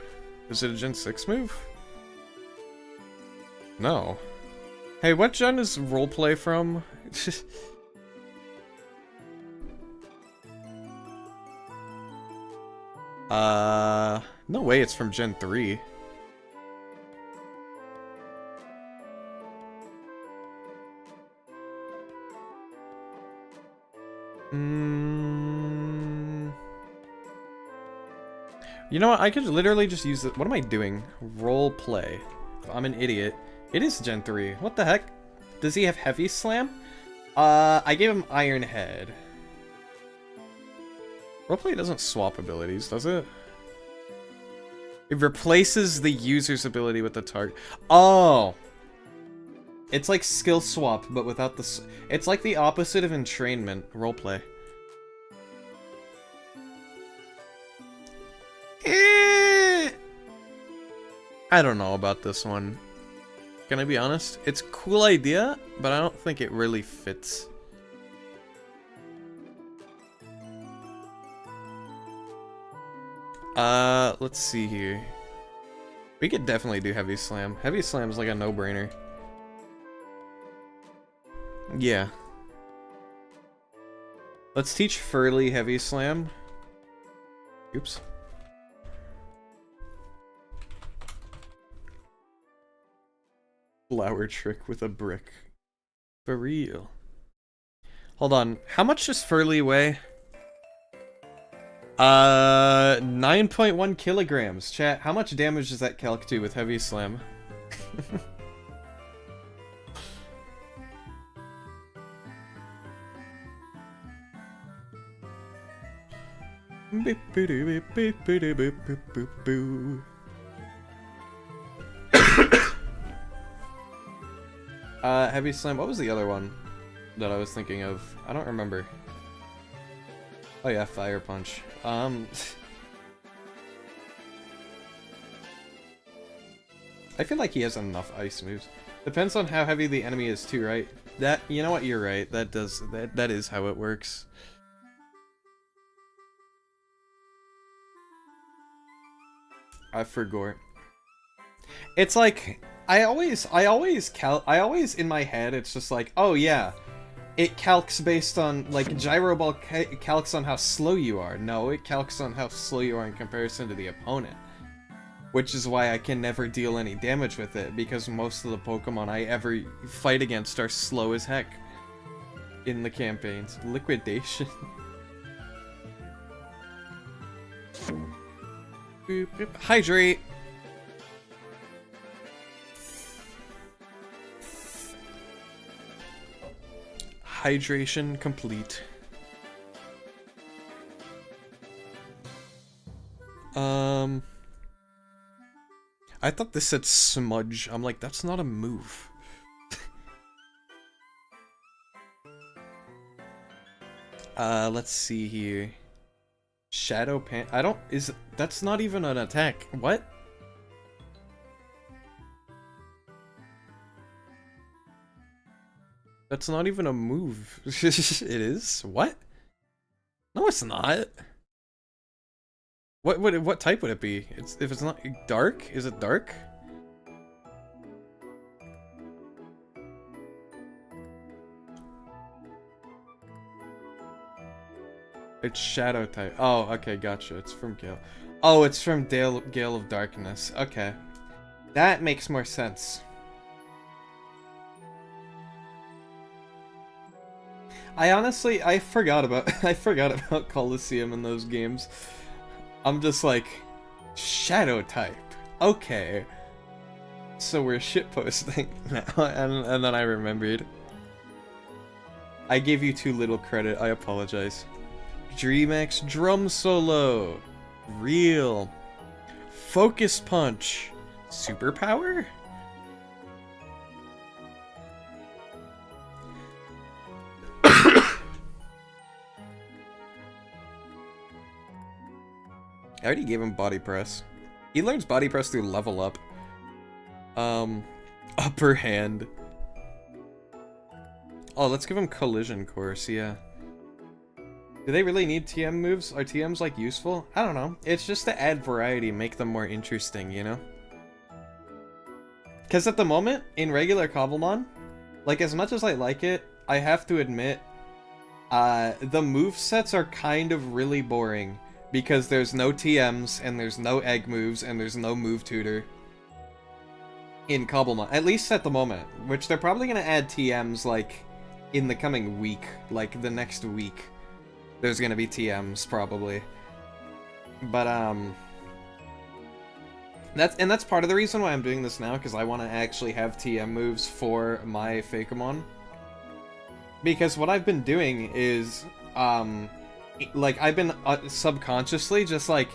Is it a Gen 6 move? No. Hey, what gen is roleplay from? No way it's from Gen 3. You know what? I could literally just use it. What am I doing? Roleplay. I'm an idiot. It is Gen 3. What the heck? Does he have Heavy Slam? I gave him Iron Head. Roleplay doesn't swap abilities, does it? It replaces the user's ability with the target. Oh! It's like skill swap, but without the... It's like the opposite of entrainment. Roleplay. I don't know about this one. Can I be honest? It's a cool idea, but I don't think it really fits. Let's see here. We could definitely do Heavy Slam. Heavy Slam's like a no-brainer. Yeah. Let's teach Furley Heavy Slam. Oops. Flower trick with a brick. For real. Hold on. How much does Furley weigh? 9.1 kilograms. Chat, how much damage does that calc do with Heavy Slam? Heavy Slam, what was the other one that I was thinking of? I don't remember. Oh yeah, Fire Punch. I feel like he has enough ice moves. Depends on how heavy the enemy is too, right? That, you know what, you're right. That is how it works. I forgot. It's like I always in my head it's just like, oh yeah, it calcs based on like Gyro Ball calcs on how slow you are. No, it calcs on how slow you are in comparison to the opponent. Which is why I can never deal any damage with it, because most of the Pokemon I ever fight against are slow as heck in the campaigns. Liquidation. Boop, boop. Hydrate. Hydration complete. I thought this said smudge. I'm like, that's not a move. Let's see here. Shadow pan. I don't. That's not even an attack. What? That's not even a move. It is? What? No, it's not. What type would it be? If it's not dark, is it dark? It's shadow type. Oh, okay, gotcha. It's from Gale. Oh, it's from Gale of Darkness. Okay. That makes more sense. I forgot about Colosseum in those games. I'm just like, shadow type. Okay. So we're shitposting now, and then I remembered. I gave you too little credit, I apologize. DreamX drum solo. Real. Focus punch. Superpower? I already gave him body press. He learns body press through level up. Upper hand. Oh, let's give him collision course, yeah. Do they really need TM moves? Are TMs, like, useful? I don't know. It's just to add variety, make them more interesting, you know? Because at the moment, in regular Cobblemon, like, as much as I like it, I have to admit, the movesets are kind of really boring. Because there's no TMs, and there's no egg moves, and there's no move tutor. In Cobblemon. At least at the moment. Which they're probably gonna add TMs, like, in the coming week. Like, the next week. There's gonna be TMs, probably. But, that's part of the reason why I'm doing this now, because I want to actually have TM moves for my Fakemon. Because what I've been doing is, like, I've been subconsciously just, like,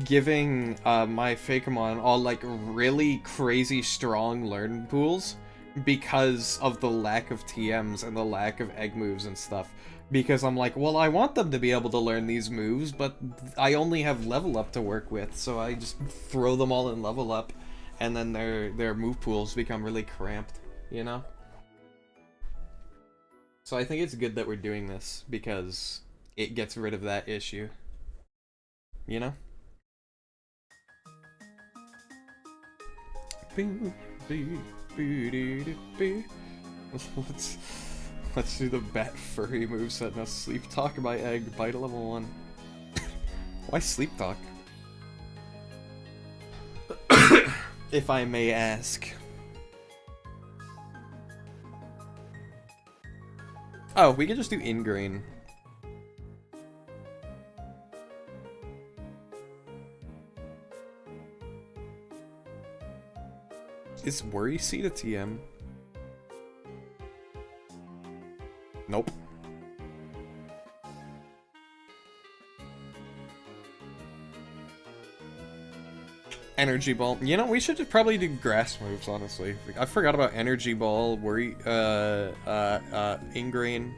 giving my Fakemon all, like, really crazy strong learn pools because of the lack of TMs and the lack of egg moves and stuff. Because I'm like, well, I want them to be able to learn these moves, but I only have level up to work with, so I just throw them all in level up, and then their move pools become really cramped, you know? So I think it's good that we're doing this, because it gets rid of that issue. You know? Let's do the Bat Furry moveset now. Sleep Talk by Egg, bite at level 1. Why Sleep Talk? If I may ask. Oh, we can just do Ingrain. Is Worry Seed a TM? Nope. Energy Ball. You know, we should just probably do grass moves, honestly. I forgot about Energy Ball, Worry, Ingrain.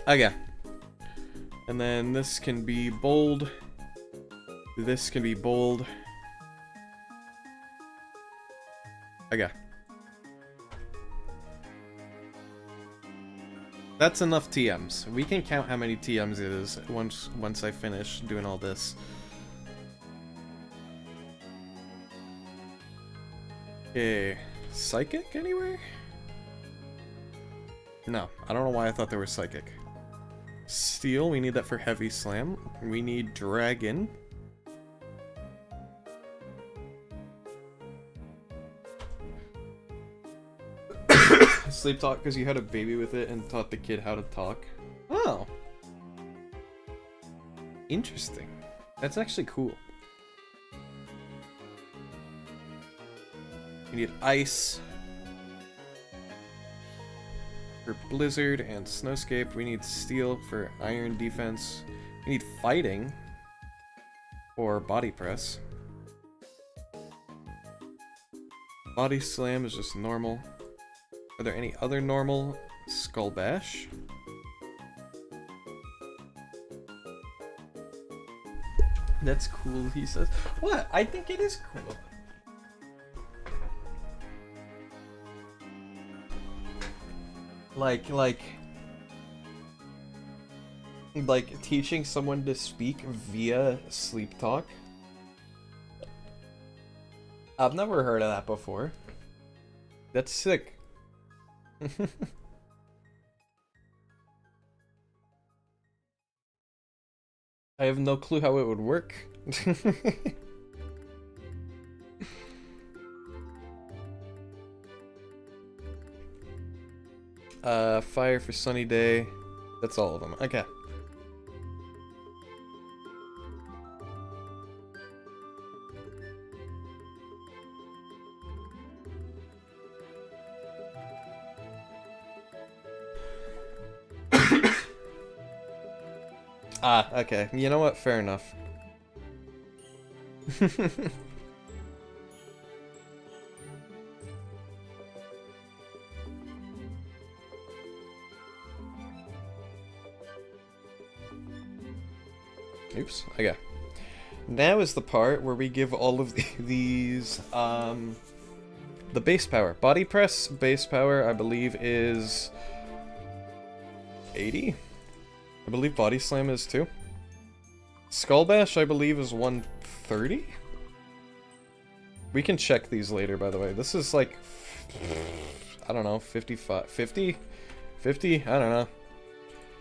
Okay. And then this can be bold. This can be bold. Okay. That's enough TMs. We can count how many TMs it is once I finish doing all this. Okay. Psychic anywhere? No, I don't know why I thought they were Psychic. Steel, we need that for Heavy Slam. We need Dragon. sleep talk because you had a baby with it and taught the kid how to talk. Oh. Interesting. That's actually cool. We need ice for blizzard and snowscape. We need steel for iron defense. We need fighting for body press. Body slam is just normal. Are there any other normal? Skull bash. That's cool, he says. What? I think it is cool. Like teaching someone to speak via sleep talk. I've never heard of that before. That's sick. I have no clue how it would work. Fire for sunny day. That's all of them. Okay. Ah, okay. You know what? Fair enough. Oops. Okay. Now is the part where we give all of these, the base power. Body press base power, I believe, is 80? I believe body slam is too. Skull bash, I believe, is 130? We can check these later, by the way. This is like, I don't know, 55, 50? 50? I don't know.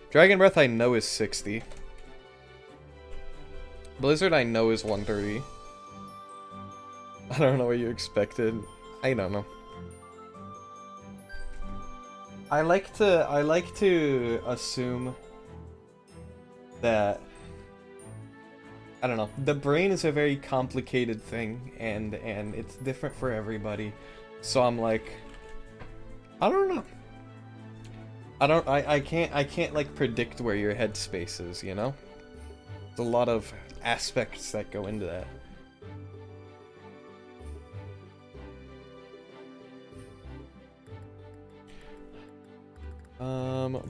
Dragon breath I know is 60. Blizzard I know is 130. I don't know what you expected. I don't know. I like to assume that, I don't know, the brain is a very complicated thing, and it's different for everybody. So I'm like, I don't know. I can't like predict where your headspace is, you know? There's a lot of aspects that go into that.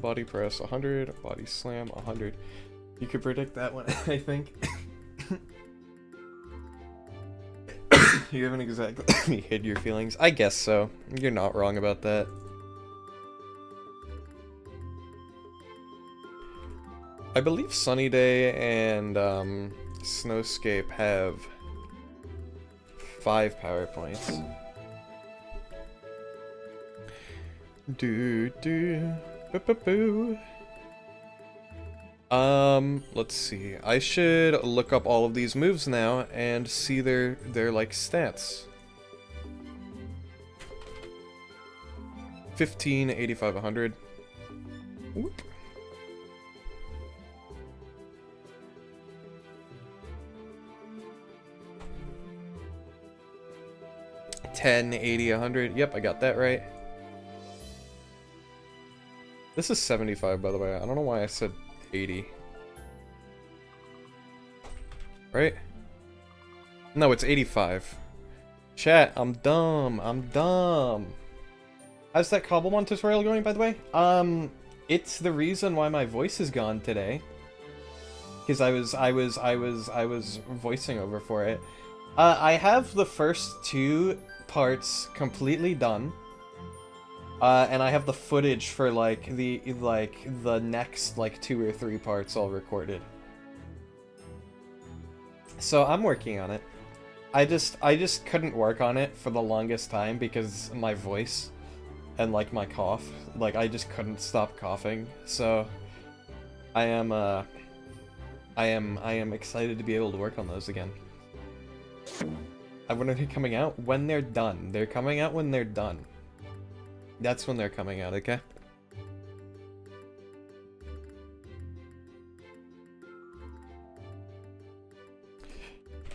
Body press 100, body slam 100. You could predict that one, I think. You haven't exactly hid your feelings. I guess so. You're not wrong about that. I believe Sunny Day and Snowscape have 5 power points. Boo. Let's see. I should look up all of these moves now and see their like stats. 15, 85, 100. Whoop. $10, $80, $100. Yep, I got that right. This is 75, by the way. I don't know why I said 80. Right? No, it's 85. Chat, I'm dumb. How's that Cobblemon tutorial going, by the way? It's the reason why my voice is gone today. Because I was voicing over for it. I have the first 2 parts completely done. And I have the footage for the next 2 or 3 parts all recorded. So I'm working on it. I just couldn't work on it for the longest time because my voice and my cough. I just couldn't stop coughing. So I am excited to be able to work on those again. I wonder if they're coming out when they're done. They're coming out when they're done. That's when they're coming out, okay?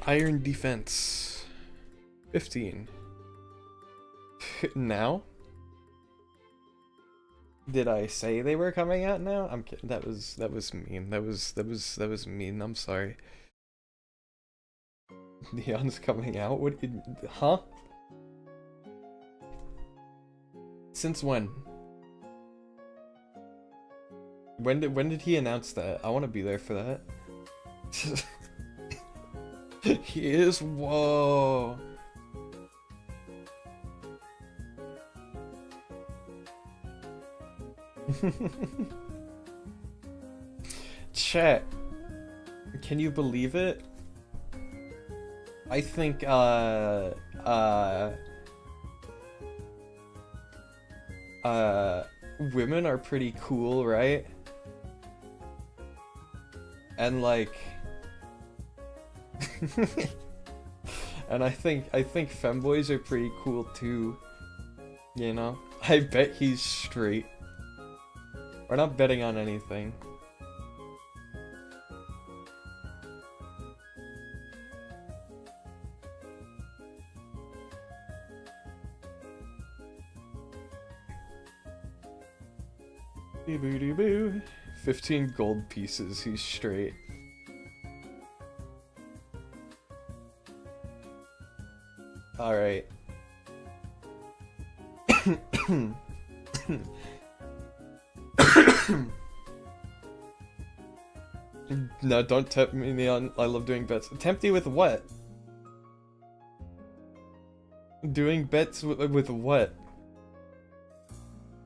Iron Defense. 15. Now? Did I say they were coming out now? I'm kidding. That was mean. That was mean. I'm sorry. Neon's coming out? What? Huh? Since when? When did he announce that? I want to be there for that. He is. Whoa. Chat. Can you believe it? I think women are pretty cool, right? And like and I think femboys are pretty cool too. You know? I bet he's straight. We're not betting on anything. Boo-boo-doo-boo. 15 gold pieces, he's straight. Alright. No, don't tempt me, Neon. I love doing bets. Tempt you with what? Doing bets with what?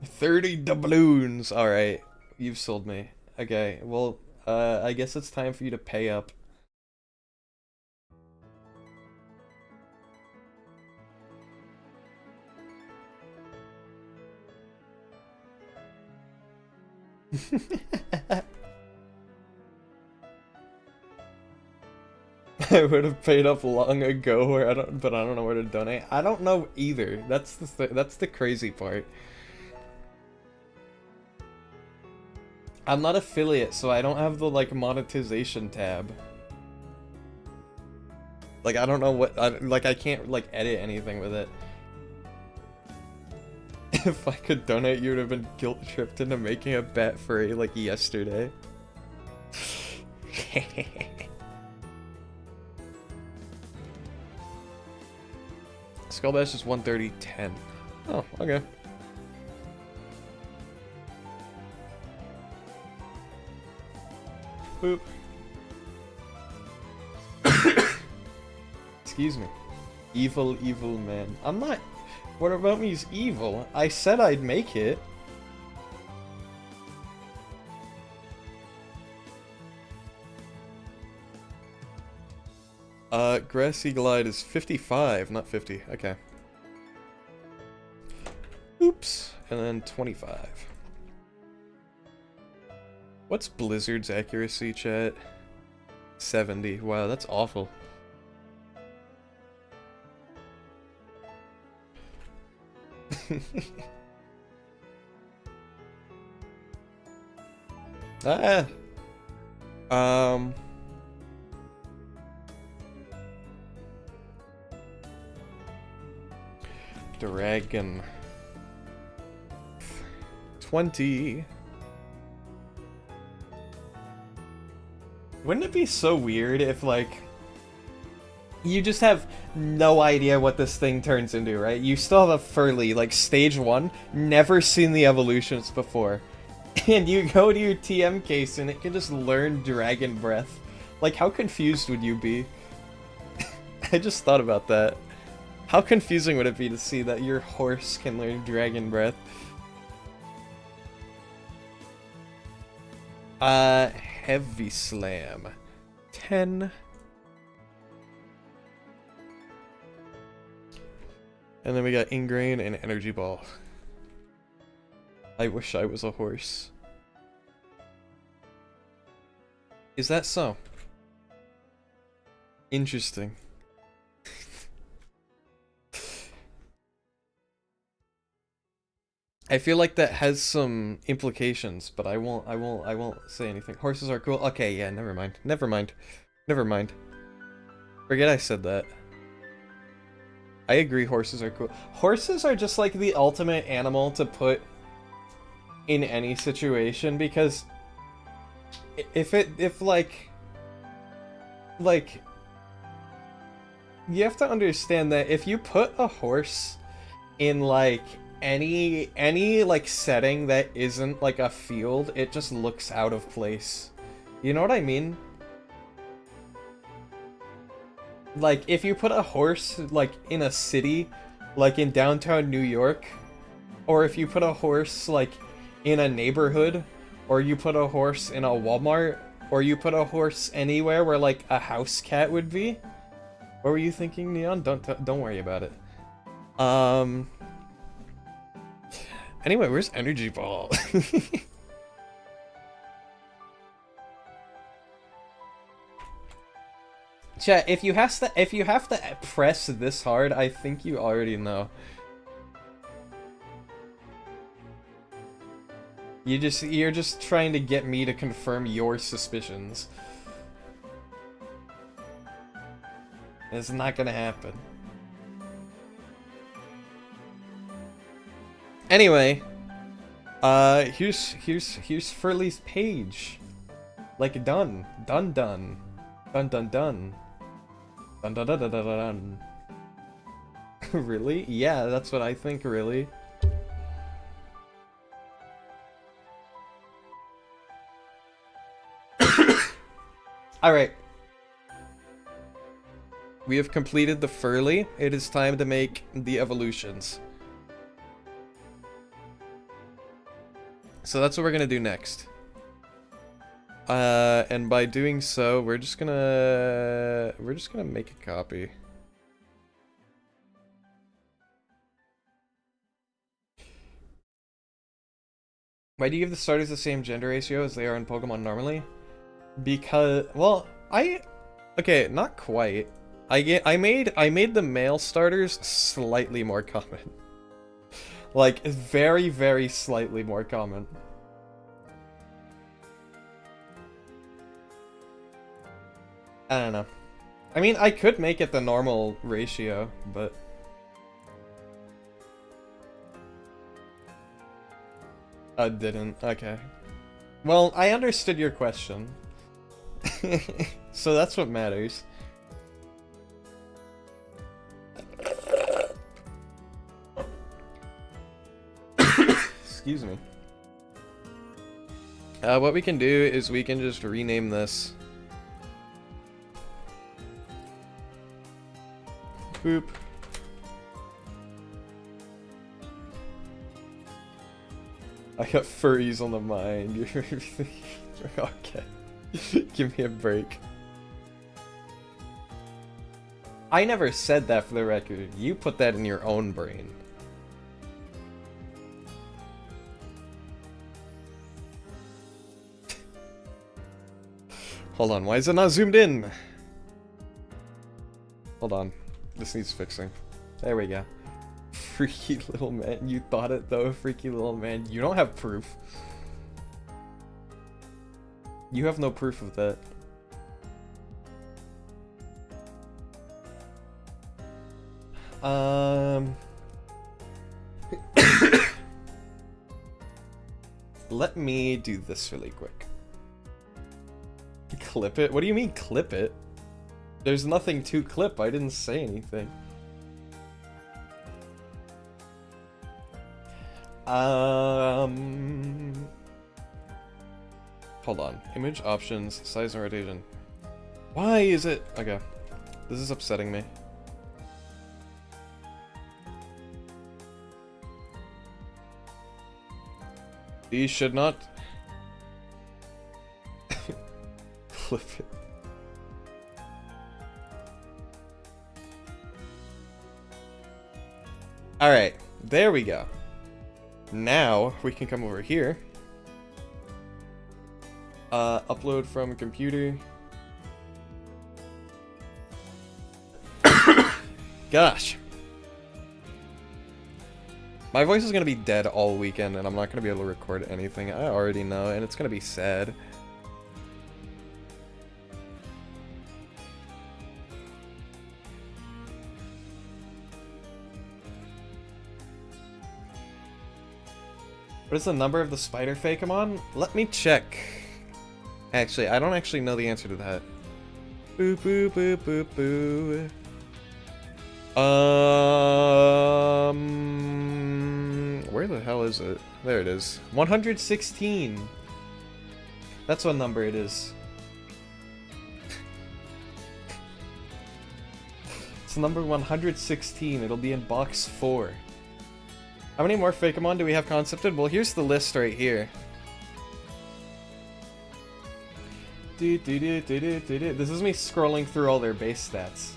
30 doubloons! Alright. You've sold me. Okay, well, I guess it's time for you to pay up. I would have paid up long ago, but I don't know where to donate. I don't know either. That's the crazy part. I'm not affiliate, so I don't have the like monetization tab. Like I don't know what I can't like edit anything with it. If I could donate, you would have been guilt tripped into making a bet for like yesterday. Skull Bash is 130.10. Oh, okay. Boop. Excuse me. Evil, evil man. I'm not. What about me is evil? I said I'd make it. Grassy Glide is 55, not 50. Okay. Oops. And then 25. What's Blizzard's accuracy, chat? 70. Wow, that's awful. Dragon. 20. Wouldn't it be so weird if, like, you just have no idea what this thing turns into, right? You still have a Furly, like, stage 1, never seen the evolutions before. And you go to your TM case and it can just learn Dragon Breath. Like, how confused would you be? I just thought about that. How confusing would it be to see that your horse can learn Dragon Breath? Heavy Slam. 10. And then we got Ingrain and Energy Ball. I wish I was a horse. Is that so? Interesting. I feel like that has some implications, but I won't say anything. Horses are cool. Okay, yeah, never mind. Never mind. Never mind. Forget I said that. I agree horses are cool. Horses are just like the ultimate animal to put in any situation because if like you have to understand that if you put a horse in like any like setting that isn't like a field, it just looks out of place. You know what I mean? Like if you put a horse like in a city, like in downtown New York, or if you put a horse like in a neighborhood, or you put a horse in a Walmart, or you put a horse anywhere where like a house cat would be. What were you thinking, Neon? Don't worry about it. Anyway, where's Energy Ball? Chat, if you have to press this hard, I think you already know. You're just trying to get me to confirm your suspicions. It's not gonna happen. Anyway, here's Furley's page. Like done. Done. Dun dun dun. Dun dun dun dun dun dun. Really? Yeah, that's what I think, really. Alright. We have completed the Furley. It is time to make the evolutions. So that's what we're gonna do next. And by doing so, we're just gonna make a copy. Why do you give the starters the same gender ratio as they are in Pokemon normally? Because, well, okay, not quite. I made the male starters slightly more common. Like, very, very slightly more common. I don't know. I mean, I could make it the normal ratio, but... I didn't. Okay. Well, I understood your question. So that's what matters. Excuse me. What we can do is we can just rename this. Boop. I got furries on the mind. Okay. Give me a break. I never said that, for the record. You put that in your own brain. Hold on, why is it not zoomed in? Hold on. This needs fixing. There we go. Freaky little man. You thought it though, freaky little man. You don't have proof. You have no proof of that. Let me do this really quick. Clip it? What do you mean clip it? There's nothing to clip. I didn't say anything. Hold on. Image options, size and rotation. Why is it? Okay. This is upsetting me. These should not clip it. Alright, there we go. Now we can come over here. Upload from computer. Gosh. My voice is gonna be dead all weekend, and I'm not gonna be able to record anything. I already know, and it's gonna be sad. What is the number of the spider Fakemon? Let me check. Actually, I don't actually know the answer to that. Boo boo boo boo boo. Where the hell is it? There it is. 116. That's what number it is. It's number 116. It'll be in box 4. How many more Fakemon do we have concepted? Well, here's the list right here. This is me scrolling through all their base stats.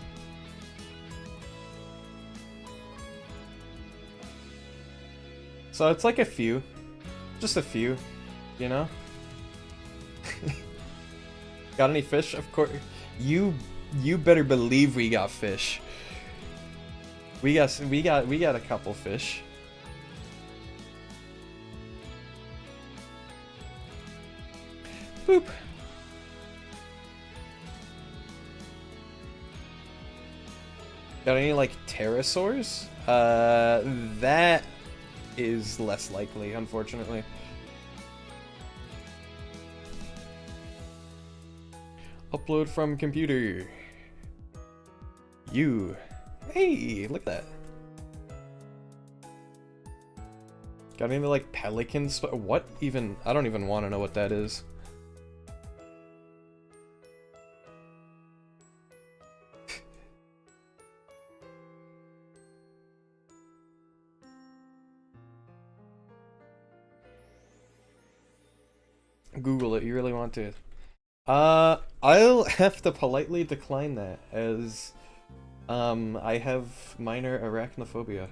So it's like a few. Just a few, you know? Got any fish? Of course. You better believe we got fish. We got a couple fish. Boop. Got any like pterosaurs? That is less likely, unfortunately. Upload from computer. You. Hey, look at that. Got any like pelicans? What even? I don't even want to know what that is. Google it, you really want to. I'll have to politely decline that, as I have minor arachnophobia.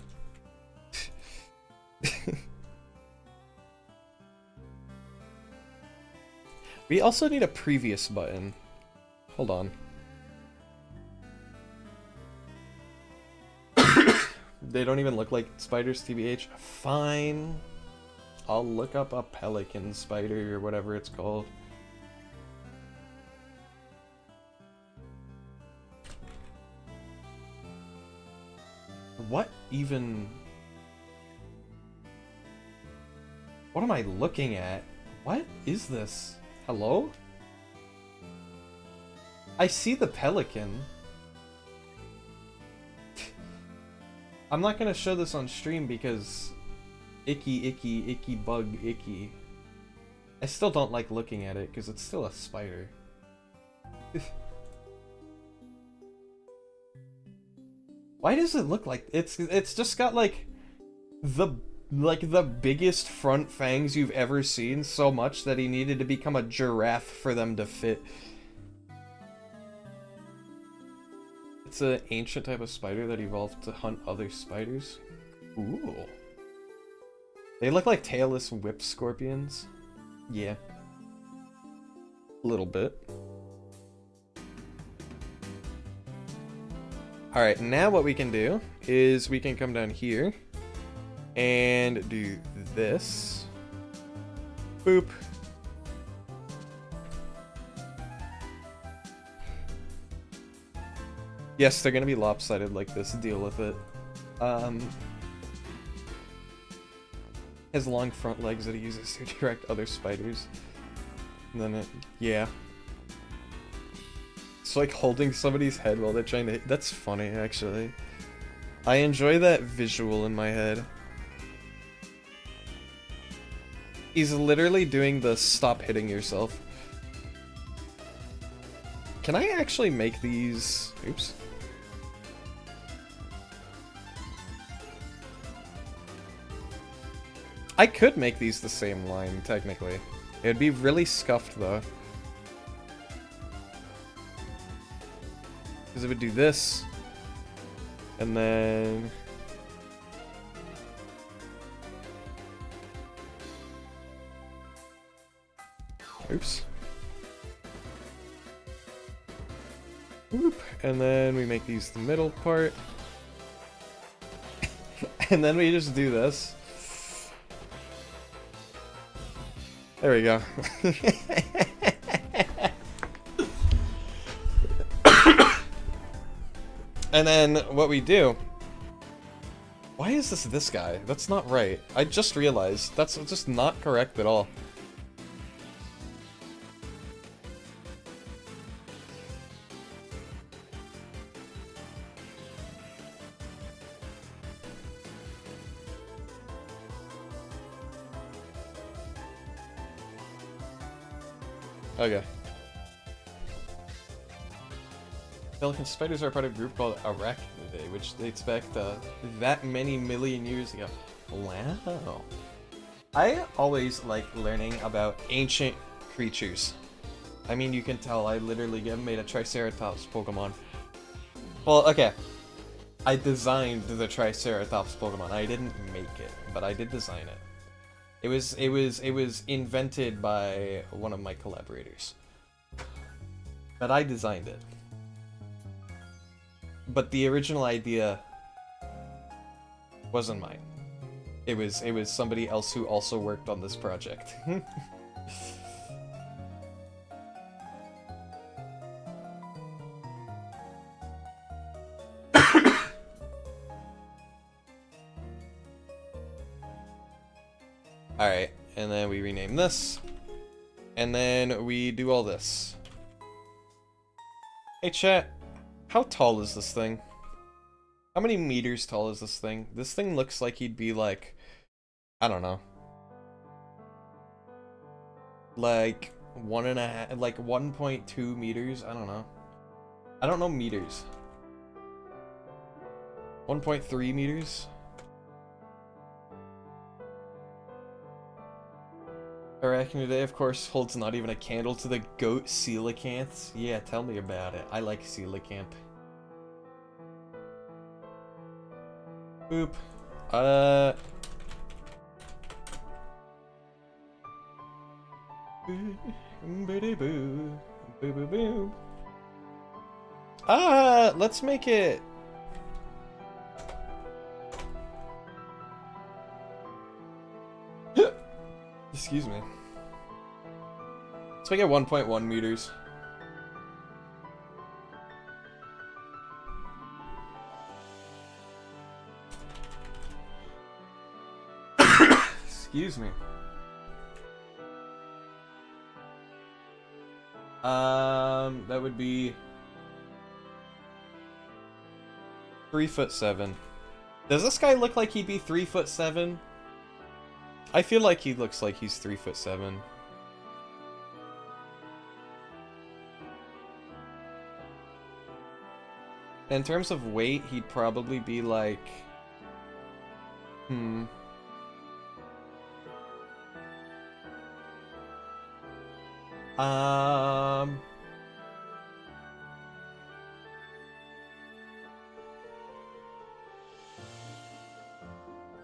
We also need a previous button. Hold on. They don't even look like spiders, TBH. Fine. I'll look up a pelican spider or whatever it's called. What even? What am I looking at? What is this? Hello? I see the pelican. I'm not gonna show this on stream because icky, icky, icky, bug, icky. I still don't like looking at it because it's still a spider. Why does it look like it's just got like the biggest front fangs you've ever seen, so much that he needed to become a giraffe for them to fit. It's an ancient type of spider that evolved to hunt other spiders. Ooh. They look like tailless whip scorpions. Yeah. A little bit. Alright, now what we can do is we can come down here and do this. Boop. Yes, they're gonna be lopsided like this. Deal with it. Has long front legs that he uses to direct other spiders. And then it, yeah. It's like holding somebody's head while they're trying to. That's funny, actually. I enjoy that visual in my head. He's literally doing the stop hitting yourself. Can I actually make these? Oops. I could make these the same line, technically. It would be really scuffed, though. Because it would do this. And then... Oops. Whoop. And then we make these the middle part. And then we just do this. There we go. And then what we do... Why is this guy? That's not right. I just realized. That's just not correct at all. Okay. Pelican spiders are part of a group called Arachnidae, which dates back that many million years ago. Wow. I always like learning about ancient creatures. I mean, you can tell I literally made a Triceratops Pokemon. Well, okay. I designed the Triceratops Pokemon. I didn't make it, but I did design it. It was invented by one of my collaborators. But I designed it. But the original idea wasn't mine. It was somebody else who also worked on this project. Alright, and then we rename this. And then we do all this. Hey chat, how tall is this thing? How many meters tall is this thing? This thing looks like he'd be like, I don't know. Like 1.5, like 1.2 meters, I don't know. I don't know meters. 1.3 meters? Arachnidae, of course, holds not even a candle to the goat coelacanths. Yeah, tell me about it. I like coelacanth. Boop. Let's make it... Excuse me. Let's make it 1.1 meters. Excuse me. That would be 3'7". Does this guy look like he'd be 3'7"? I feel like he looks like he's 3'7". In terms of weight, he'd probably be like...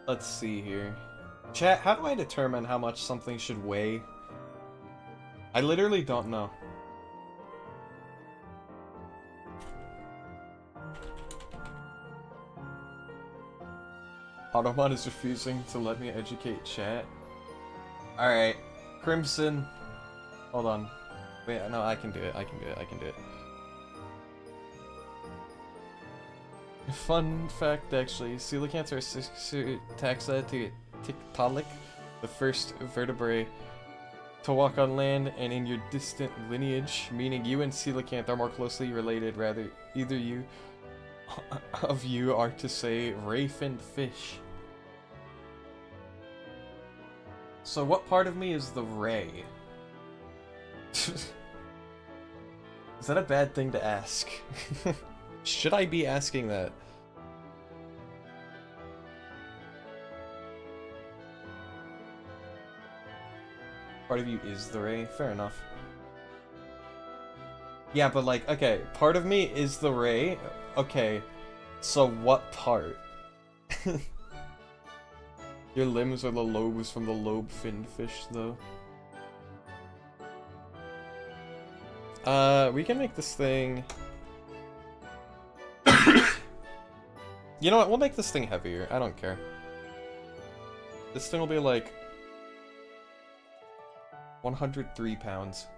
Let's see here. Chat, how do I determine how much something should weigh? I literally don't know. Automon is refusing to let me educate chat. Alright. Crimson. Hold on. Wait, no, I can do it. I can do it. I can do it. Fun fact, actually. Coelacanths are taxa to Tiktaalik, the first vertebrae to walk on land and in your distant lineage, meaning you and coelacanth are more closely related, rather either you of you are to say ray-finned fish. So what part of me is the ray? Is that a bad thing to ask? Should I be asking that? Part of you is the ray? Fair enough. Yeah, but like, okay, part of me is the ray. Okay, so what part? Your limbs are the lobes from the lobe-finned fish, though. We can make this thing... You know what? We'll make this thing heavier. I don't care. This thing will be like 103 pounds.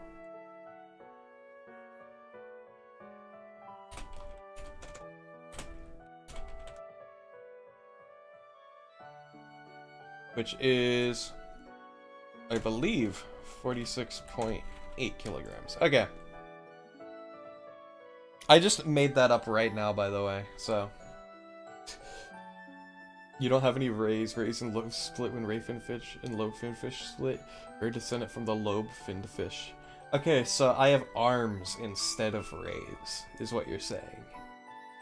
Which is, I believe, 46.8 kilograms. Okay. I just made that up right now, by the way, so. You don't have any rays. Rays and lobes split when ray finfish and lobe finfish split. Or descendant from the lobe finned fish. Okay, so I have arms instead of rays, is what you're saying.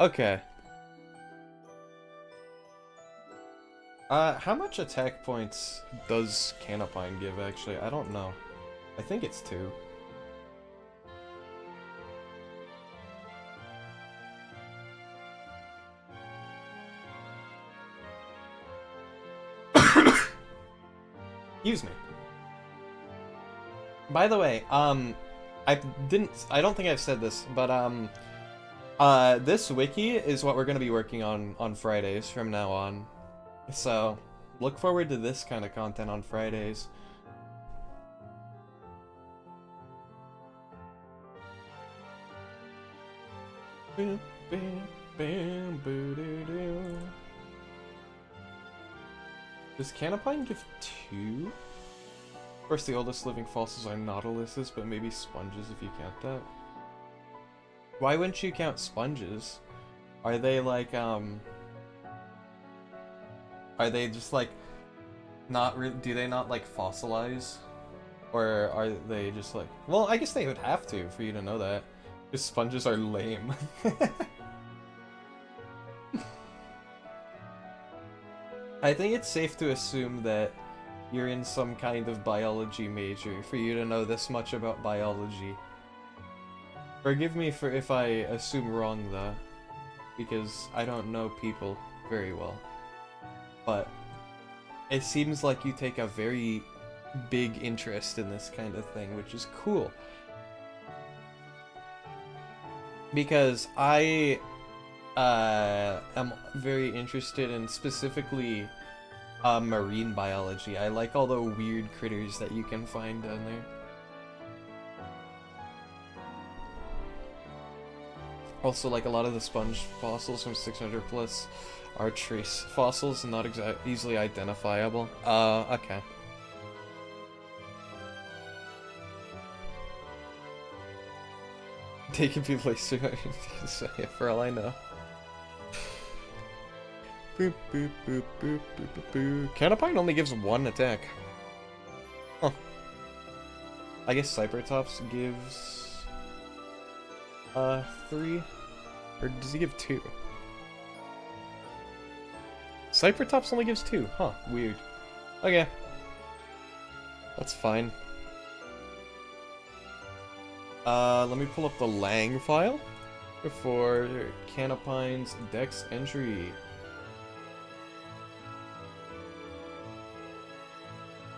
Okay. How much attack points does Canopine give, actually? I don't know. I think it's 2. Excuse me. By the way, I don't think I've said this, but, this wiki is what we're gonna be working on Fridays from now on. So, look forward to this kind of content on Fridays. Boom, bam, bam, boo-doo-doo. Does Canopine give 2? Of course, the oldest living fossils are nautiluses, but maybe sponges if you count that. Why wouldn't you count sponges? Are they like, are they just like not do they not like fossilize? Or are they just like, well, I guess they would have to for you to know that. Because sponges are lame. I think it's safe to assume that you're in some kind of biology major for you to know this much about biology. Forgive me for if I assume wrong though, because I don't know people very well. But it seems like you take a very big interest in this kind of thing, which is cool. Because I am very interested in specifically marine biology. I like all the weird critters that you can find down there. Also, like a lot of the sponge fossils from 600 plus are trace fossils and not easily identifiable. Okay. They can be laser so yeah, for all I know. Boop, boop, boop, boop, boop, boop, boop. Canopine only gives 1 attack. Huh. I guess Cybertops gives 3? Or does he give 2? Cybertops only gives 2. Huh, weird. Okay. That's fine. Let me pull up the Lang file for Canopine's Dex entry.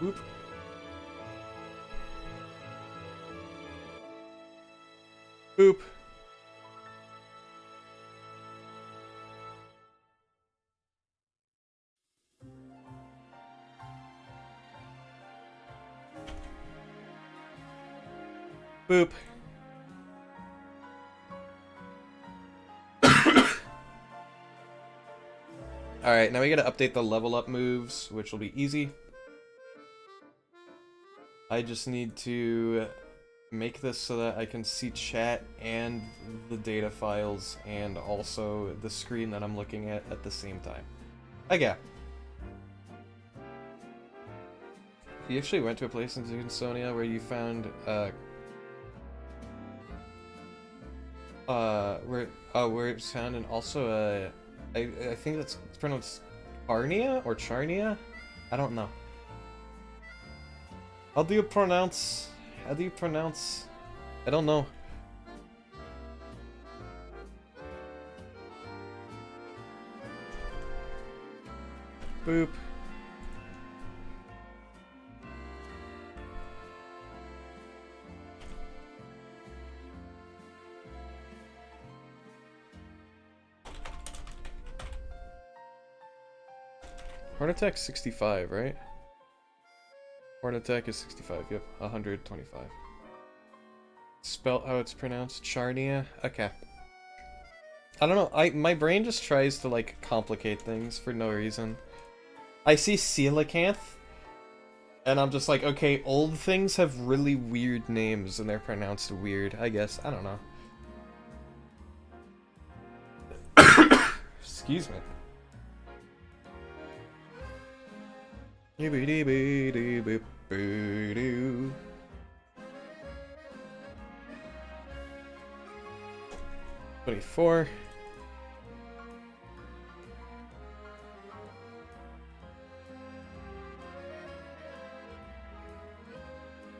Boop. Boop. Boop. Alright, now we gotta update the level up moves, which will be easy. I just need to make this so that I can see chat and the data files and also the screen that I'm looking at the same time. Okay. You actually went to a place in Zunsonia where you found, where it's found, and also, I think it's pronounced Charnia or Charnia? I don't know. How do you pronounce? I don't know. Boop. Horn attack 65, right? Horn attack is 65, yep. 125. Spell how it's pronounced. Charnia? Okay. I don't know, my brain just tries to, like, complicate things for no reason. I see coelacanth, and I'm just like, okay, old things have really weird names, and they're pronounced weird, I guess. I don't know. Excuse me. $24.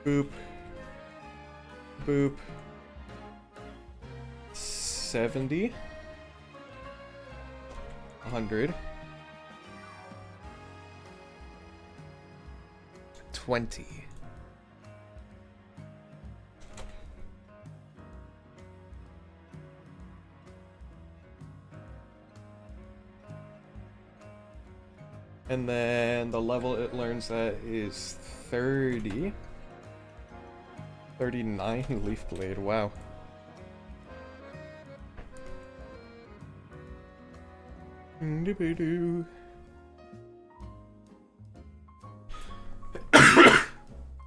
Boop. Boop. 70. 100. 20. And then the level it learns at is 30. 39 Leaf Blade, wow.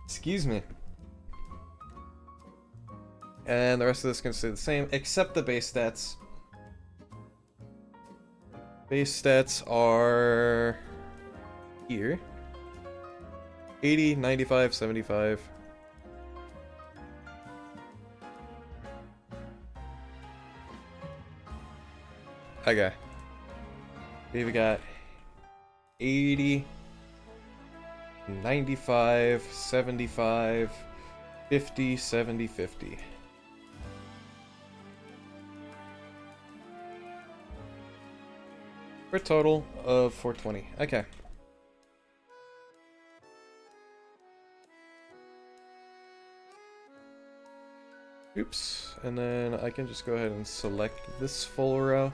Excuse me. And the rest of this can stay the same, except the base stats. Base stats are here. 80, 95, 75. Okay. We've got 80, 95, 75, 50, 70, 50. For a total of 420. Okay. Oops. And then I can just go ahead and select this full row.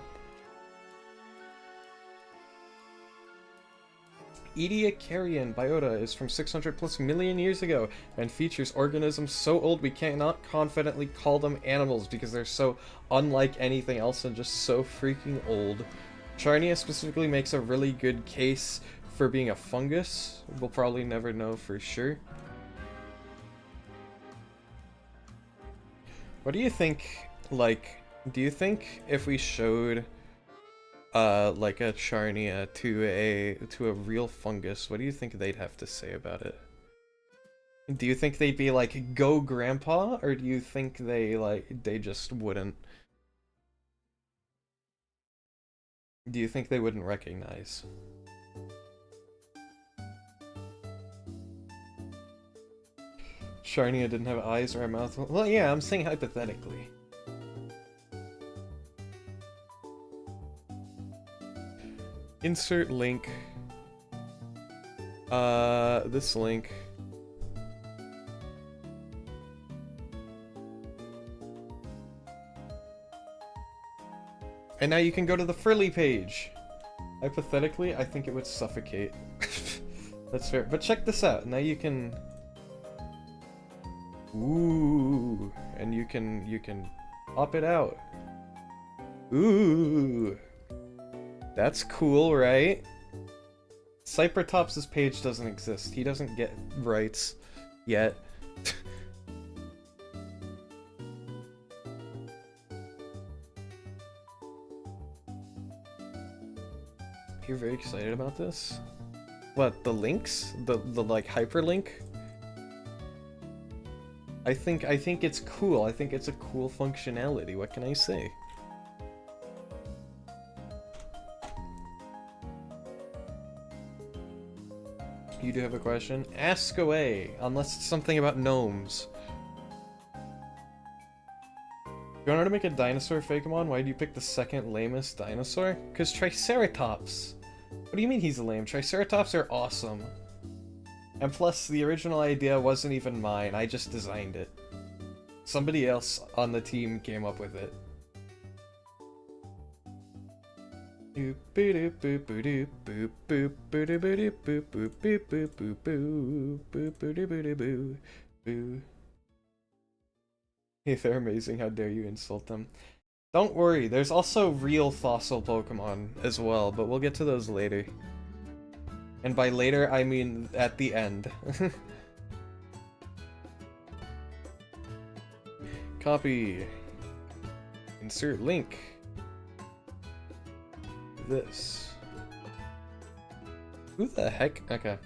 Ediacarian biota is from 600 plus million years ago and features organisms so old we cannot confidently call them animals because they're so unlike anything else and just so freaking old. Charnia specifically makes a really good case for being a fungus. We'll probably never know for sure. What do you think, like, do you think if we showed like a Charnia to a real fungus, what do you think they'd have to say about it? Do you think they'd be like, "Go, Grandpa," or do you think they just wouldn't? Do you think they wouldn't recognize? Charnia didn't have eyes or a mouth. Well, yeah, I'm saying hypothetically. Insert link. This link. And now you can go to the Frilly page. Hypothetically, I think it would suffocate. That's fair. But check this out. Now you can... Ooh. And you can pop it out. Ooh. That's cool, right? Cypertops' page doesn't exist. He doesn't get rights yet. You're very excited about this? What, the links? The like hyperlink? I think it's cool. I think it's a cool functionality. What can I say? You do have a question? Ask away, unless it's something about gnomes. You want to make a dinosaur Fakemon? Why do you pick the second lamest dinosaur? Because Triceratops. What do you mean he's lame? Triceratops are awesome. And plus, the original idea wasn't even mine. I just designed it. Somebody else on the team came up with it. Hey, they're amazing. How dare you insult them? Don't worry, there's also real fossil Pokemon as well, but we'll get to those later. And by later, I mean at the end. Copy. Insert link. This. Who the heck? Okay.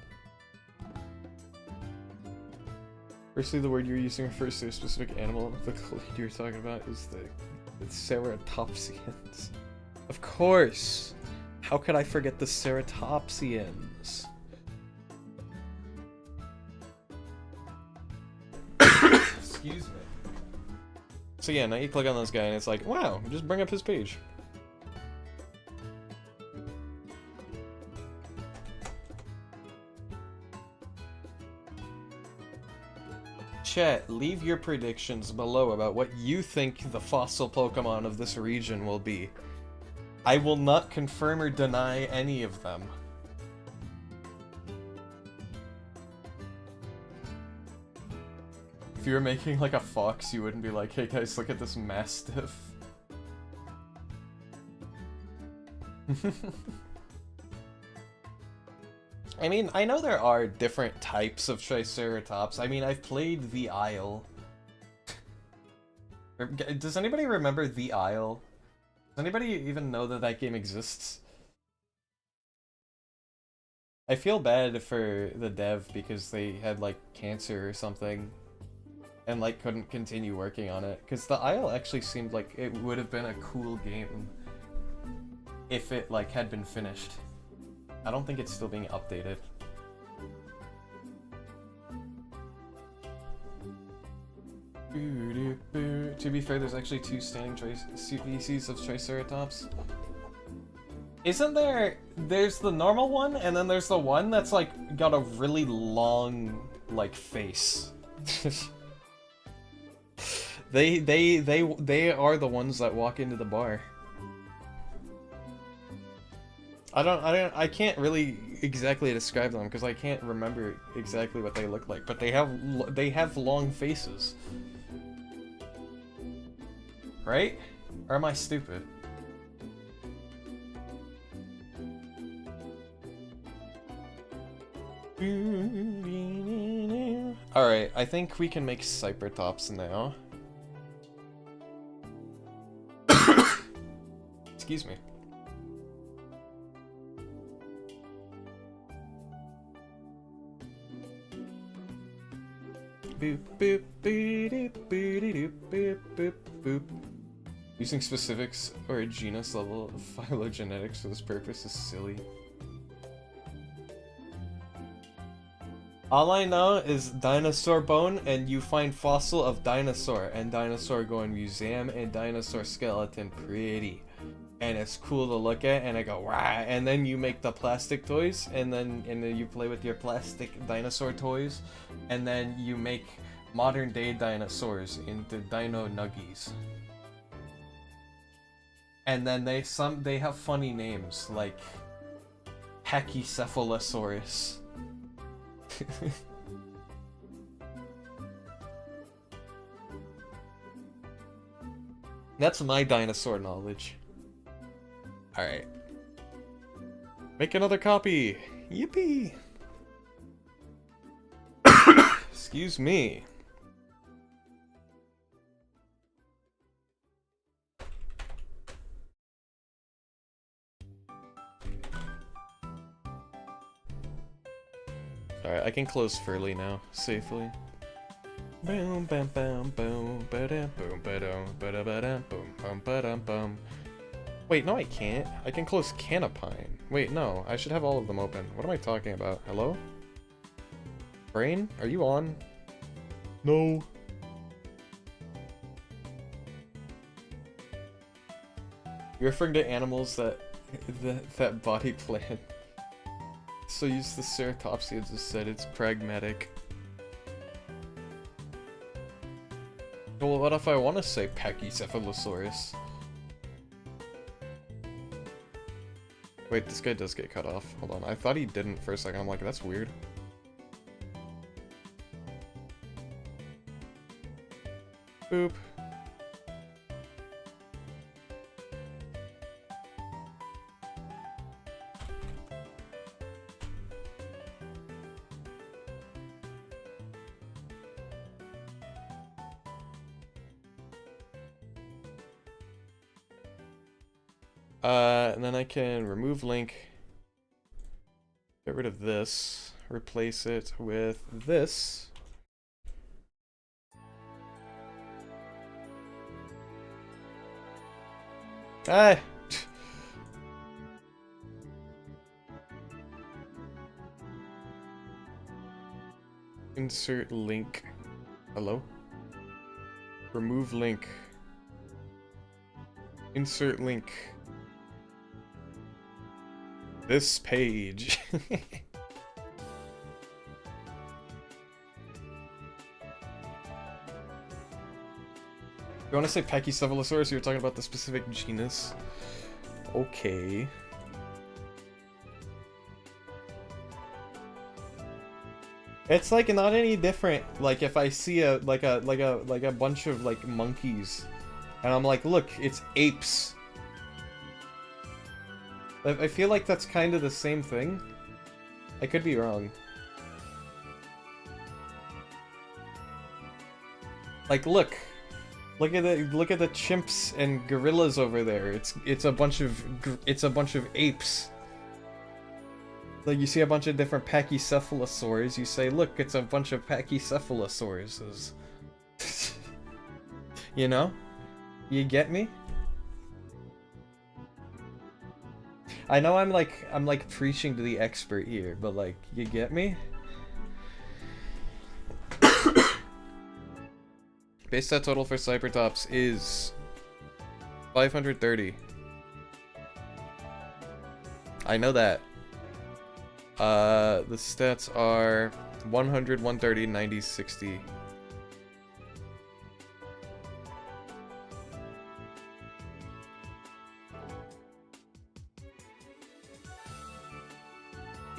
Firstly, the word you're using refers to a specific animal. The clade you're talking about is the ceratopsians. Of course! How could I forget the ceratopsians? Excuse me. So yeah, now you click on this guy and it's like, wow, just bring up his page. Chat, leave your predictions below about what you think the fossil Pokemon of this region will be. I will not confirm or deny any of them. If you were making like a fox, you wouldn't be like, hey guys, look at this Mastiff. I mean, I know there are different types of Triceratops. I mean, I've played The Isle. Does anybody remember The Isle? Does anybody even know that that game exists? I feel bad for the dev because they had, like, cancer or something. And, like, couldn't continue working on it. Because The Isle actually seemed like it would have been a cool game if it, like, had been finished. I don't think it's still being updated. To be fair, there's actually two standing species of Triceratops. Isn't there... There's the normal one, and then there's the one that's, like, got a really long, like, face. They are the ones that walk into the bar. I can't really exactly describe them because I can't remember exactly what they look like, but they have long faces. Right? Or am I stupid? Alright, I think we can make Cybertops now. Excuse me. Boop, boop, boop, boop, boop, boop, boop. Using specifics or a genus level of phylogenetics for this purpose is silly. All I know is dinosaur bone, and you find fossil of dinosaur, and dinosaur go in museum, and dinosaur skeleton pretty. And it's cool to look at, and I go, wow, and then you make the plastic toys, and then you play with your plastic dinosaur toys, and then you make modern day dinosaurs into dino nuggies. And then they have funny names like Pachycephalosaurus. That's my dinosaur knowledge. Alright. Make another copy! Yippee! Excuse me. Alright, I can close Furley now, safely. Boom bam bam boom ba-dam boom ba-dum ba-da-ba-dam boom bum ba-dum bum. Wait, no I can't. I can close Canopine. Wait, no, I should have all of them open. What am I talking about? Hello? Brain? Are you on? No. You're referring to animals that body plan. So use the ceratopsians instead, it's pragmatic. Well, what if I want to say Pachycephalosaurus? Wait, this guy does get cut off. Hold on. I thought he didn't for a second. I'm like, that's weird. Boop. And then I can remove link, get rid of this, replace it with this. Ah! Insert link. Hello? Remove link. Insert link. This page. You want to say Pachycephalosaurus? You were talking about the specific genus. Okay. It's like not any different. Like if I see a bunch of like monkeys, and I'm like, look, it's apes. I feel like that's kind of the same thing. I could be wrong. Like, look at the chimps and gorillas over there. It's a bunch of apes. Like you see a bunch of different pachycephalosaurs. You say, look, it's a bunch of pachycephalosaurs. You know? You get me? I know I'm like preaching to the expert here, but like, you get me? Base stat total for Cybertops is 530. I know that. The stats are 100, 130, 90, 60.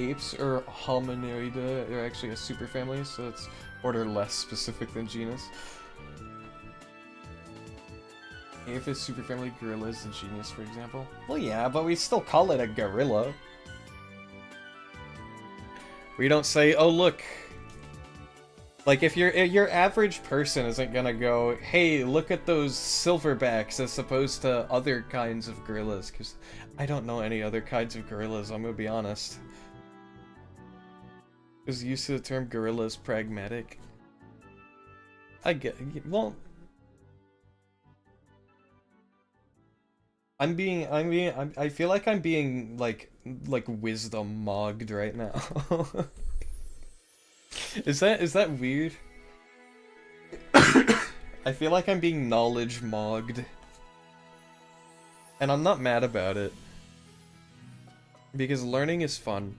Apes or Hominida are actually a superfamily, so it's order less specific than genus. Ape is superfamily, gorilla is the genus, for example. Well, yeah, but we still call it a gorilla. We don't say, oh look. Like if your average person isn't gonna go, hey, look at those silverbacks as opposed to other kinds of gorillas, because I don't know any other kinds of gorillas, I'm gonna be honest. Is used to the term gorilla is pragmatic. I get, well, I feel like I'm being like wisdom mogged right now. Is that weird? I feel like I'm being knowledge mogged. And I'm not mad about it. Because learning is fun.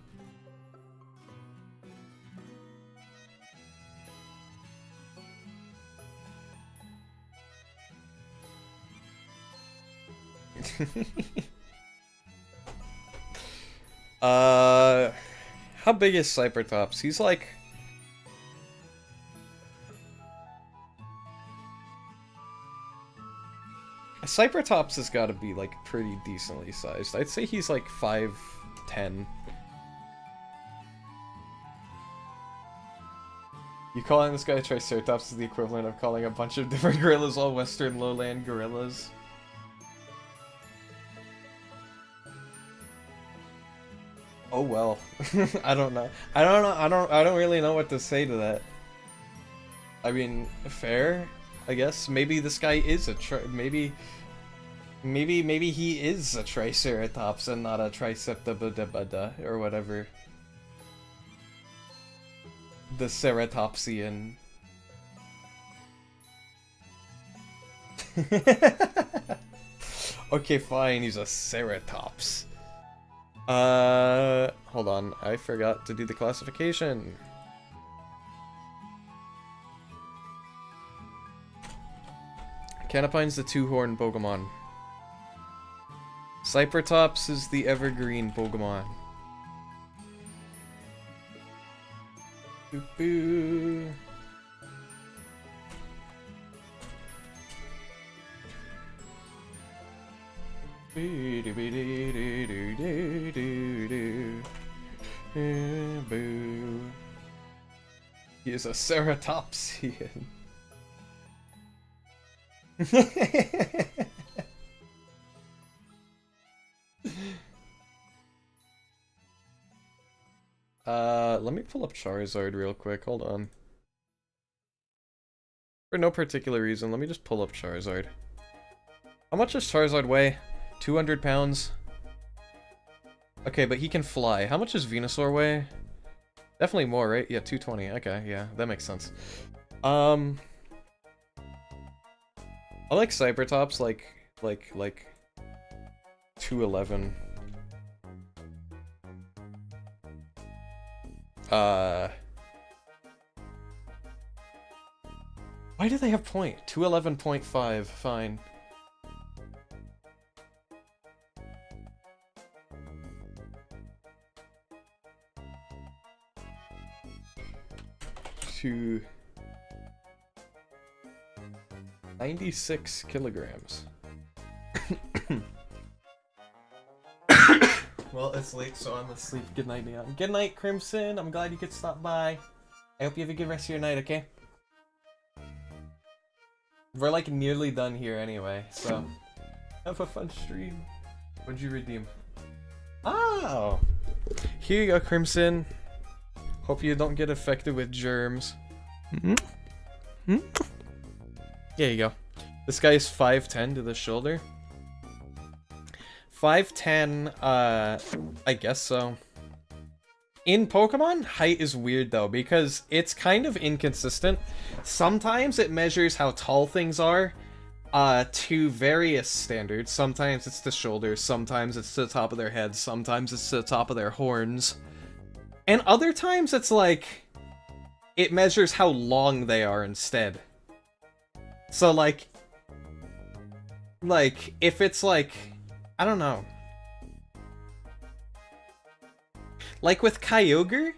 How big is Cybertops? He's like... Cybertops has got to be like pretty decently sized. I'd say he's like 5'10". You calling this guy Triceratops is the equivalent of calling a bunch of different gorillas all Western lowland gorillas. Oh well. I don't know. I don't really know what to say to that. I mean, fair, I guess. Maybe this guy is a maybe he is a Triceratops and not a Triceptobada or whatever. The Ceratopsian. Okay, fine, he's a Ceratops. Hold on, I forgot to do the classification. Canopine's the two-horned Pokemon. Cypertops is the evergreen Pokemon. Boo. Boo. He is a Ceratopsian. Let me pull up Charizard real quick. Hold on. For no particular reason, let me just pull up Charizard. How much does Charizard weigh? 200 pounds? Okay, but he can fly. How much does Venusaur weigh? Definitely more, right? Yeah, 220. Okay, yeah, that makes sense. I like Cybertops, like 211. Why do they have point? 211.5, fine. To 96 kilograms. Well, it's late, so I'm asleep. Good night, Neon. Good night, Crimson. I'm glad you could stop by. I hope you have a good rest of your night, okay? We're like nearly done here anyway, so have a fun stream. What'd you redeem? Oh! Here you go, Crimson. Hope you don't get affected with germs. There you go. This guy is 5'10" to the shoulder. 5'10", I guess so. In Pokemon, height is weird though, because it's kind of inconsistent. Sometimes it measures how tall things are, to various standards. Sometimes it's the shoulders, sometimes it's to the top of their heads, sometimes it's to the top of their horns. And other times it's like, it measures how long they are instead. So like, if it's like, I don't know. Like with Kyogre?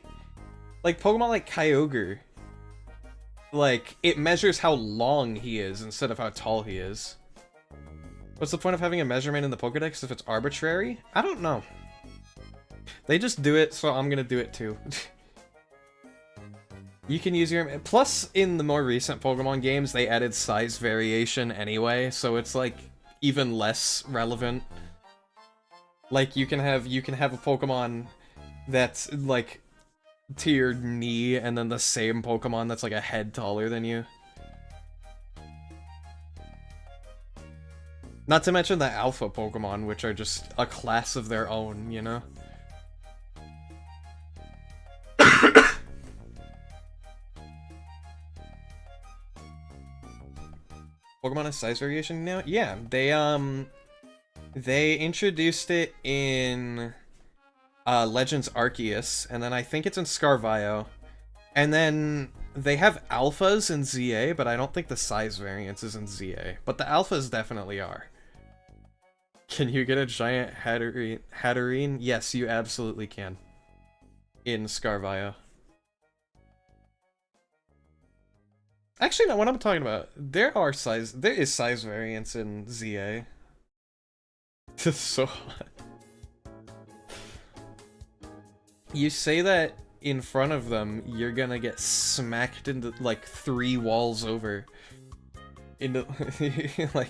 Like Pokemon like Kyogre. Like, it measures how long he is instead of how tall he is. What's the point of having a measurement in the Pokedex if it's arbitrary? I don't know. They just do it, so I'm gonna do it too. You can use your... Plus, in the more recent Pokemon games, they added size variation anyway, so it's, like, even less relevant. Like, you can have a Pokemon that's, like, to your knee, and then the same Pokemon that's, like, a head taller than you. Not to mention the Alpha Pokemon, which are just a class of their own, you know? Pokemon has size variation now? Yeah, they introduced it in Legends Arceus, and then I think it's in Scarvio. And then they have alphas in ZA, but I don't think the size variance is in ZA. But the alphas definitely are. Can you get a giant Hatterene? Yes, you absolutely can. In Scarvio. Actually, no, what I'm talking about, there is size variance in ZA. It's so hot. You say that in front of them, you're gonna get smacked into, like, 3 walls over. Into, like...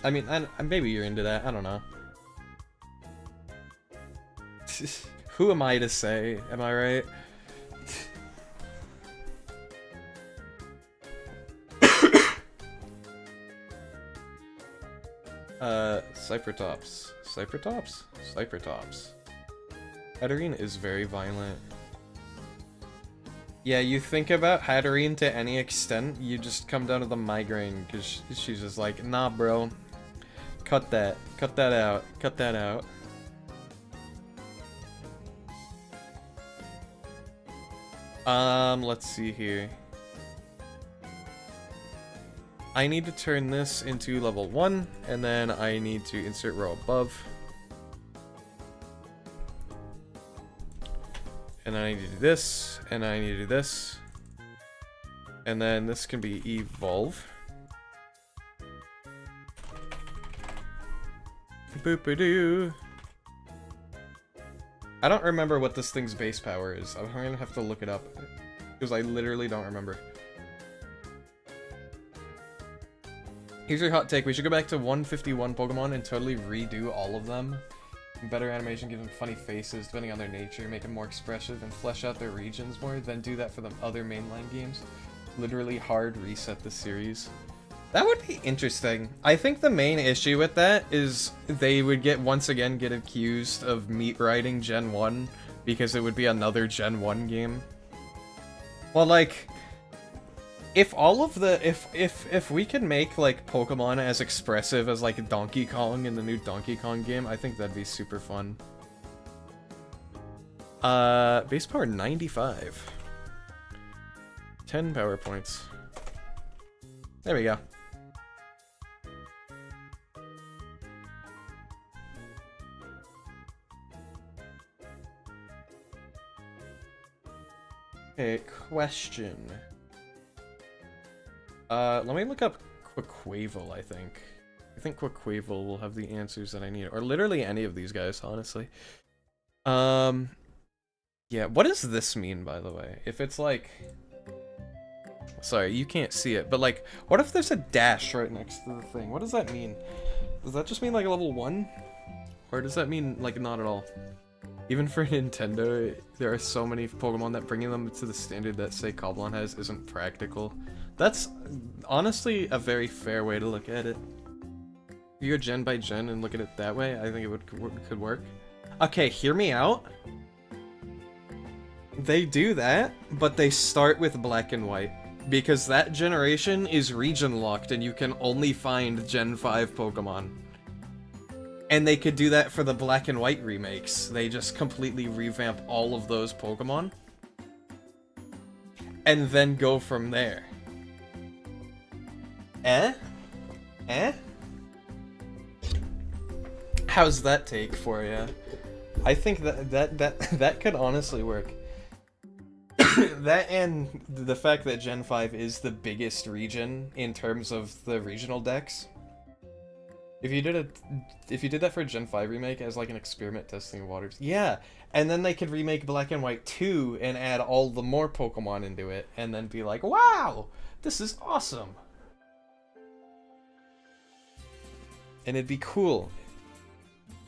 I mean, maybe you're into that, I don't know. Who am I to say, am I right? Cypertops. Cypertops? Cypertops. Hatterene is very violent. Yeah, you think about Hatterene to any extent, you just come down to the migraine, because she's just like, nah bro. Cut that. Cut that out. Cut that out. Let's see here. I need to turn this into level 1, and then I need to insert row above. And then I need to do this, and then I need to do this. And then this can be evolve. Boop-a-doo. I don't remember what this thing's base power is. I'm gonna have to look it up, because I literally don't remember. Here's your hot take. We should go back to 151 Pokemon and totally redo all of them. Better animation, give them funny faces, depending on their nature, make them more expressive, and flesh out their regions more, then do that for the other mainline games. Literally hard reset the series. That would be interesting. I think the main issue with that is they would once again get accused of meat riding Gen 1, because it would be another Gen 1 game. Well, like, if all of the if we could make like Pokemon as expressive as like Donkey Kong in the new Donkey Kong game, I think that'd be super fun. Base power 95. 10 power points. There we go. Okay, question. Let me look up Quaquaval, I think. I think Quaquaval will have the answers that I need. Or literally any of these guys, honestly. Yeah, what does this mean, by the way? If it's like... Sorry, you can't see it, but like, what if there's a dash right next to the thing? What does that mean? Does that just mean like level 1? Or does that mean like not at all? Even for Nintendo, there are so many Pokemon that bringing them to the standard that, say, Coblon has isn't practical. That's honestly a very fair way to look at it. If you go gen by gen and look at it that way, I think it could work. Okay, hear me out. They do that, but they start with black and white. Because that generation is region locked and you can only find Gen 5 Pokemon. And they could do that for the black and white remakes. They just completely revamp all of those Pokemon. And then go from there. Eh? How's that take for you? I think that could honestly work. That and the fact that Gen 5 is the biggest region in terms of the regional decks. If you did that for a Gen 5 remake as like an experiment testing waters, yeah, and then they could remake Black and White 2 and add all the more Pokemon into it, and then be like, wow, this is awesome. And it'd be cool.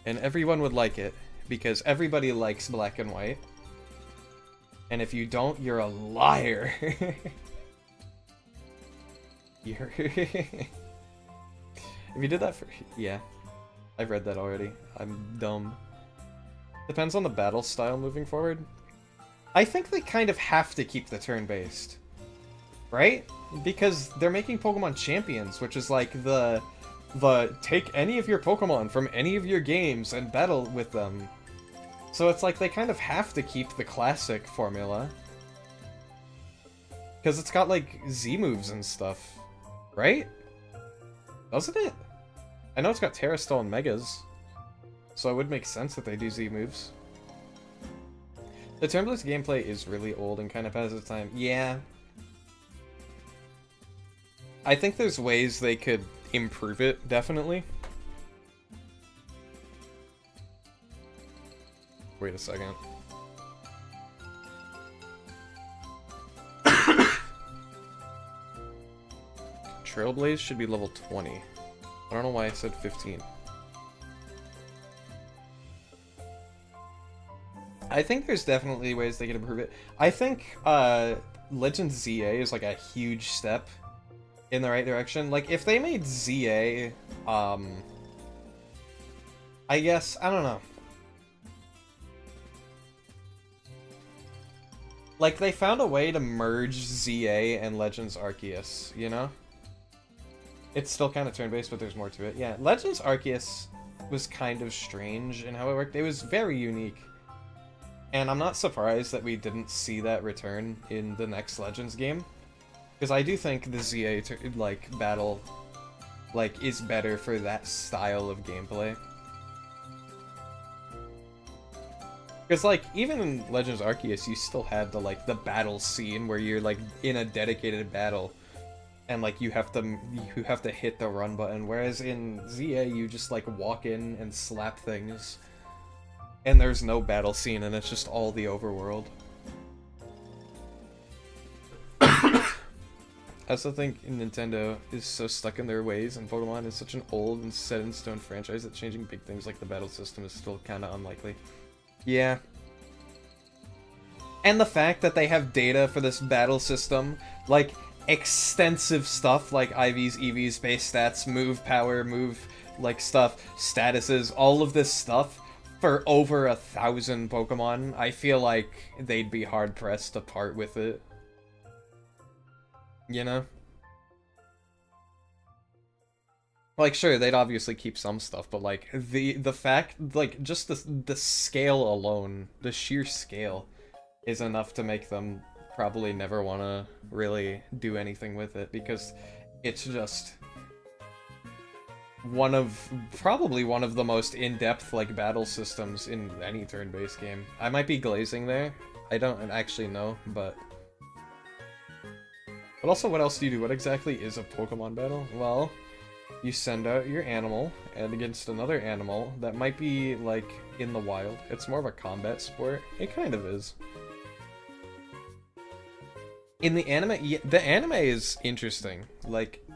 And everyone would like it, because everybody likes Black and White. And if you don't, you're a liar. If you did that for... Yeah. I've read that already. I'm dumb. Depends on the battle style moving forward. I think they kind of have to keep the turn-based. Right? Because they're making Pokemon Champions, which is like the take any of your Pokemon from any of your games and battle with them. So it's like they kind of have to keep the classic formula. Because it's got like Z moves and stuff. Right? Doesn't it? I know it's got Terra Steel and Megas. So it would make sense that they do Z moves. The turn-based gameplay is really old and kind of has its time. Yeah. I think there's ways they could improve it, definitely. Wait a second. Trailblaze should be level 20. I don't know why I said 15. I think there's definitely ways they can improve it. I think Legends ZA is like a huge step in the right direction. Like, if they made ZA, I guess, I don't know. Like, they found a way to merge ZA and Legends Arceus, you know? It's still kind of turn-based, but there's more to it. Yeah, Legends Arceus was kind of strange in how it worked. It was very unique. And I'm not surprised that we didn't see that return in the next Legends game. Because I do think the ZA like battle like is better for that style of gameplay. Because like even in Legends Arceus, you still had the battle scene where you're like in a dedicated battle, and like you have to hit the run button. Whereas in ZA, you just like walk in and slap things, and there's no battle scene, and it's just all the overworld. I also think Nintendo is so stuck in their ways, and Pokemon is such an old and set-in-stone franchise that changing big things like the battle system is still kind of unlikely. Yeah. And the fact that they have data for this battle system, like, extensive stuff like IVs, EVs, base stats, move power, move, like, stuff, statuses, all of this stuff, for over 1,000 Pokemon, I feel like they'd be hard-pressed to part with it. You know? Like, sure, they'd obviously keep some stuff, but, like, the fact, like, just the scale alone, the sheer scale, is enough to make them probably never want to really do anything with it, because it's just probably one of the most in-depth, like, battle systems in any turn-based game. I might be glazing there, I don't actually know, but also, what else do you do? What exactly is a Pokemon battle? Well, you send out your animal, and against another animal that might be, like, in the wild. It's more of a combat sport. It kind of is. In the anime, yeah, the anime is interesting. Like,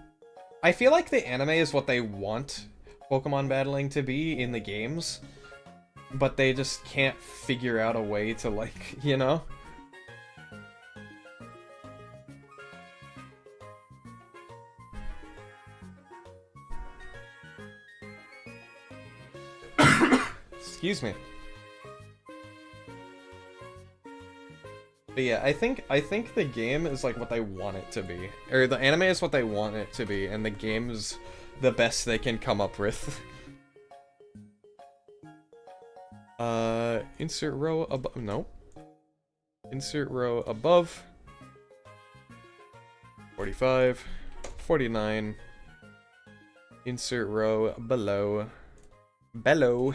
I feel like the anime is what they want Pokemon battling to be in the games, but they just can't figure out a way to, like, you know? Excuse me. But yeah, I think the game is like what they want it to be. Or the anime is what they want it to be, and the game is the best they can come up with. Insert row above. No. Insert row above. 45. 49. Insert row below. Bellow.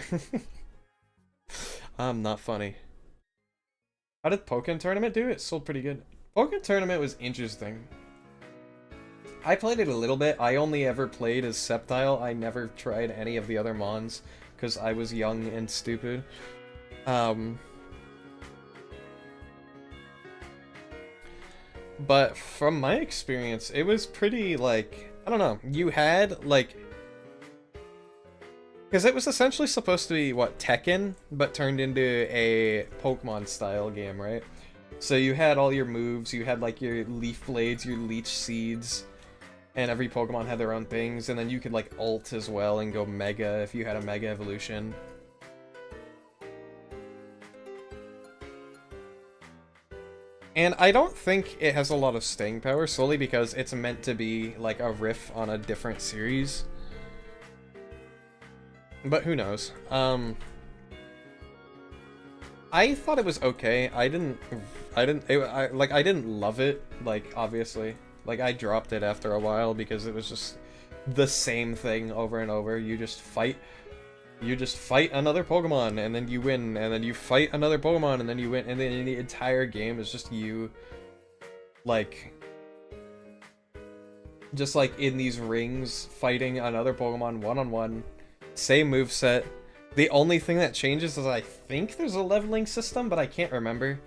I'm not funny. How did Pokken Tournament do? It sold pretty good. Pokken Tournament was interesting. I played it a little bit. I only ever played as Sceptile. I never tried any of the other Mons because I was young and stupid. But from my experience, it was pretty, like, I don't know. You had, like, because it was essentially supposed to be, what, Tekken, but turned into a Pokemon-style game, right? So you had all your moves, you had, like, your Leaf Blades, your Leech Seeds, and every Pokemon had their own things, and then you could, like, ult as well and go Mega if you had a Mega Evolution. And I don't think it has a lot of staying power, solely because it's meant to be, like, a riff on a different series. But who knows? I thought it was okay. I didn't love it, like, obviously. Like, I dropped it after a while because it was just the same thing over and over. You just fight another Pokemon, and then you win, and then you fight another Pokemon, and then you win, and then the entire game is just you, like, just like in these rings, fighting another Pokemon one-on-one. Same moveset. The only thing that changes is I think there's a leveling system, but I can't remember.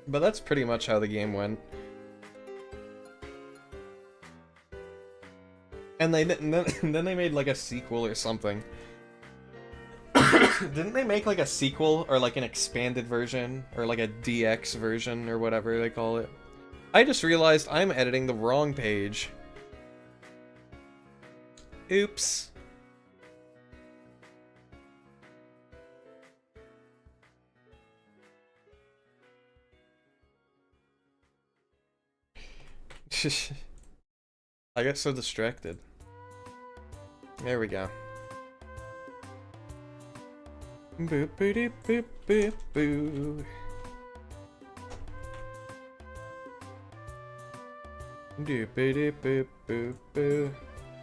But that's pretty much how the game went. And then they made like a sequel or something. Didn't they make like a sequel or like an expanded version or like a DX version or whatever they call it? I just realized I'm editing the wrong page. Oops. I got so distracted. There we go. Boop boop boop boop boo. Doop boop boop boop boo.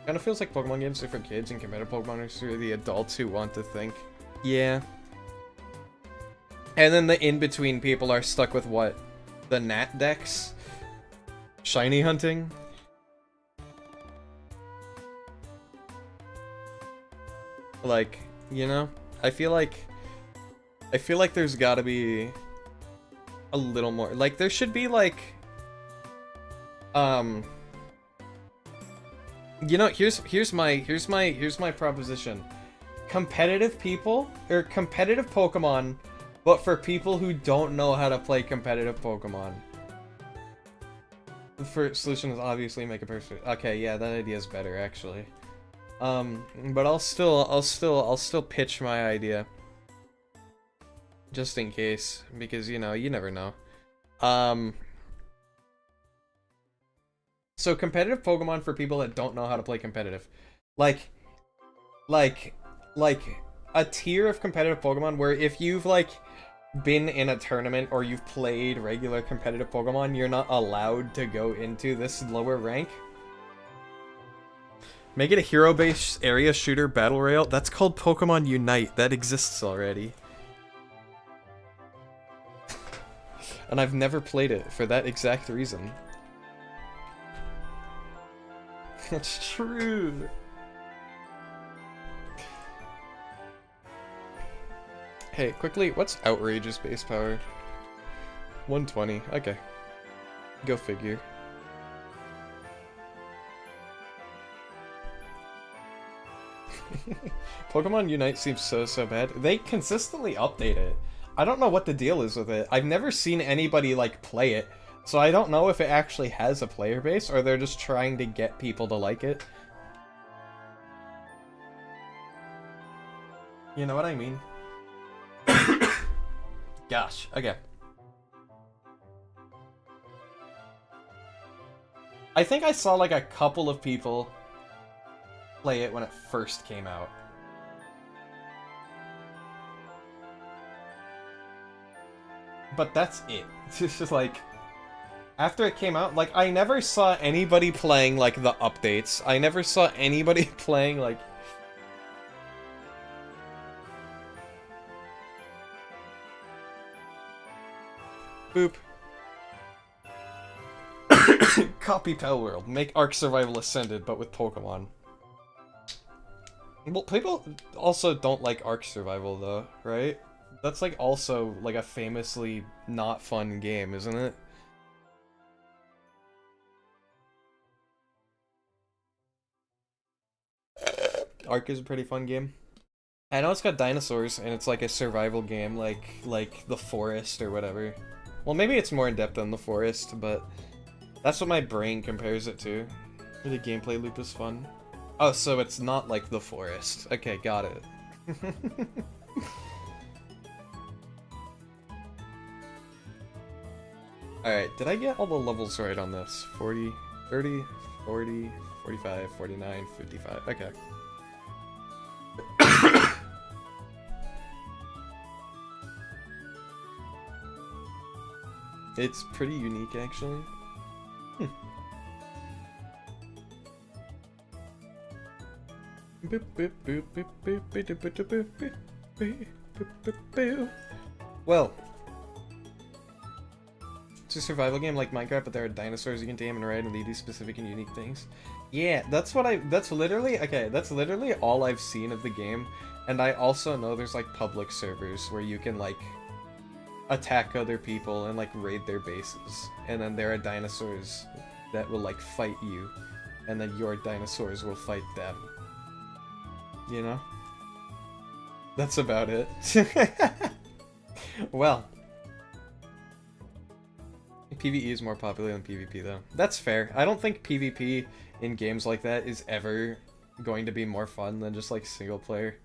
Kind of feels like Pokemon games are for kids and competitive Pokemon are for the adults who want to think. Yeah. And then the in-between people are stuck with what? The Nat decks? Shiny hunting? Like, you know? I feel like there's gotta be a little more. Like, there should be like you know, here's my proposition. Competitive people or competitive Pokemon, but for people who don't know how to play competitive Pokemon. The first solution is obviously make a person. Okay, yeah, that idea is better actually. But I'll still pitch my idea. Just in case, because you know, you never know. So competitive Pokemon for people that don't know how to play competitive. Like a tier of competitive Pokemon where if you've like been in a tournament or you've played regular competitive Pokemon, you're not allowed to go into this lower rank. Make it a hero-based area shooter battle royale. That's called Pokemon Unite. That exists already. And I've never played it for that exact reason. That's true. Hey, quickly, what's outrageous base power? 120. Okay. Go figure. Pokemon Unite seems so bad. They consistently update it. I don't know what the deal is with it. I've never seen anybody like play it, so I don't know if it actually has a player base or they're just trying to get people to like it. You know what I mean? Gosh, okay. I think I saw like a couple of people play it when it first came out. But that's it. It's just like, after it came out, like, I never saw anybody playing, like, the updates. I never saw anybody playing, like... Boop. Copy Pal World. Make Ark Survival Ascended, but with Pokemon. Well, people also don't like Ark Survival, though, right? That's, like, also, like, a famously not fun game, isn't it? Ark is a pretty fun game. I know it's got dinosaurs, and it's, like, a survival game, like The Forest or whatever. Well, maybe it's more in-depth than The Forest, but that's what my brain compares it to. The gameplay loop is fun. Oh, so it's not like The Forest. Okay, got it. Alright, did I get all the levels right on this? 40, 30, 40, 45, 49, 55. Okay. It's pretty unique, actually. Well, it's a survival game like Minecraft, but there are dinosaurs you can tame and ride, and they do specific and unique things. Yeah, that's literally all I've seen of the game, and I also know there's like public servers where you can like attack other people and like raid their bases, and then there are dinosaurs that will like fight you, and then your dinosaurs will fight them. You know? That's about it. Well, PvE is more popular than PvP though. That's fair. I don't think PvP in games like that is ever going to be more fun than just like single player.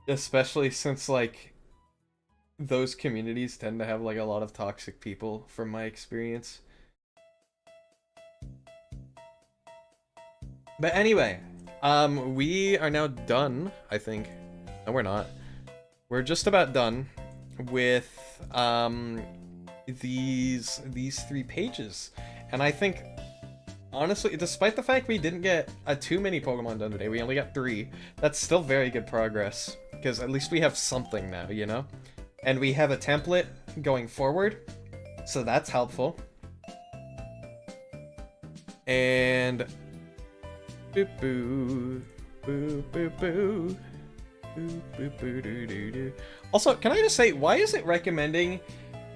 Especially since like those communities tend to have like a lot of toxic people from my experience. But anyway, we are now done, I think. No, we're not. we're just about done with these 3 pages, and I think honestly, despite the fact we didn't get too many Pokemon done today, we only got 3. That's still very good progress because at least we have something now, you know, and we have a template going forward, so that's helpful. And boop boo boo boo boo. Also, can I just say, why is it recommending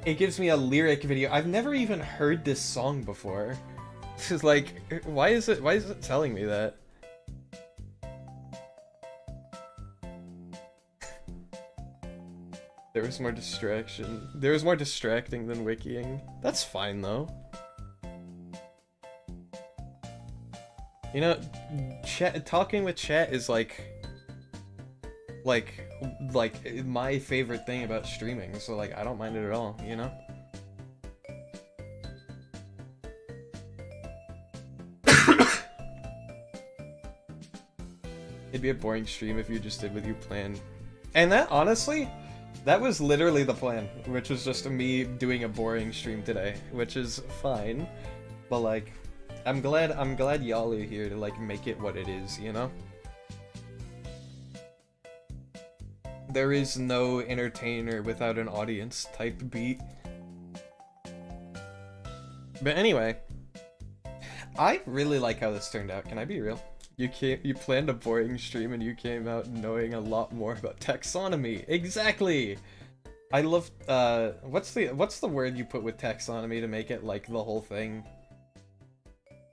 it gives me a lyric video? I've never even heard this song before. This is like, why is it telling me that? There was more distraction. There was more distracting than wikiing. That's fine though. You know, talking with chat is like my favorite thing about streaming, so like I don't mind it at all, you know? It'd be a boring stream if you just did what you planned. And that, honestly, that was literally the plan, which was just me doing a boring stream today, which is fine. But like, I'm glad y'all are here to like make it what it is, you know? There is no entertainer without an audience type beat. But anyway, I really like how this turned out. Can I be real? You planned a boring stream and you came out knowing a lot more about taxonomy. Exactly. I love what's the word you put with taxonomy to make it like the whole thing?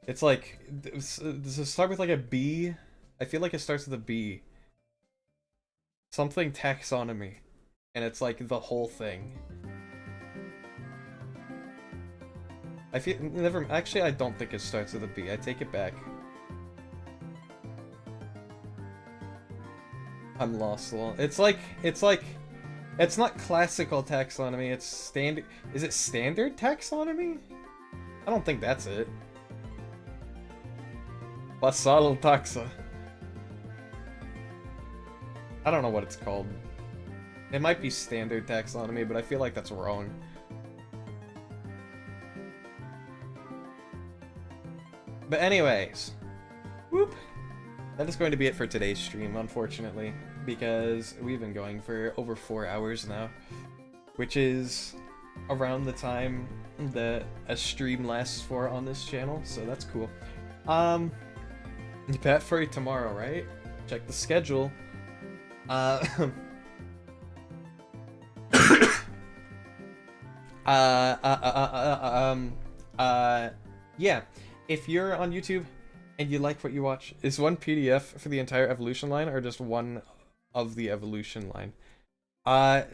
It's like, does it start with like a B? I feel like it starts with a B. Something taxonomy, and it's like the whole thing. I feel actually I don't think it starts with a B. I take it back. I'm lost. It's not classical taxonomy. It's standard. Is it standard taxonomy? I don't think that's it. Basal taxa. I don't know what it's called. It might be standard taxonomy, but I feel like that's wrong. But anyways, whoop. That is going to be it for today's stream, unfortunately, because we've been going for over 4 hours now, which is around the time that a stream lasts for on this channel, so that's cool. Bat Furry tomorrow, right? Check the schedule. Yeah, if you're on YouTube and you like what you watch, is one PDF for the entire evolution line or just one of the evolution line?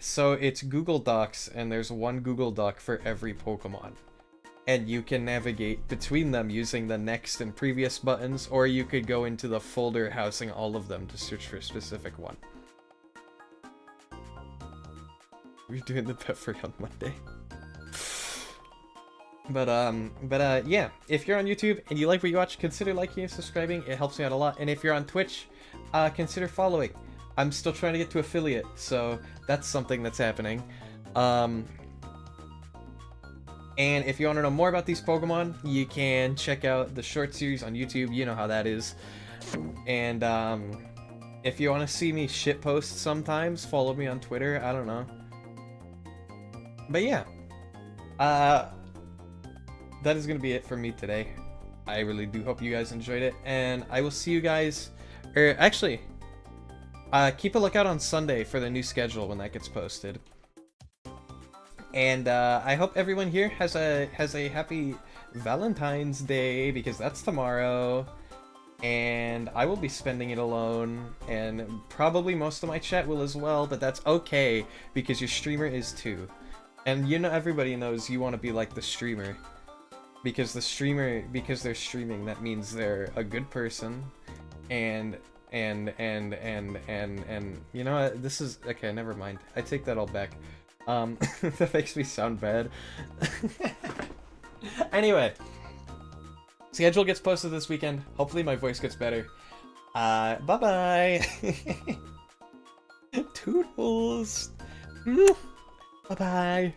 So it's Google Docs, and there's one Google Doc for every Pokemon. And you can navigate between them using the next and previous buttons, or you could go into the folder housing all of them to search for a specific one. We're doing the pet free on Monday. But yeah, if you're on YouTube and you like what you watch, consider liking and subscribing. It helps me out a lot. And if you're on Twitch, consider following. I'm still trying to get to affiliate, so that's something that's happening. And if you want to know more about these Pokemon, you can check out the short series on YouTube. You know how that is. And if you want to see me shitpost sometimes, follow me on Twitter. I don't know. But yeah, that is going to be it for me today. I really do hope you guys enjoyed it, and I will see you guys, or actually, keep a lookout on Sunday for the new schedule when that gets posted. And I hope everyone here has a happy Valentine's Day, because that's tomorrow, and I will be spending it alone, and probably most of my chat will as well, but that's okay, because your streamer is too. And you know, everybody knows you want to be like the streamer. Because they're streaming, that means they're a good person, and you know what, this is, okay, never mind, I take that all back. That makes me sound bad. Anyway, schedule gets posted this weekend, hopefully my voice gets better. Bye bye. Toodles. apples. Bye bye.